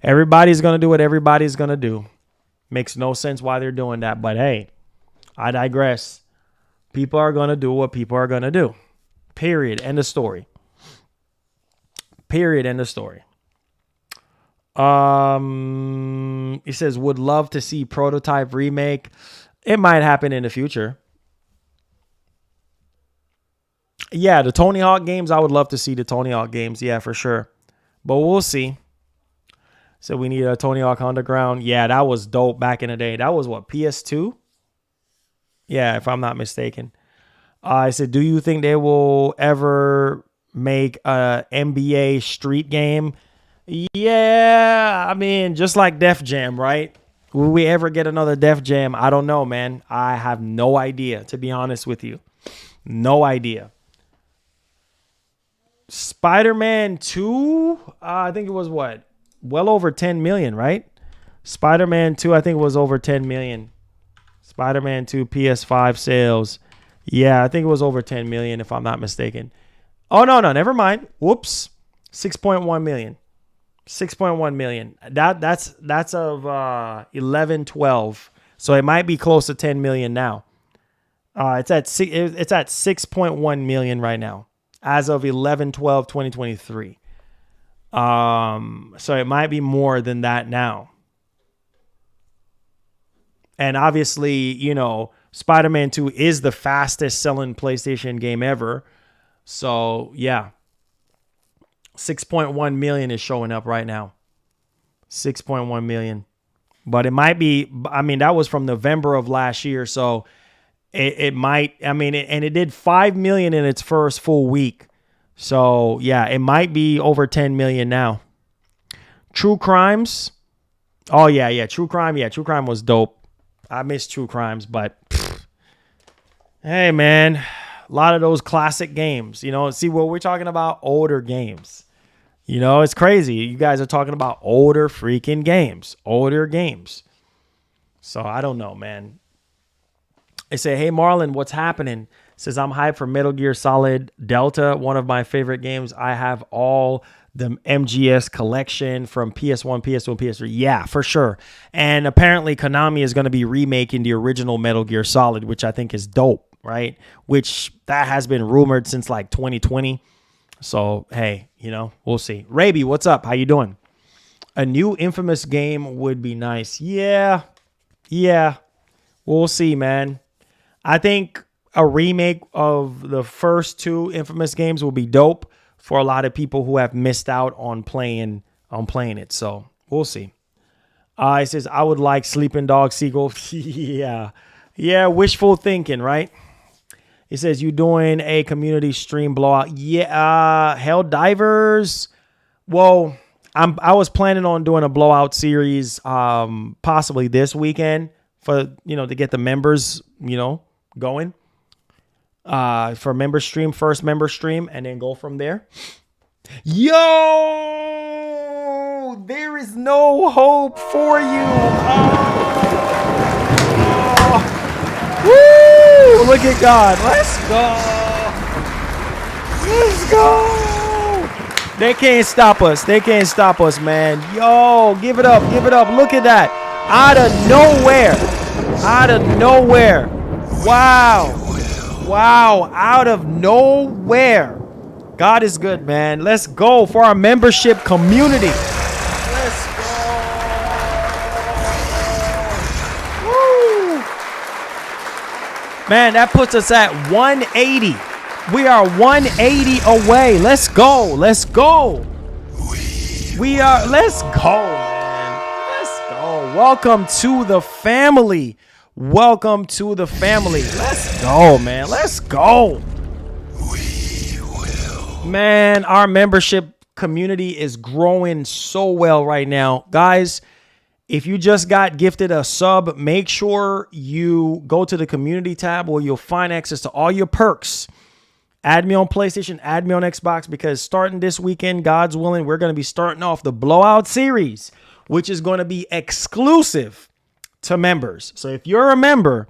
Speaker 1: everybody's gonna do what everybody's gonna do. Makes no sense why they're doing that. But hey, I digress. People are gonna do what people are gonna do. Period. End of story. Period. End of story. He says, would love to see prototype remake. It might happen in the future. Yeah, the Tony Hawk games. I would love to see the Tony Hawk games. Yeah, for sure. But we'll see. So we need a Tony Hawk Underground. Yeah, that was dope back in the day. That was what, PS2? Yeah, if I'm not mistaken. I said, do you think they will ever make a NBA Street game? Yeah, I mean, just like Def Jam, right? Will we ever get another Def Jam? I don't know, man. I have no idea, to be honest with you. No idea. Spider-Man 2, I think it was what? Well over 10 million, right? Spider-Man 2, I think it was over 10 million. Spider-Man 2 PS5 sales. Yeah, I think it was over 10 million if I'm not mistaken. Oh, no, never mind. Whoops. 6.1 million. 6.1 million. That's of 11/12. So it might be close to 10 million now. It's at 6.1 million right now as of 11/12/2023. So it might be more than that now. And obviously, you know, Spider-Man 2 is the fastest selling PlayStation game ever. So, yeah. 6.1 million is showing up right now. 6.1 million. But it might be, I mean, that was from November of last year. So it might, I mean, and it did 5 million in its first full week. So, yeah, it might be over 10 million now. True Crimes. Oh, yeah. True Crime. Yeah, True Crime was dope. I miss True Crimes, but hey, man, a lot of those classic games, you know, see what we're talking about, older games. You know, it's crazy. You guys are talking about older freaking games, older games. So I don't know, man. They say, hey, Marlon, what's happening? Says, I'm hyped for Metal Gear Solid Delta, one of my favorite games. I have all the MGS collection from PS1, PS2, and PS3. Yeah, for sure. And apparently Konami is going to be remaking the original Metal Gear Solid, which I think is dope, right? Which that has been rumored since like 2020. So, hey, you know, we'll see. Raby, what's up? How you doing? A new Infamous game would be nice. Yeah. We'll see, man. I think a remake of the first two Infamous games will be dope for a lot of people who have missed out on playing it. So we'll see. It says, I would like Sleeping Dog sequel. Yeah, wishful thinking, right? It says, you doing a community stream blowout? Yeah, Hell Divers. Well, I was planning on doing a blowout series possibly this weekend for, you know, to get the members, you know, going. For member stream, first member stream, and then go from there. Yo, there is no hope for you. Woo! Look at God. Let's go. They can't stop us. Man. Yo, give it up. Look at that. Out of nowhere. Wow, out of nowhere. God is good, man. Let's go for our membership community. Let's go. Woo. Man, that puts us at 180. We are 180 away. Let's go. Let's go, man. Let's go. Welcome to the family. Let's go, man. Let's go. Man, our membership community is growing so well right now. Guys, if you just got gifted a sub, make sure you go to the community tab where you'll find access to all your perks. Add me on PlayStation, add me on Xbox, because starting this weekend, God's willing, we're going to be starting off the Blowout series, which is going to be exclusive to members. So if you're a member,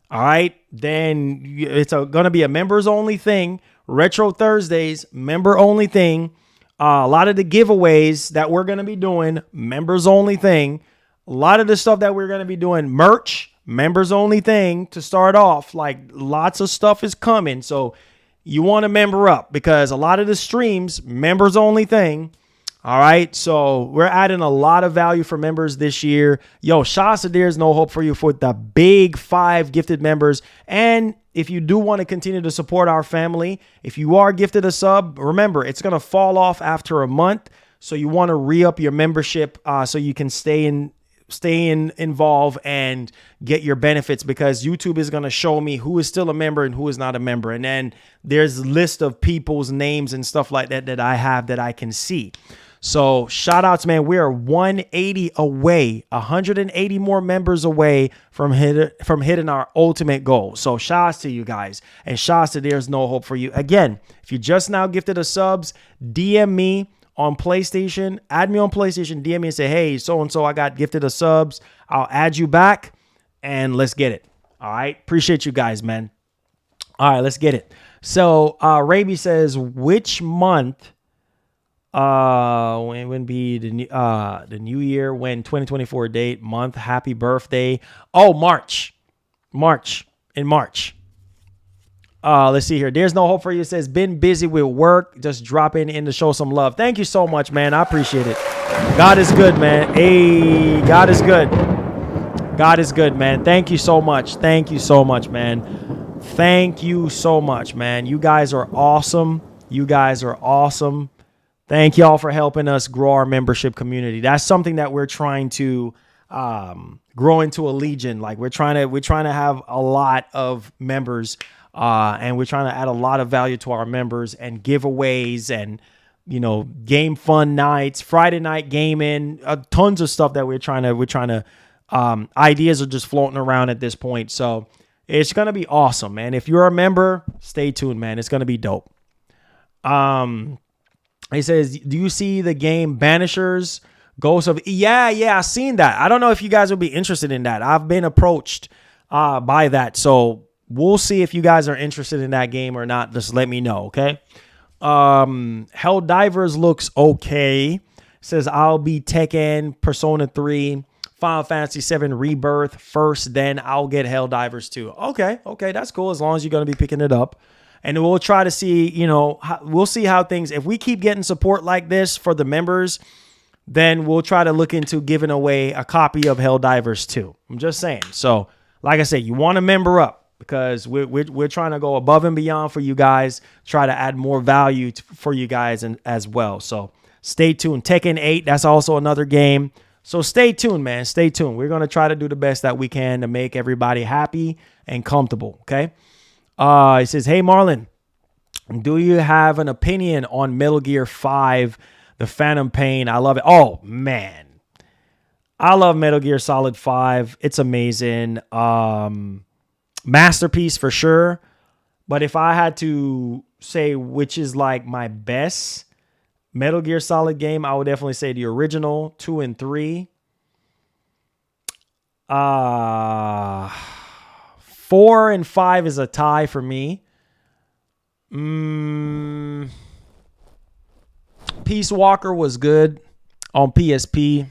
Speaker 1: all right, then it's going to be a members only thing. Retro Thursdays, member only thing. A lot of the giveaways that we're going to be doing, members only thing. A lot of the stuff that we're going to be doing, merch, members only thing to start off. Like, lots of stuff is coming. So you want to member up because a lot of the streams, members only thing. All right. So we're adding a lot of value for members this year. Yo, Shasta, there's no hope for you for the big 5 gifted members. And if you do want to continue to support our family, if you are gifted a sub, remember, it's going to fall off after a month. So you want to re-up your membership so you can stay involved and get your benefits, because YouTube is going to show me who is still a member and who is not a member. And then there's a list of people's names and stuff like that that I have that I can see. So shout outs, man. We are 180 away, 180 more members away from hitting our ultimate goal. So shouts to you guys, and shouts to There's No Hope for You. Again, if you just now gifted a subs, DM me on PlayStation, add me on PlayStation, DM me and say, hey, so-and-so, I got gifted a subs. I'll add you back and let's get it. All right. Appreciate you guys, man. All right, let's get it. So Raby says, which month when be the new year, when 2024 date, month, happy birthday? Oh, March. In March. Let's see here. There's No Hope for You. It says, been busy with work, just dropping in to show some love. Thank you so much, man. I appreciate it. God is good, man. Hey, God is good. God is good, man. Thank you so much. Thank you so much, man. Thank you so much, man. You guys are awesome. You guys are awesome. Thank y'all for helping us grow our membership community. That's something that we're trying to grow into a legion. Like we're trying to have a lot of members, and we're trying to add a lot of value to our members and giveaways and, you know, game fun nights, Friday night gaming, tons of stuff that we're trying to ideas are just floating around at this point. So it's going to be awesome, man. If you're a member, stay tuned, man. It's going to be dope. He says, do you see the game Banishers Ghosts of... Yeah, I've seen that. I don't know if you guys will be interested in that. I've been approached by that. So we'll see if you guys are interested in that game or not. Just let me know, okay? Helldivers looks okay. Says, I'll be Tekken, Persona 3, Final Fantasy 7 Rebirth first, then I'll get Helldivers 2. Okay, that's cool, as long as you're going to be picking it up. And we'll try to see, you know, we'll see how things, if we keep getting support like this for the members, then we'll try to look into giving away a copy of Helldivers 2. I'm just saying. So, like I said, you want to member up because we're trying to go above and beyond for you guys, try to add more value for you guys and as well. So stay tuned. Tekken 8, that's also another game. So stay tuned, man. Stay tuned. We're going to try to do the best that we can to make everybody happy and comfortable, okay? He says, hey, Marlon, do you have an opinion on Metal Gear 5, The Phantom Pain? I love it. Oh, man. I love Metal Gear Solid 5. It's amazing. Masterpiece for sure. But if I had to say which is like my best Metal Gear Solid game, I would definitely say the original, 2 and 3. 4 and 5 is a tie for me. Peace Walker was good on PSP.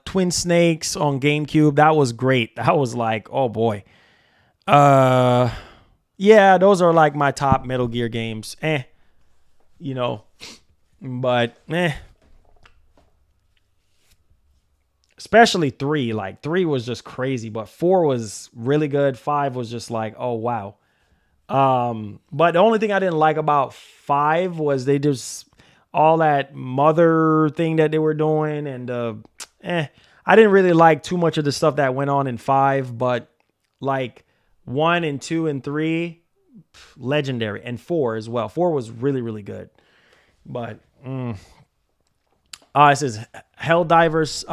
Speaker 1: Twin Snakes on GameCube, that was great. That was like, oh boy. Yeah, those are like my top Metal Gear games. You know, but especially 3. Like 3 was just crazy, but 4 was really good. 5 was just like, oh wow. But the only thing I didn't like about 5 was they just all that mother thing that they were doing, and I didn't really like too much of the stuff that went on in 5, but like 1 and 2 and 3, legendary, and 4 as well. 4 was really, really good. But it says Helldivers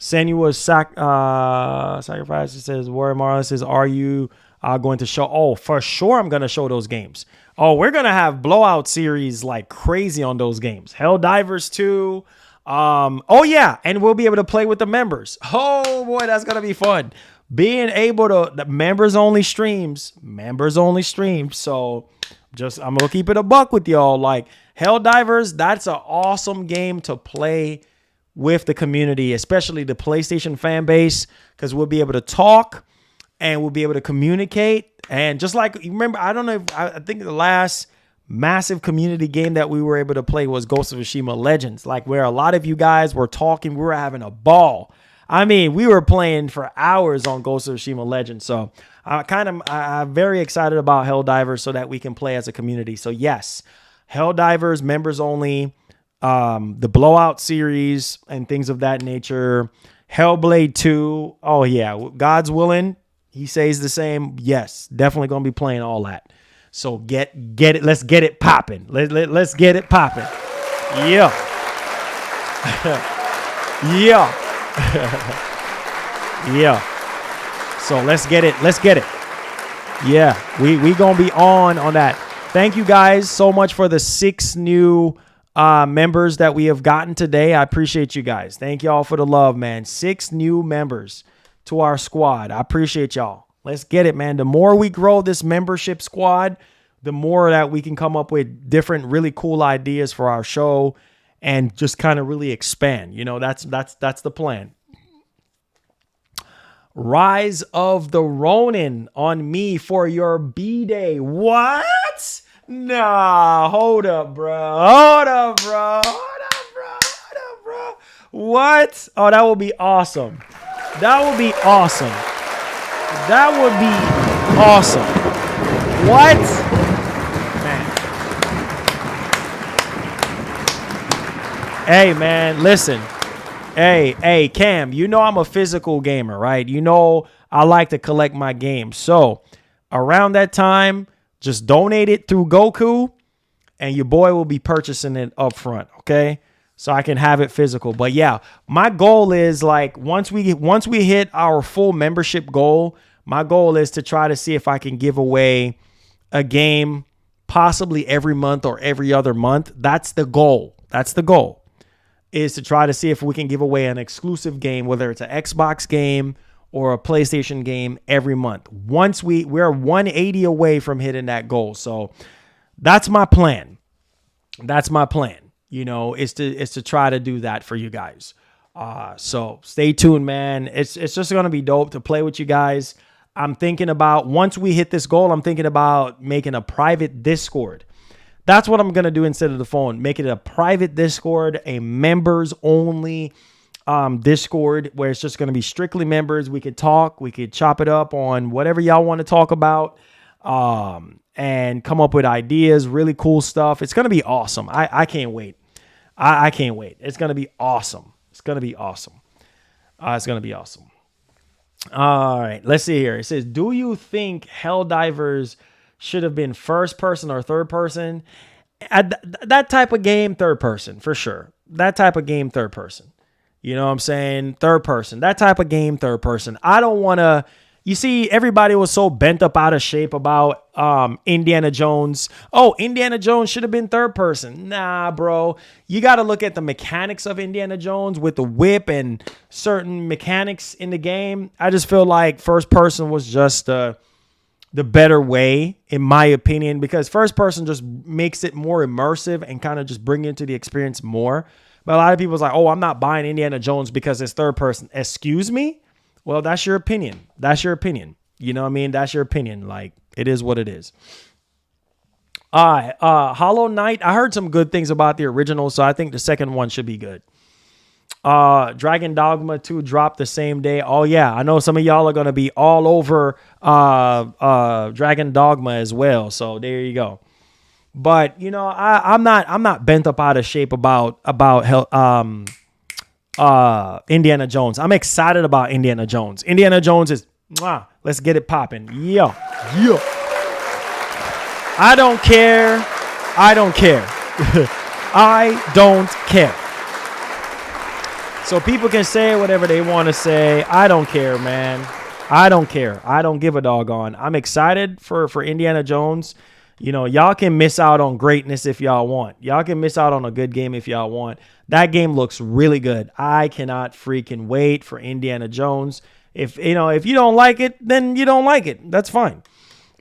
Speaker 1: Senua's sacrifice. It says Warrior Marlon says, are you going to show? Oh, for sure I'm going to show those games. Oh, we're going to have blowout series like crazy on those games. Helldivers 2. Oh yeah, and we'll be able to play with the members. Oh boy, that's going to be fun. Being able to, the members only streams. So just, I'm going to keep it a buck with y'all. Like Helldivers, that's an awesome game to play with the community, especially the PlayStation fan base, because we'll be able to talk and we'll be able to communicate. And just like, you remember, I don't know, I think the last massive community game that we were able to play was Ghost of Tsushima Legends, like where a lot of you guys were talking, we were having a ball. I mean, we were playing for hours on Ghost of Tsushima Legends. So I'm very excited about Helldivers so that we can play as a community. So yes, Helldivers, members only, the Blowout series and things of that nature. Hellblade 2. Oh yeah, God's willing, he says the same. Yes, definitely going to be playing all that. So get it. Let's get it popping. Let's get it popping. Yeah. Yeah. Yeah. So let's get it. Let's get it. Yeah. We going to be on that. Thank you guys so much for the 6 new members that we have gotten today. I appreciate you guys. Thank y'all for the love, man. 6 new members to our squad. I appreciate y'all. Let's get it, man. The more we grow this membership squad, the more that we can come up with different really cool ideas for our show and just kind of really expand. You know, that's the plan. Rise of the Ronin on me for your B-Day. What? Nah, hold up, bro. Hold up, bro. What? Oh, that would be awesome. That would be awesome. That would be awesome. What? Man. Hey, man, listen. Hey, Cam, you know I'm a physical gamer, right? You know I like to collect my games. So around that time, just donate it through Goku, and your boy will be purchasing it up front, okay? So I can have it physical. But yeah, my goal is like once we hit our full membership goal, my goal is to try to see if I can give away a game possibly every month or every other month. That's the goal. That's the goal, is to try to see if we can give away an exclusive game, whether it's an Xbox game or a PlayStation game every month. Once we're 180 away from hitting that goal. So that's my plan. That's my plan. You know, is to try to do that for you guys. So stay tuned, man. It's just going to be dope to play with you guys. I'm thinking about, once we hit this goal, I'm thinking about making a private Discord. That's what I'm going to do instead of the phone. Make it a private Discord, a members only Discord, where it's just going to be strictly members. We could talk, we could chop it up on whatever y'all want to talk about, and come up with ideas, really cool stuff. It's going to be awesome. I can't wait. I can't wait. It's going to be awesome. It's going to be awesome. It's going to be awesome. All right, let's see here. It says, do you think Helldivers should have been first person or third person? That type of game, third person, for sure. That type of game, third person. You know what I'm saying? Third person. That type of game, third person. I don't want to... You see, everybody was so bent up out of shape about Indiana Jones. Oh, Indiana Jones should have been third person. Nah, bro. You got to look at the mechanics of Indiana Jones with the whip and certain mechanics in the game. I just feel like first person was just the better way, in my opinion, because first person just makes it more immersive and kind of just bring you into the experience more. But a lot of people's like, oh, I'm not buying Indiana Jones because it's third person. Excuse me? Well, that's your opinion. That's your opinion. You know what I mean? That's your opinion. Like, it is what it is. All right. Hollow Knight. I heard some good things about the original, so I think the second one should be good. Dragon Dogma 2 dropped the same day. Oh, yeah. I know some of y'all are going to be all over Dragon Dogma as well. So there you go. But, you know, I'm not bent up out of shape about Indiana Jones. I'm excited about Indiana Jones. Indiana Jones is, let's get it popping. Yeah. I don't care. I don't care. So people can say whatever they want to say. I don't care, man. I don't care. I don't give a doggone. I'm excited for Indiana Jones. You know, y'all can miss out on greatness if y'all want. Y'all can miss out on a good game if y'all want. That game looks really good. I cannot freaking wait for Indiana Jones. If you don't like it, then you don't like it. That's fine.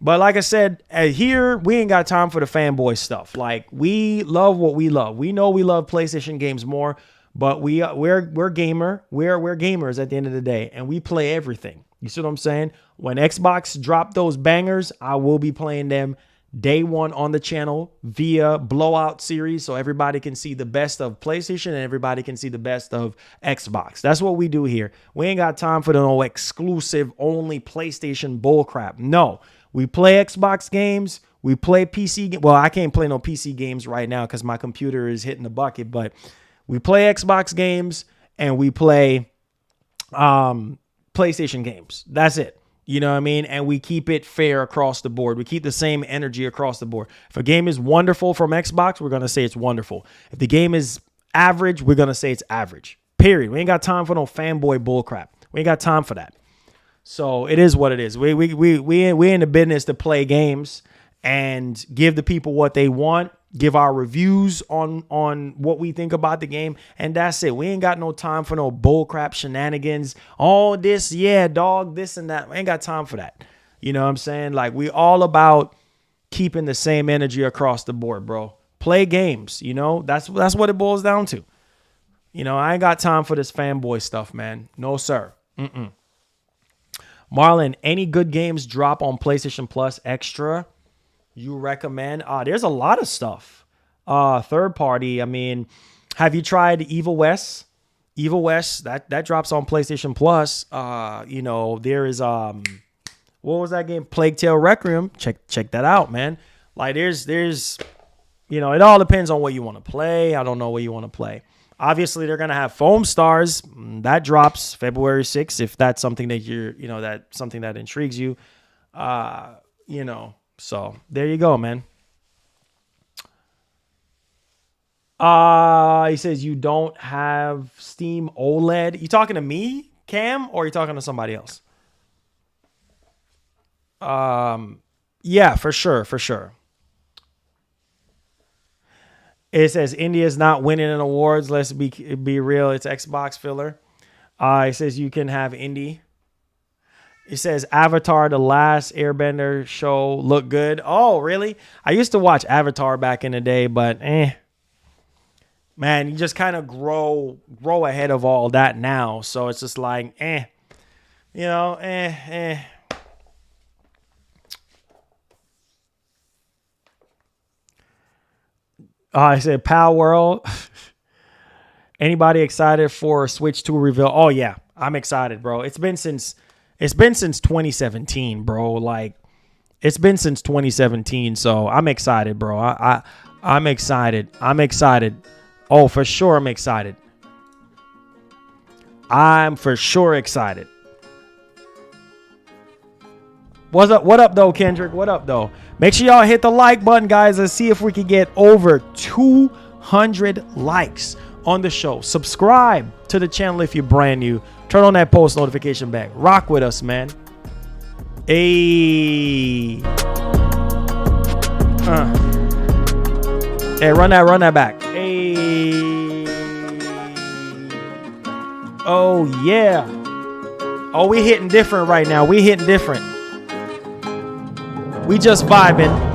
Speaker 1: But like I said, here we ain't got time for the fanboy stuff. Like, we love what we love. We know we love PlayStation games more, but we're gamers at the end of the day, and we play everything. You see what I'm saying? When Xbox drop those bangers, I will be playing them day one on the channel via blowout series, so everybody can see the best of PlayStation and everybody can see the best of Xbox. That's what we do here. We ain't got time for the no exclusive only PlayStation bullcrap. No, we play Xbox games. We play PC. Well, I can't play no PC games right now because my computer is hitting the bucket, but we play Xbox games and we play PlayStation games. That's it. You know what I mean? And we keep it fair across the board. We keep the same energy across the board. If a game is wonderful from Xbox, we're going to say it's wonderful. If the game is average, we're going to say it's average. Period. We ain't got time for no fanboy bullcrap. We ain't got time for that. So it is what it is. We in the business to play games and give the people what they want, give our reviews on what we think about the game, and that's it. We ain't got no time for no bullcrap shenanigans. All this, yeah, dog, this and that. We ain't got time for that. You know what I'm saying? Like, we all about keeping the same energy across the board, bro. Play games, you know? That's what it boils down to. You know, I ain't got time for this fanboy stuff, man. No, sir. Marlon, any good games drop on PlayStation Plus Extra you recommend? There's a lot of stuff. Third party. I mean, have you tried Evil West? Evil West, that drops on PlayStation Plus. You know, there is what was that game? Plague Tale Requiem. Check that out, man. Like there's you know, it all depends on what you want to play. I don't know what you want to play. Obviously, they're gonna have Foam Stars. That drops February 6th, if that's something that that's something that intrigues you. You know. So there you go, man. He says you don't have Steam OLED. You talking to me, Cam, or are you talking to somebody else? Yeah, for sure. It says India's not winning in awards. Let's be real. It's Xbox filler. It says you can have indie. It says Avatar, The Last Airbender show look good. Oh, really? I used to watch Avatar back in the day, but man, you just kind of grow ahead of all that now. So it's just like, you know, I said Pal World. Anybody excited for Switch 2 reveal? Oh yeah, I'm excited, bro. It's been since 2017, bro. Like, it's been since 2017, so I'm excited, bro. I'm excited. Oh, for sure, I'm excited. I'm for sure excited. What up, though, Kendrick? What up, though? Make sure y'all hit the like button, guys. Let's see if we can get over 200 likes on the show. Subscribe to the channel if you're brand new. Turn on that post notification bell. Rock with us, man. Hey. Hey, run that back. Hey. Oh, yeah. Oh, we hitting different right now. We hitting different. We just vibing.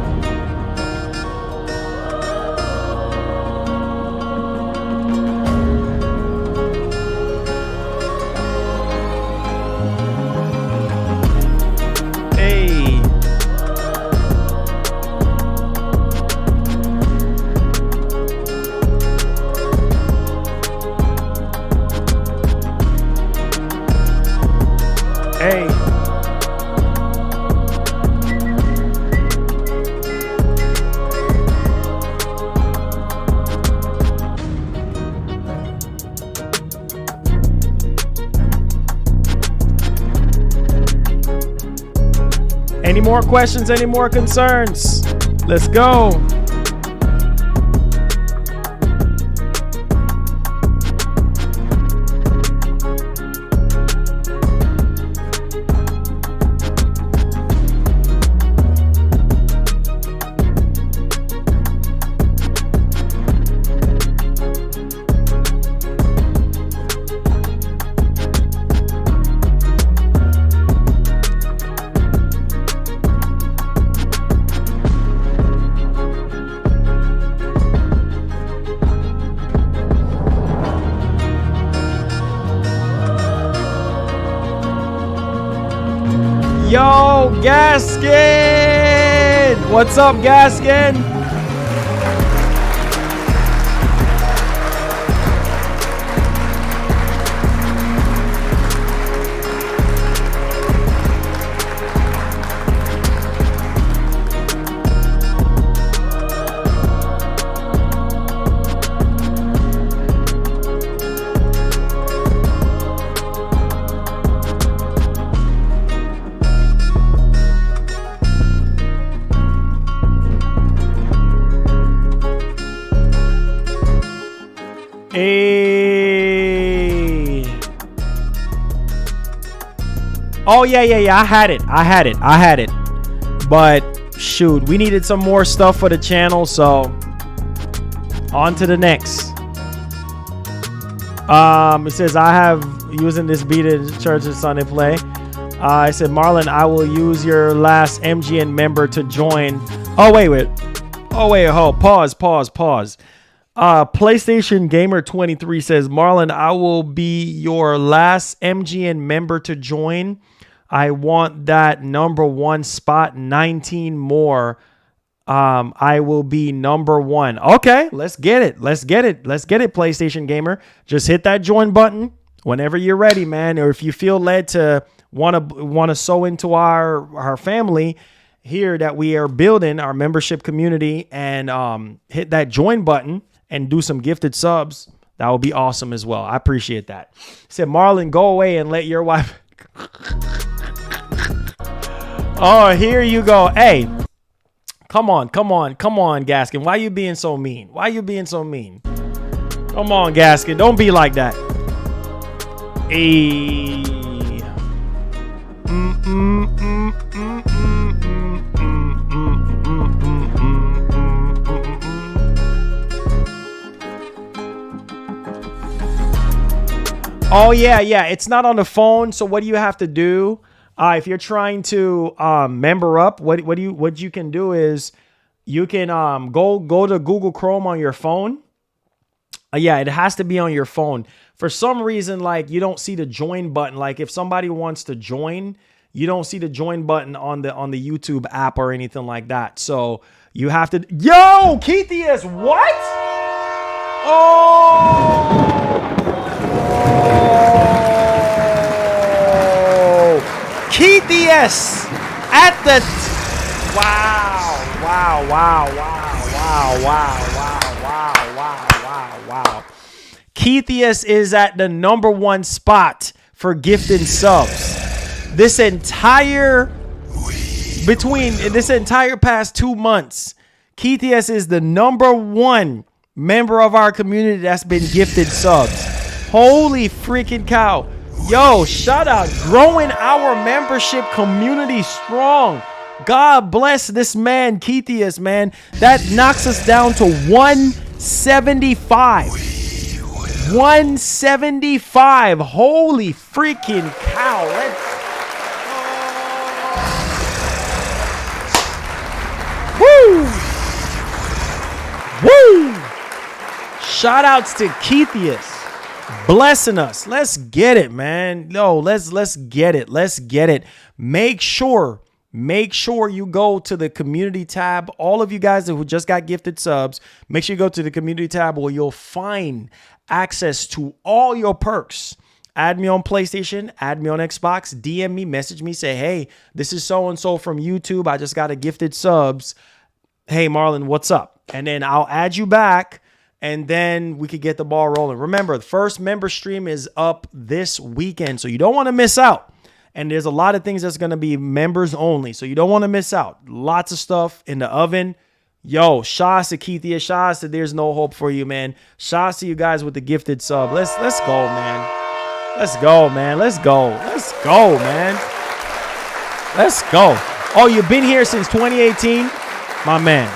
Speaker 1: Any more questions? Any more concerns? Let's go. yo, Gaskin. What's up, Gaskin? Hey. Oh, yeah. I had it. But shoot, we needed some more stuff for the channel, so on to the next. It says, I have using this beta in church and Sunday play. I said, Marlon, I will use your last MGN member to join. Oh, wait. Pause. PlayStation Gamer 23 says, Marlon, I will be your last MGN member to join. I want that number one spot, 19 more. I will be number one. Okay, let's get it, PlayStation Gamer. Just hit that join button whenever you're ready, man. Or if you feel led to want to sew into our family here that we are building, our membership community, and hit that join button and do some gifted subs, that would be awesome as well. I appreciate that. He said, Marlon, go away and let your wife. Oh, here you go. Hey, come on, Gaskin. Why you being so mean? Come on, Gaskin. Don't be like that. Hey. Oh, yeah. It's not on the phone. So what do you have to do? If you're trying to member up, what you can do is you can go to Google Chrome on your phone. Yeah, it has to be on your phone. For some reason, like, you don't see the join button. Like, if somebody wants to join, you don't see the join button on the YouTube app or anything like that. So you have to. Yo, Keithius, what? Oh. Keithius at the wow. Keithius is at the number one spot for gifted subs. This entire past 2 months, Keithius is the number one member of our community that's been gifted subs. Holy freaking cow. Yo, shout out. Growing our membership community strong. God bless this man, Keithius, man. That knocks us down to 175. 175. Holy freaking cow. Woo! Shout outs to Keithius. Blessing us. Let's get it, man. No, let's get it. Make sure you go to the community tab. All of you guys who just got gifted subs, make sure you go to the community tab where you'll find access to all your perks. Add me on PlayStation, add me on Xbox, DM me, message me, say, hey, this is so-and-so from YouTube. I just got a gifted subs. Hey, Marlon, what's up? And then I'll add you back. And then we could get the ball rolling. Remember, the first member stream is up this weekend, so you don't want to miss out. And there's a lot of things that's going to be members only, so you don't want to miss out. Lots of stuff in the oven. Yo, shouts to Keithia. Shouts to There's No Hope For You, man. Shouts to you guys with the gifted sub. Let's go, man. Let's go, man. Let's go, man. Let's go. Oh, you've been here since 2018? My man.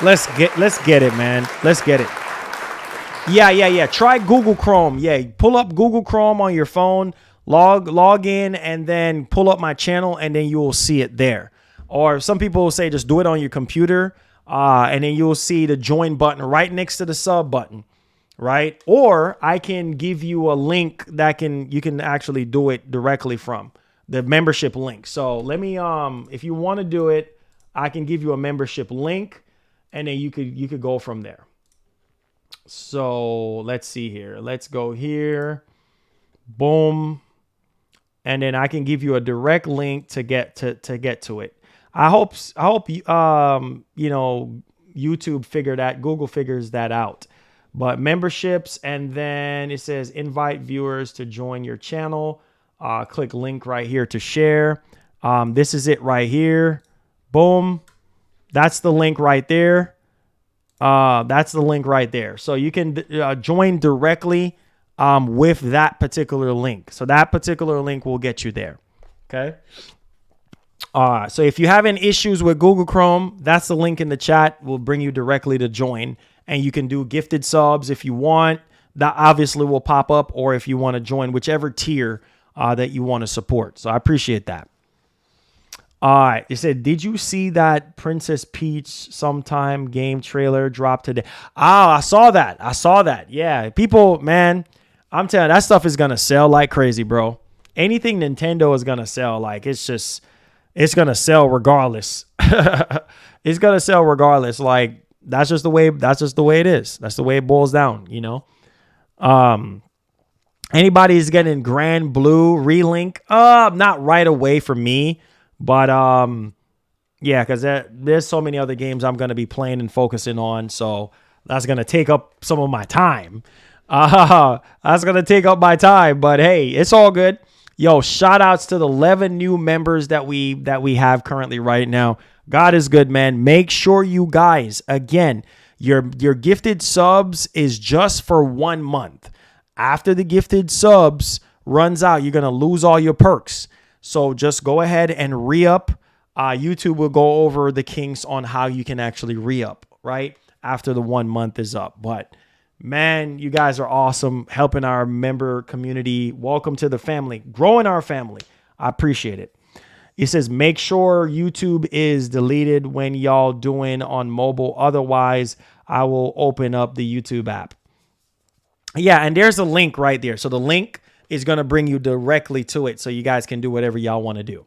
Speaker 1: Let's get it, man. Let's get it. Yeah. Try Google Chrome. Yeah, pull up Google Chrome on your phone, log in, and then pull up my channel, and then you will see it there. Or some people will say just do it on your computer, and then you'll see the join button right next to the sub button, right? Or I can give you a link that you can actually do it directly from the membership link. So let me, if you want to do it, I can give you a membership link, and then you could go from there. So let's see here. Let's go here. Boom. And then I can give you a direct link to get to it. I hope you know, Google figures that out. But memberships, and then it says invite viewers to join your channel. Click link right here to share. This is it right here. Boom. That's the link right there. That's the link right there. So you can join directly with that particular link. So that particular link will get you there. Okay. So if you have any issues with Google Chrome, that's the link in the chat. Will bring you directly to join, and you can do gifted subs if you want. That obviously will pop up, or if you want to join whichever tier that you want to support. So I appreciate that. All right. It said, did you see that Princess Peach sometime game trailer dropped today? Oh, I saw that. Yeah. People, man, I'm telling you, that stuff is going to sell like crazy, bro. Anything Nintendo is going to sell, like, it's going to sell regardless. It's going to sell regardless. Like, that's just the way it is. That's the way it boils down, you know? Anybody's getting Grand Blue Relink? Not right away for me. But, yeah, because there's so many other games I'm going to be playing and focusing on. So that's going to take up some of my time. That's going to take up my time. But, hey, it's all good. Yo, shout outs to the 11 new members that we have currently right now. God is good, man. Make sure you guys, again, your gifted subs is just for 1 month. After the gifted subs runs out, you're going to lose all your perks. So just go ahead and re-up. YouTube will go over the kinks on how you can actually re-up, right? After the 1 month is up. But, man, you guys are awesome, helping our member community. Welcome to the family. Growing our family. I appreciate it. It says, make sure YouTube is deleted when y'all doing on mobile. Otherwise, I will open up the YouTube app. Yeah, and there's a link right there. So the link is going to bring you directly to it, so you guys can do whatever y'all want to do.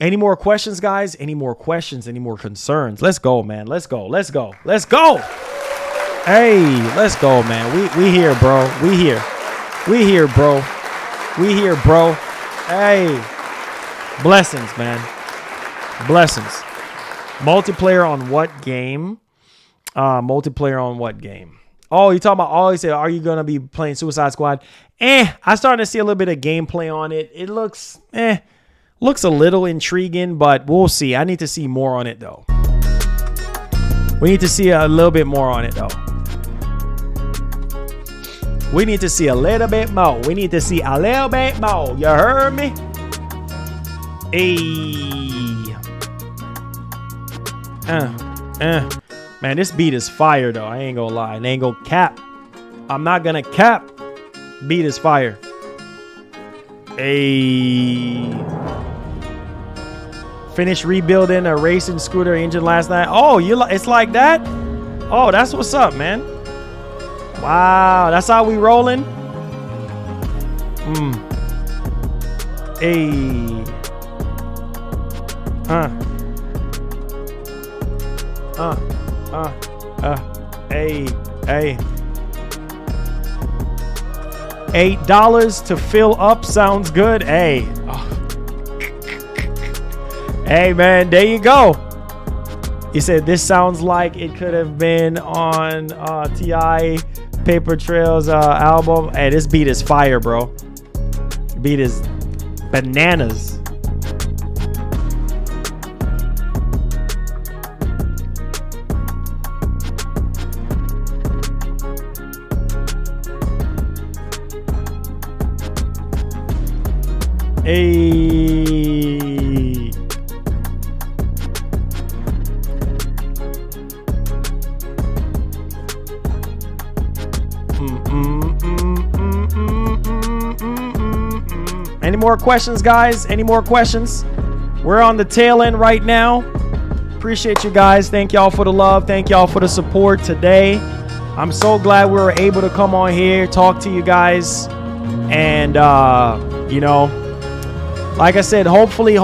Speaker 1: Any more questions, guys? Any more questions? Any more concerns? Let's go, man. Let's go. Hey, let's go, man. We here, bro. We here, bro. Hey, blessings, man. Blessings. Multiplayer on what game? Oh, you talking about, always say, are you going to be playing Suicide Squad? I'm starting to see a little bit of gameplay on it. It looks a little intriguing, but we'll see. I need to see more on it, though. We need to see a little bit more on it, though. We need to see a little bit more. You heard me? Hey. Man, this beat is fire, though. I ain't gonna lie. And I ain't gonna cap. I'm not gonna cap. Beat is fire. Hey. Finished rebuilding a racing scooter engine last night. Oh, it's like that? Oh, that's what's up, man. Wow, that's how we rolling? Hey. Hey. $8 to fill up sounds good. Hey. Oh. Hey, man, there you go. You said this sounds like it could have been on T.I. Paper Trail's album. Hey, this beat is fire, bro. Beat is bananas. Hey. Any more questions, guys? Any more questions? We're on the tail end right now. Appreciate you guys. Thank y'all for the love. Thank y'all for the support today. I'm so glad we were able to come on here, talk to you guys. And, you know, like I said, hopefully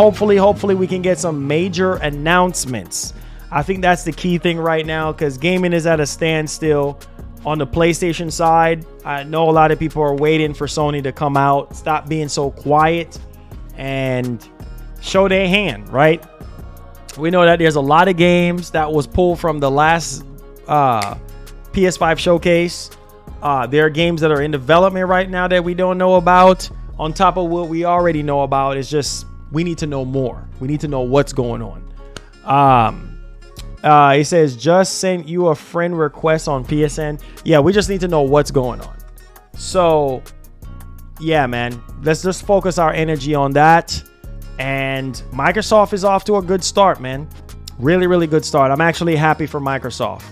Speaker 1: we can get some major announcements. I think that's the key thing right now, because gaming is at a standstill on the PlayStation side. I know a lot of people are waiting for Sony to come out, stop being so quiet, and show their hand, right? We know that there's a lot of games that was pulled from the last PS5 showcase. There are games that are in development right now that we don't know about. On top of what we already know about, it's just we need to know more. We need to know what's going on. He says, just sent you a friend request on PSN. Yeah, we just need to know what's going on. So, yeah, man, let's just focus our energy on that. And Microsoft is off to a good start, man. Really, really good start. I'm actually happy for Microsoft.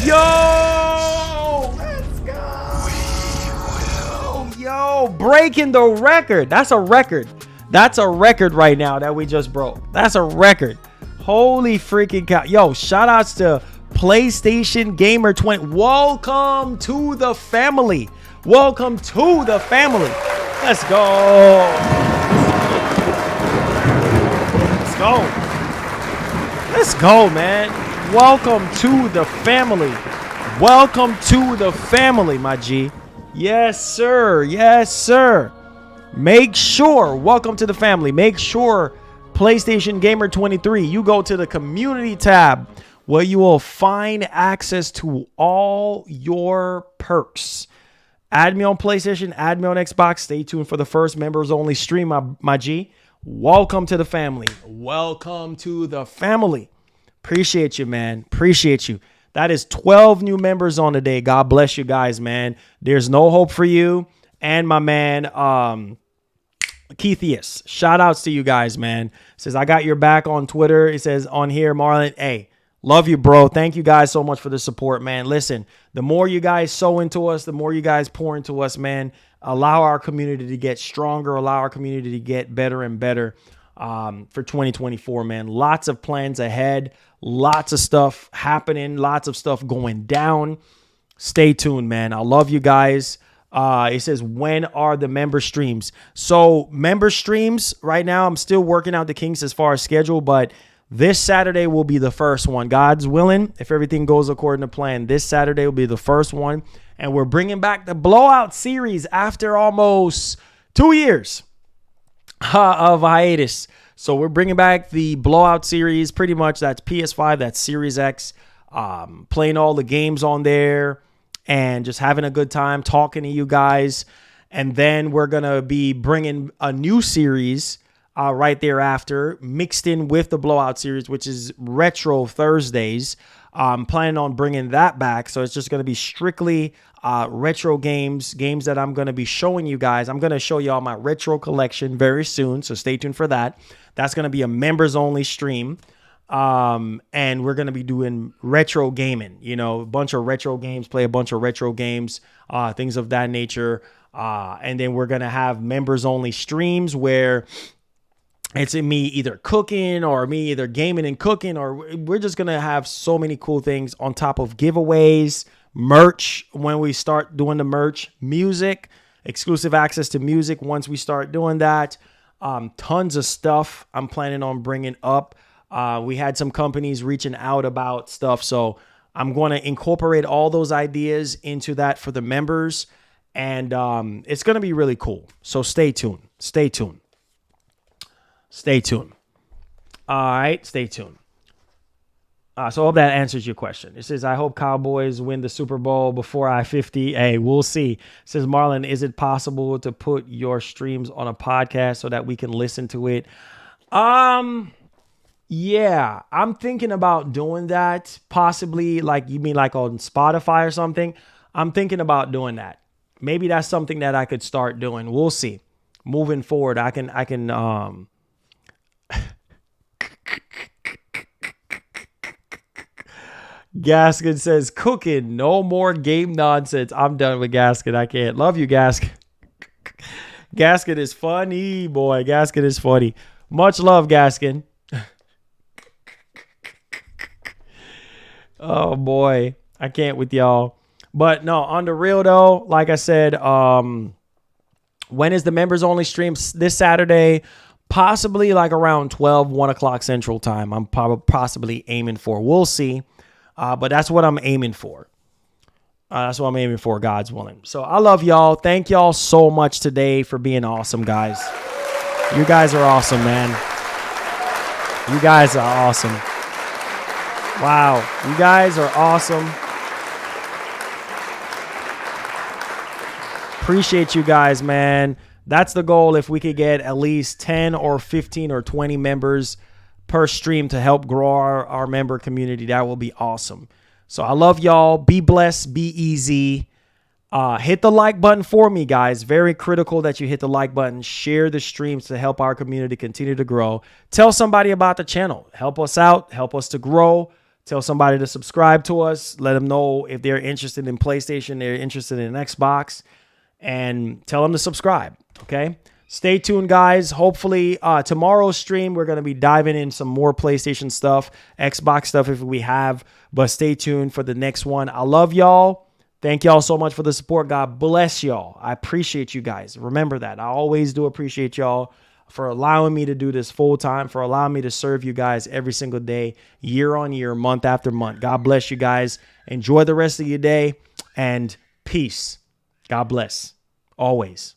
Speaker 1: Yo! Let's go! Yo, breaking the record. That's a record. That's a record right now that we just broke. That's a record. Holy freaking cow. Yo, shout outs to PlayStation Gamer 20. Welcome to the family. Welcome to the family. Let's go. Let's go. Let's go, man. Welcome to the family. Welcome to the family, my G. Yes, sir. Yes, sir. Make sure, welcome to the family. Make sure PlayStation Gamer 23, you go to the community tab where you will find access to all your perks. Add me on PlayStation, add me on Xbox. Stay tuned for the first members only stream, my G. Welcome to the family. Welcome to the family. Appreciate you, man. Appreciate you. That is 12 new members on the day. God bless you guys, man. There's no hope for you. And my man, Keithius, shout outs to you guys, man. Says, I got your back on Twitter. It says on here, Marlon, hey, love you, bro. Thank you guys so much for the support, man. Listen, the more you guys sow into us, the more you guys pour into us, man. Allow our community to get stronger. Allow our community to get better and better for 2024, man. Lots of plans ahead. Lots of stuff happening. Lots of stuff going down. Stay tuned, man. I love you guys. It says, when are the member streams? So member streams right now, I'm still working out the kinks as far as schedule, but this Saturday will be the first one. God's willing, if everything goes according to plan, this Saturday will be the first one. And we're bringing back the Blowout series after almost 2 years of hiatus. So we're bringing back the Blowout series. Pretty much that's PS5, that's Series X, playing all the games on there, and just having a good time talking to you guys. And then we're going to be bringing a new series right thereafter, mixed in with the Blowout series, which is Retro Thursdays. I'm planning on bringing that back. So it's just going to be strictly retro games that I'm going to be showing you guys. I'm going to show you all my retro collection very soon. So stay tuned for that. That's going to be a members only stream. And we're going to be doing retro gaming, you know, a bunch of retro games, play a bunch of retro games, things of that nature. And then we're going to have members only streams where it's me either cooking or me either gaming and cooking, or we're just going to have so many cool things on top of giveaways, merch when we start doing the merch, music, exclusive access to music once we start doing that. Tons of stuff I'm planning on bringing up. We had some companies reaching out about stuff, so I'm going to incorporate all those ideas into that for the members, and it's going to be really cool. So stay tuned. Stay tuned. Stay tuned. All right, stay tuned. So I hope that answers your question. It says, I hope Cowboys win the Super Bowl before I-50. Hey, we'll see. It says, Marlon, is it possible to put your streams on a podcast so that we can listen to it? Yeah, I'm thinking about doing that. Possibly, like, you mean like on Spotify or something? I'm thinking about doing that. Maybe that's something that I could start doing. We'll see. Moving forward, I can Gaskin says, cooking, no more game nonsense. I'm done with Gaskin. I can't. Love you, Gaskin. Gaskin is funny, boy. Gaskin is funny. Much love, Gaskin. Oh, boy. I can't with y'all. But no, on the real though, like I said, when is the members only stream? This Saturday, possibly like around 12, 1 o'clock Central Time. I'm possibly aiming for. We'll see. But that's what I'm aiming for. That's what I'm aiming for, God's willing. So I love y'all. Thank y'all so much today for being awesome, guys. You guys are awesome, man. You guys are awesome. Wow. You guys are awesome. Appreciate you guys, man. That's the goal. If we could get at least 10 or 15 or 20 members per stream to help grow our member community, that will be awesome. So I love y'all. Be blessed. Be easy. Hit the like button for me, guys. Very critical that you hit the like button. Share the streams to help our community continue to grow. Tell somebody about the channel. Help us out. Help us to grow. Tell somebody to subscribe to us. Let them know if they're interested in PlayStation, they're interested in Xbox, and tell them to subscribe. Okay? Stay tuned, guys. Hopefully, tomorrow's stream, we're going to be diving in some more PlayStation stuff, Xbox stuff if we have, but stay tuned for the next one. I love y'all. Thank y'all so much for the support. God bless y'all. I appreciate you guys. Remember that. I always do appreciate y'all for allowing me to do this full time, for allowing me to serve you guys every single day, year on year, month after month. God bless you guys. Enjoy the rest of your day, and peace. God bless. Always.